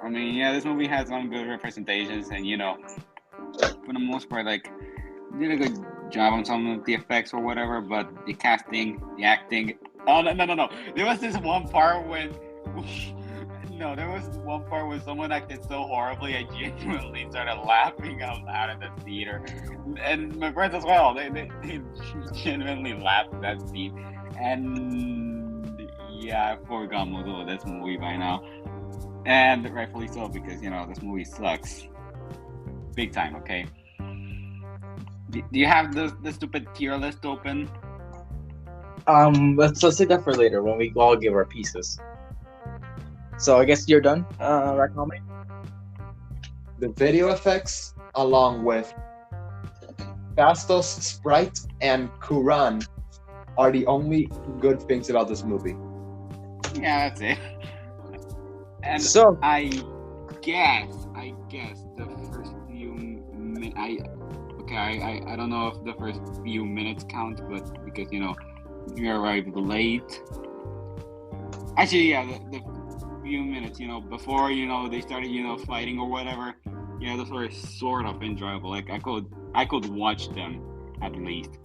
this movie has some good representations, and for the most part, like, did a good job on some of the effects or whatever, but the casting, the acting. Oh no! There was this one part when. There was one part where someone acted so horribly, I genuinely started laughing out loud at the theater, and my friends as well. They genuinely laughed at that scene, and yeah, I forgot most of this movie by now, and rightfully so, because this movie sucks, big time. Okay. Do you have the stupid tier list open? Let's take that for later when we all give our pieces. So I guess you're done, RAT Comedy? The video effects, along with Bastos, Sprite, and Kuran, are the only good things about this movie. Yeah, that's it. And so I guess the first few minutes. I don't know if the first few minutes count, but because you arrived late. Actually, yeah, the few minutes, before they started fighting or whatever, those were sort of enjoyable. Like, I could watch them at least.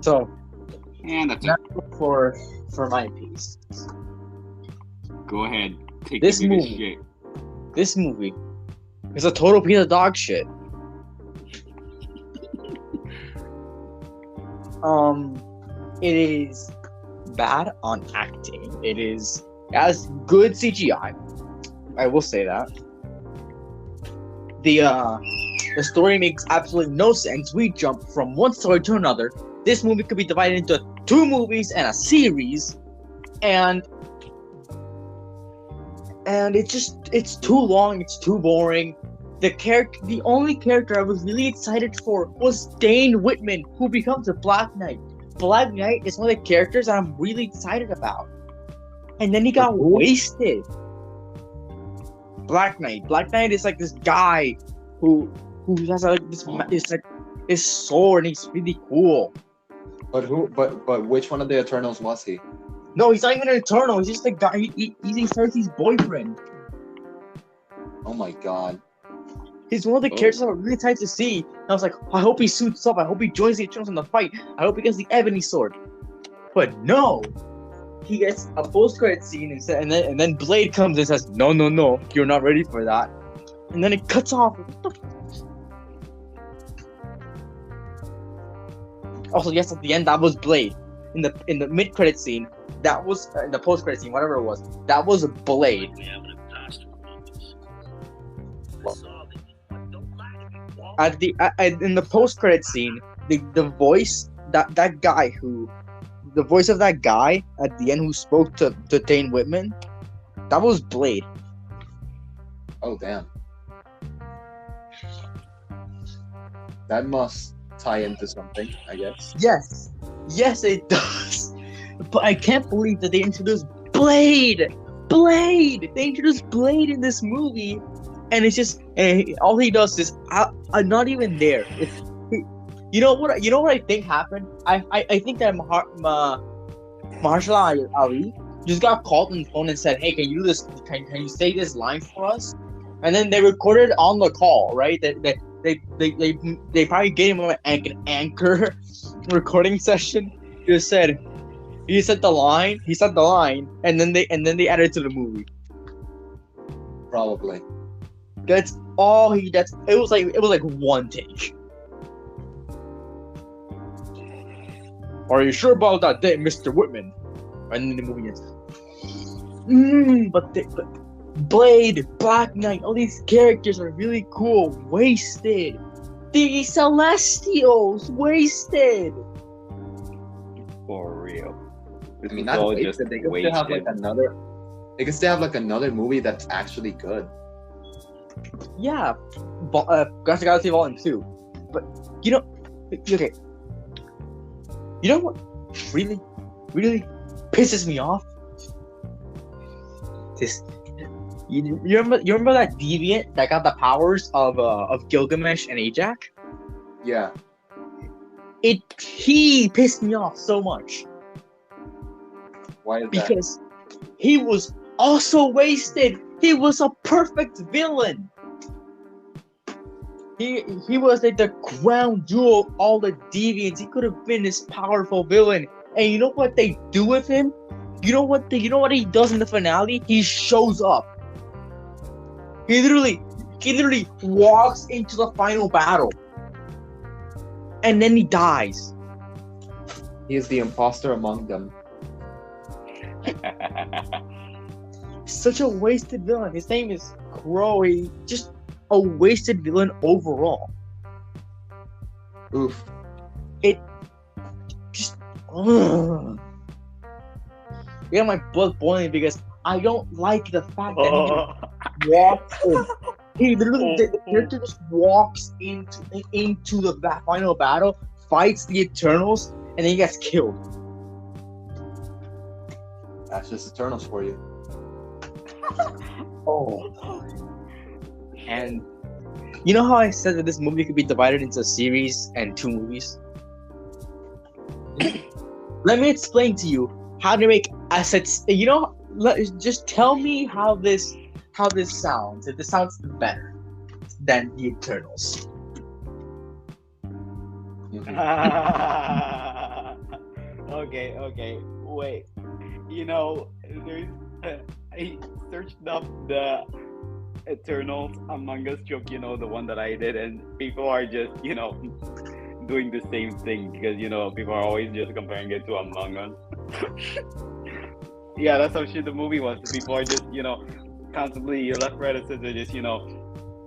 So and that's it for my piece. Go ahead, take this the movie shit. This movie is a total piece of dog shit. It is bad on acting. It has good CGI. I will say that. The story makes absolutely no sense. We jump from one story to another. This movie could be divided into 2 movies and a series, and it's too long. It's too boring. The only character I was really excited for was Dane Whitman, who becomes a Black Knight. Black Knight is one of the characters I'm really excited about, and then he got wasted. Black Knight is like this guy who has like this sword, and he's really cool. But which one of the Eternals was he? No, he's not even an Eternal. He's just a guy. He's Cersei's boyfriend. Oh my god. He's one of the characters I'm really excited to see. And I was like, I hope he suits up. I hope he joins the Eternals in the fight. I hope he gets the Ebony Sword. But no, he gets a post-credit scene and then Blade comes and says, no, you're not ready for that. And then it cuts off. What the? Also, yes, at the end that was Blade. In the mid-credit scene, that was in the post-credit scene, whatever it was. That was Blade. In the post-credit scene, the voice that guy who, the voice of that guy at the end who spoke to Dane Whitman, that was Blade. Oh damn. That must tie into something, I guess. Yes, it does. But I can't believe that they introduced Blade. They introduced Blade in this movie. And it's just all he does is I'm not even there. You know what I think happened? I think that Mahershala Ali just got called on the phone and said, "Hey, can you do this? Can you say this line for us?" And then they recorded on the call, right? They probably gave him an anchor recording session. He said the line, and then they added it to the movie. Probably. That's all he does. It was like one take. Are you sure about that, Mr. Whitman? And then the movie ends. But Blade, Black Knight, all these characters are really cool. Wasted. The Celestials, wasted. For real. I mean, not wasted. They could still have like another. They could still have like another movie that's actually good. Yeah, Guardians of the Galaxy Volume 2. But okay. You know what really, really pisses me off? You remember that deviant that got the powers of Gilgamesh and Ajak? Yeah. He pissed me off so much. Why is that? Because he was also wasted. He was a perfect villain. He was like the crown jewel of all the deviants. He could have been this powerful villain. And you know what they do with him? You know what he does in the finale? He shows up. He literally walks into the final battle. And then he dies. He is the imposter among them. Such a wasted villain. His name is Crow. He just a wasted villain overall. Oof. It just you got my blood boiling because I don't like the fact that he walks in. He literally the character just walks into the final battle, fights the Eternals, and then he gets killed. That's just Eternals for you. Oh. And you know how I said that this movie could be divided into a series and 2 movies? Let me explain to you how to make assets. Just tell me how this sounds. If this sounds better than the Eternals. Okay. Wait. There's I searched up the Eternals Among Us joke, the one that I did, and people are just, doing the same thing because, people are always just comparing it to Among Us. Yeah, that's how shit the movie was. The people are just, constantly left, right, and center, just,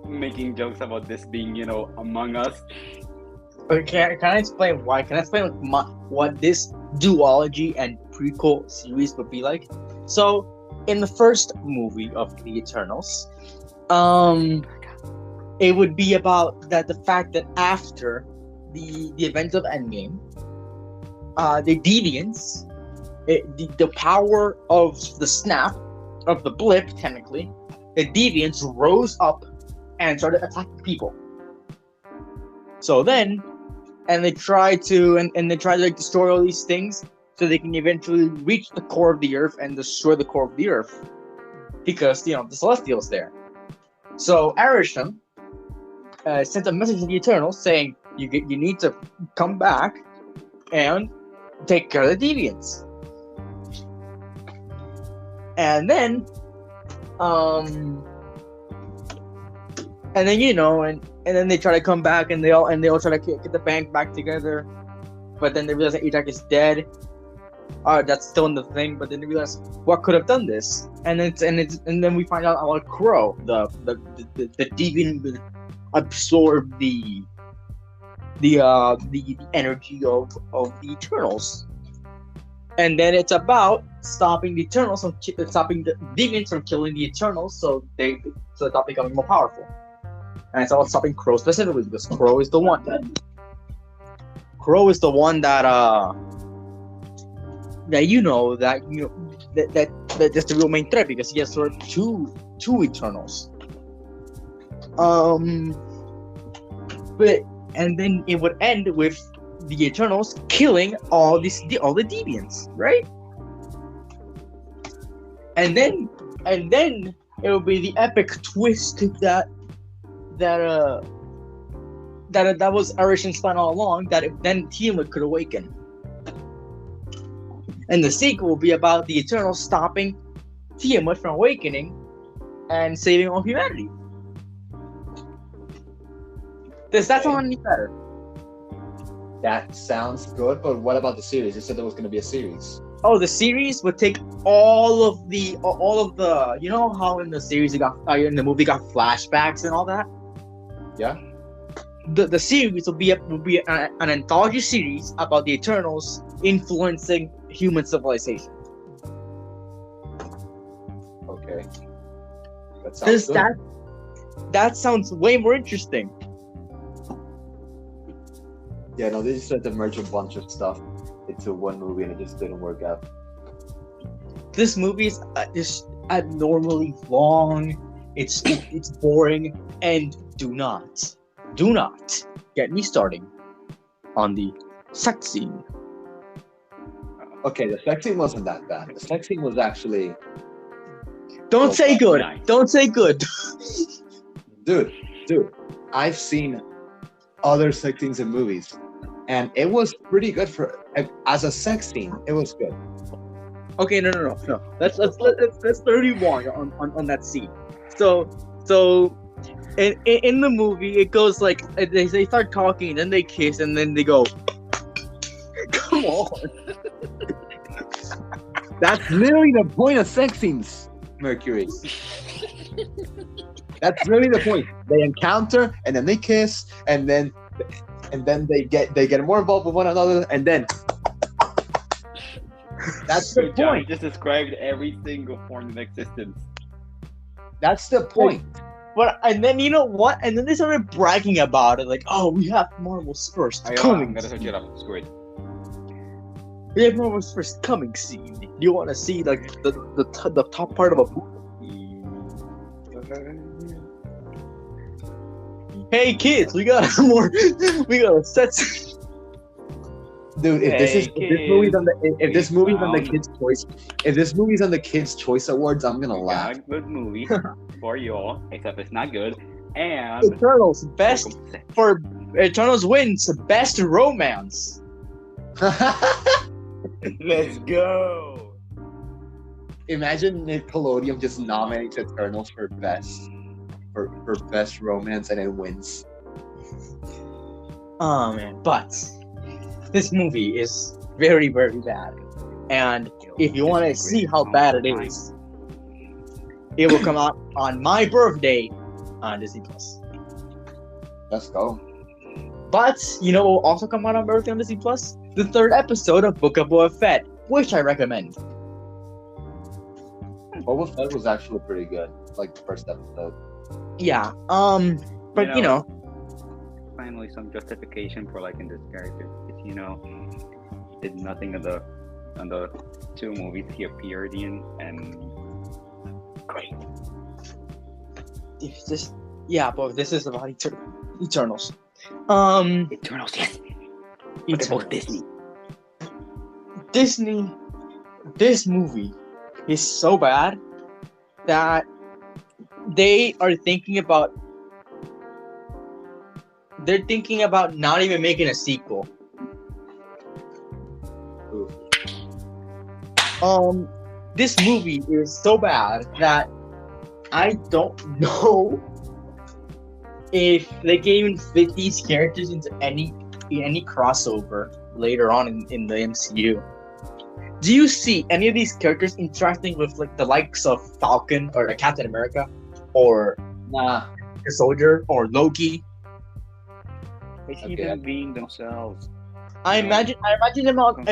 making jokes about this being, Among Us. But can I explain why? Can I explain what this duology and prequel series would be like? So, in the first movie of the Eternals, it would be about the fact that after the events of Endgame, the Deviants, the power of the snap, of the blip, technically, the Deviants rose up and started attacking people. So then, they try to destroy all these things so they can eventually reach the core of the Earth and destroy the core of the Earth, because the Celestials there. So Arishem sent a message to the Eternals saying, you need to come back and take care of the Deviants. And then they try to come back, and they all try to get the band back together, but then they realize that Ejak is dead. That's still in the thing, but then they realize what could have done this, and then we find out about Crow, the deviant will absorb the energy of the Eternals, and then it's about stopping the Eternals stopping the Deviants from killing the Eternals, so they stop becoming more powerful. And it's about stopping Crow specifically, because Crow is the one that that's the real main threat, because he has sort of two Eternals. And then it would end with the Eternals killing all the Deviants, right? And then it would be the epic twist that was Arishem's plan all along, that then Tiamat could awaken. And the sequel will be about the Eternals stopping Tiamat from awakening and saving all humanity. Does that sound any better? That sounds good, but what about the series? You said there was going to be a series. Oh, the series would take all of the how in the series in the movie got flashbacks and all that. Yeah. The series will be an anthology series about the Eternals influencing human civilization. Okay. That sounds good. That sounds way more interesting. Yeah, no, they just tried to merge a bunch of stuff into one movie, and it just didn't work out. This movie is just abnormally long. It's boring, and do not get me starting on the sex scene. Okay, the sex scene wasn't that bad. The sex scene was actually... Don't say good. Nice. Don't say good. Dude, I've seen other sex scenes in movies, and it was pretty good as a sex scene. It was good. Okay, no. Let's 31 on that scene. So in the movie, it goes like they start talking, then they kiss, and then they go. Come on. That's literally the point of sex scenes, Mercury. That's really the point. They encounter, and then they kiss, and then they get more involved with one another, and then that's the point. Just described every single form in existence. That's the point. And then you know what? And then they started bragging about it, like, "Oh, we have Marvel's first coming." I'm gonna search it up. Screw it. We have Marvel's first coming scene. You want to see like the top part of a movie? Hey kids, we got a set. Dude, if this movie's on the Kids' Choice Awards, I'm gonna laugh. A good movie for y'all, except it's not good. And Eternals wins best romance. Let's go. Imagine Nickelodeon just nominates Eternals for best romance, and it wins. Oh man, but this movie is very, very bad. And if you want to see how bad it is, it will come out on my birthday on Disney Plus. Let's go. But you know what will also come out on my birthday on Disney Plus? The 3rd episode of Book of Boba Fett, which I recommend. Boba Fett was actually pretty good, like the first episode. Yeah. But you know, finally some justification for liking this character. Because, you know, he did nothing on the 2 movies he appeared in, and great. It's just but this is about Eternals. Eternals, yes. What about Disney? This movie is so bad that they are thinking about not even making a sequel. This movie is so bad that I don't know if they can even fit these characters into any crossover later on in the MCU. Do you see any of these characters interacting with like the likes of Falcon or Captain America or the Soldier or Loki? They see them being themselves. I imagine them on.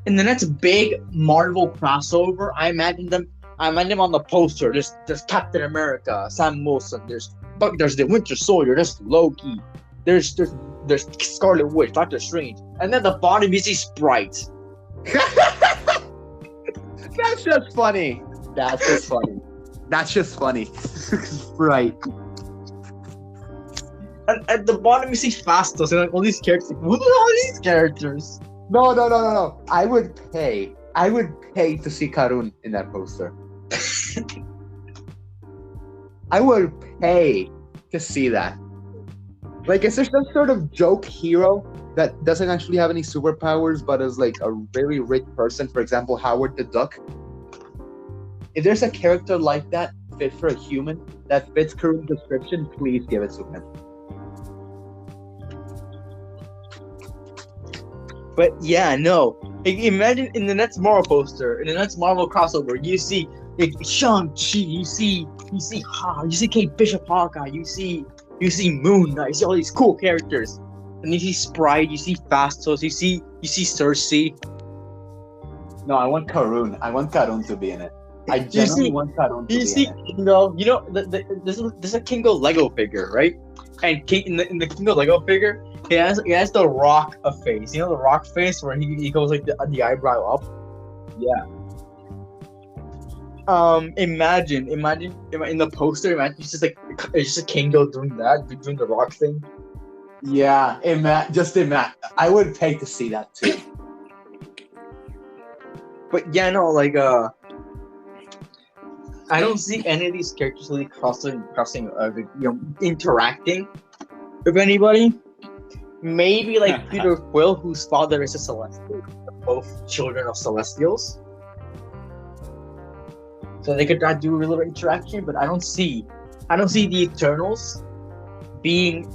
In the next big Marvel crossover. I imagine them on the poster. There's Captain America, Sam Wilson. There's the Winter Soldier. There's Loki. There's Scarlet Witch, Doctor Strange, and then the bottom is Sprite. That's just funny. Right. And at the bottom you see Fastos and like all these characters. Like, who are all these characters? No. I would pay to see Karun in that poster. I would pay to see that. Like, is there some sort of joke hero that doesn't actually have any superpowers, but is like a very rich person? For example, Howard the Duck. If there's a character like that fit for a human that fits Karun's description, please give it to him. But yeah, no. Like, imagine in the next Marvel poster, in the next Marvel crossover, you see like Shang-Chi, you see Kate Bishop Hawkeye, you see Moon Knight, you see all these cool characters, and you see Sprite, you see Fastos, you see Cersei. No, I want Karun. I want Karun to be in it. I genuinely want Karun to be in it. You see Kingo. You know, this is a Kingo Lego figure, right? And in the Kingo Lego figure, he has the Rock face. You know the Rock face where he goes like the eyebrow up. Yeah. Imagine in the poster. Imagine it's just a Kingo doing the Rock thing. Yeah. Just imagine. I would pay to see that too. But yeah, no, like I don't see any of these characters really crossing, interacting with anybody. Maybe like Peter Quill, whose father is a Celestial, both children of Celestials. So they could not do a little interaction, but I don't see the Eternals being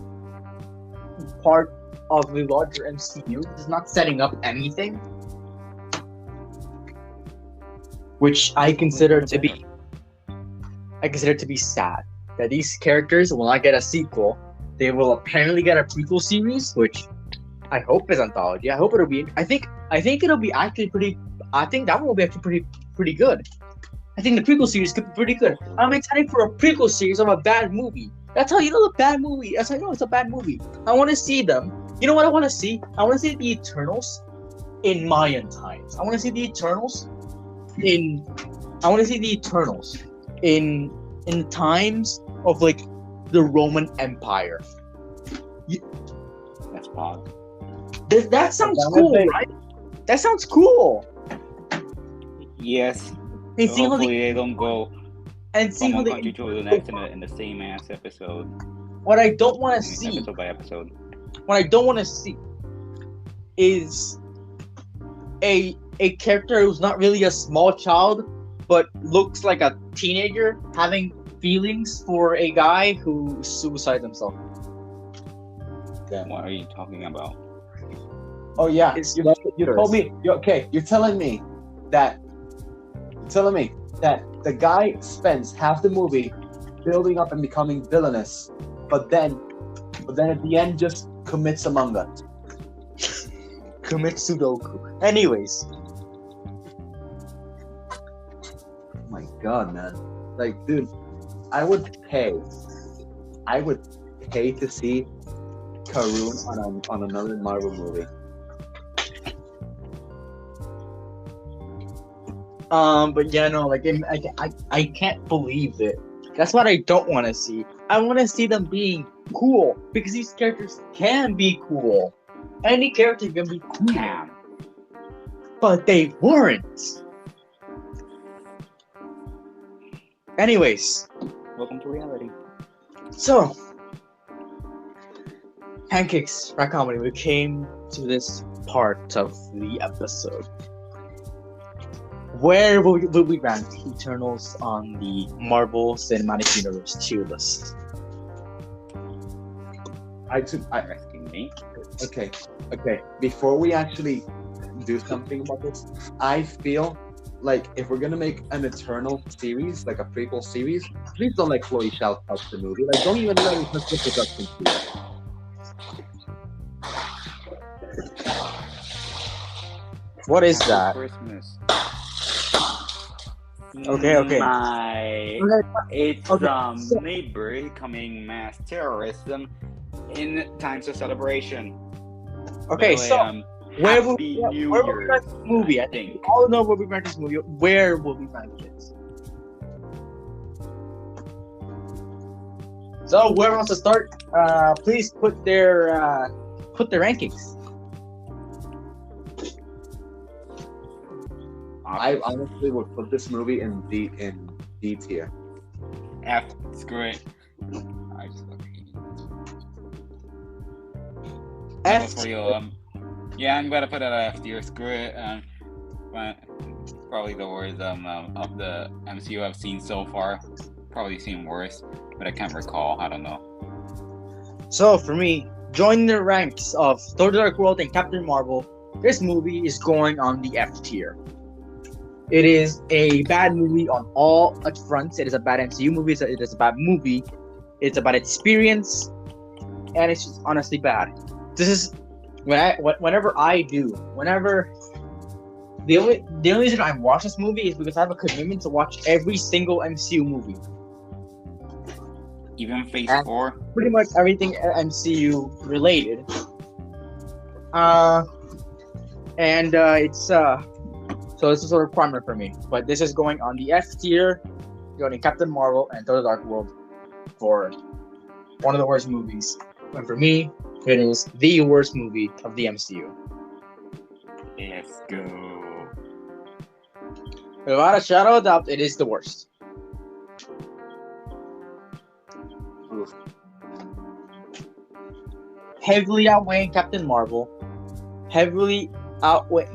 part of the larger MCU. It's not setting up anything, which I consider to be sad that these characters will not get a sequel. They will apparently get a prequel series, which I hope is anthology. I hope it'll be. I think it'll be actually pretty. I think that one will be actually pretty good. I think the prequel series could be pretty good. I'm excited for a prequel series of a bad movie. That's how you know the bad movie. That's how you know it's a bad movie. I want to see them. You know what I want to see? I want to see the Eternals in Mayan times. I want to see the Eternals in times of like the Roman Empire. That's pog. That sounds cool, right? That sounds cool. Yes. And so hopefully they don't go and see how they to the next in the same ass episode. What I don't want to see, episode by episode. What I don't want to see is a character who's not really a small child, but looks like a teenager having feelings for a guy who suicides himself. What are you talking about? Oh yeah, It's you multiverse. told me. You're telling me that the guy spends half the movie building up and becoming villainous, but then at the end just commits Among Us. Commit Sudoku. Anyways, Oh my god, man! Like, dude, I would pay to see Karun on another Marvel movie. but yeah, no, like I can't believe it. That's what I don't want to see. I want to see them being cool because these characters can be cool. Any character can be cool, Damn. but they weren't. Anyways, Welcome to reality. so Pancakes, RAT Comedy. We came to this part of the episode. Where will we rank Eternals on the Marvel Cinematic Universe tier list? Asking me. Okay. Before we actually do something about this, I feel like if we're gonna make an Eternal series, like a prequel series, please don't let Chloe Zhao touch the movie. Like, don't even let her touch the production team. What is that? Christmas. Okay. It's Okay. neighbor coming mass terrorism in times of celebration. Okay, so where will Happy we New rank Year's, this movie? I I think we think. all know where we rank this movie. Where will we rank it? So whoever wants to start, please put their rankings. I honestly would put this movie in D tier. F. Screw it. I just F. for you. Yeah, I'm gonna put it at F tier. Screw it. But probably the worst of the MCU I've seen so far. Probably seen worse, but I can't recall. I don't know. So for me, join the ranks of Thor: The Dark World and Captain Marvel. This movie is going on the F tier. It is a bad movie on all fronts. It is a bad MCU movie. It is a bad movie. It's a bad experience, and it's just honestly bad. This is whenever the only reason I watch this movie is because I have a commitment to watch every single MCU movie. Even Phase And 4. Pretty much everything MCU related. So this is a requirement for me. But this is going on the F tier, going to Captain Marvel and Thor: The Dark World for one of the worst movies. And for me, it is the worst movie of the MCU. Let's go. Without a shadow of doubt, it is the worst. Oof. Heavily outweighing Captain Marvel, heavily outweighing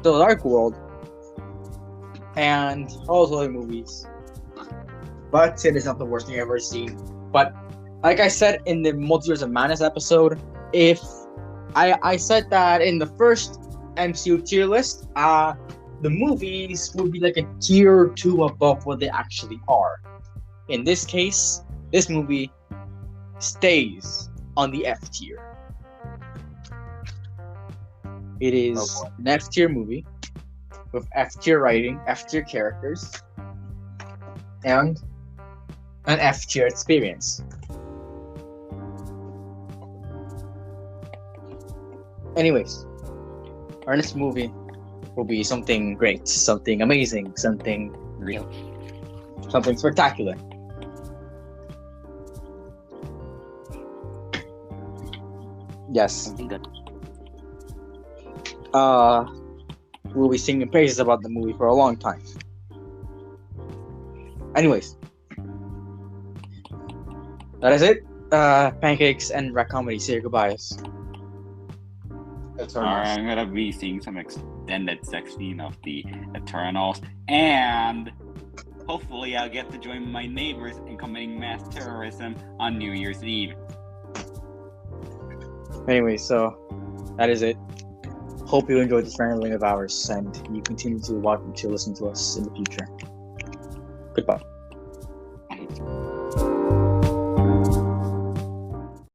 The Dark World, and all those other movies. But it is not the worst thing I've ever seen. But like I said in the Multiverse of Madness episode, if I said that in the first MCU tier list, the movies would be like a tier or two above what they actually are. In this case, this movie stays on the F tier. It is an F tier movie with F tier writing, F tier characters, and an F tier experience. Anyways, our next movie will be something great, something amazing, something Real. something spectacular. Yes. Something good. We'll be singing praises about the movie for a long time. Anyways, that is it. Pancakes and RAT Comedy, say your goodbyes. Alright, I'm gonna be seeing some extended sex scene of the Eternals, and hopefully I'll get to join my neighbors in committing mass terrorism on New Year's Eve. Anyway, so that is it. Hope you enjoyed this rambling of ours, and you continue to listen to us in the future. Goodbye.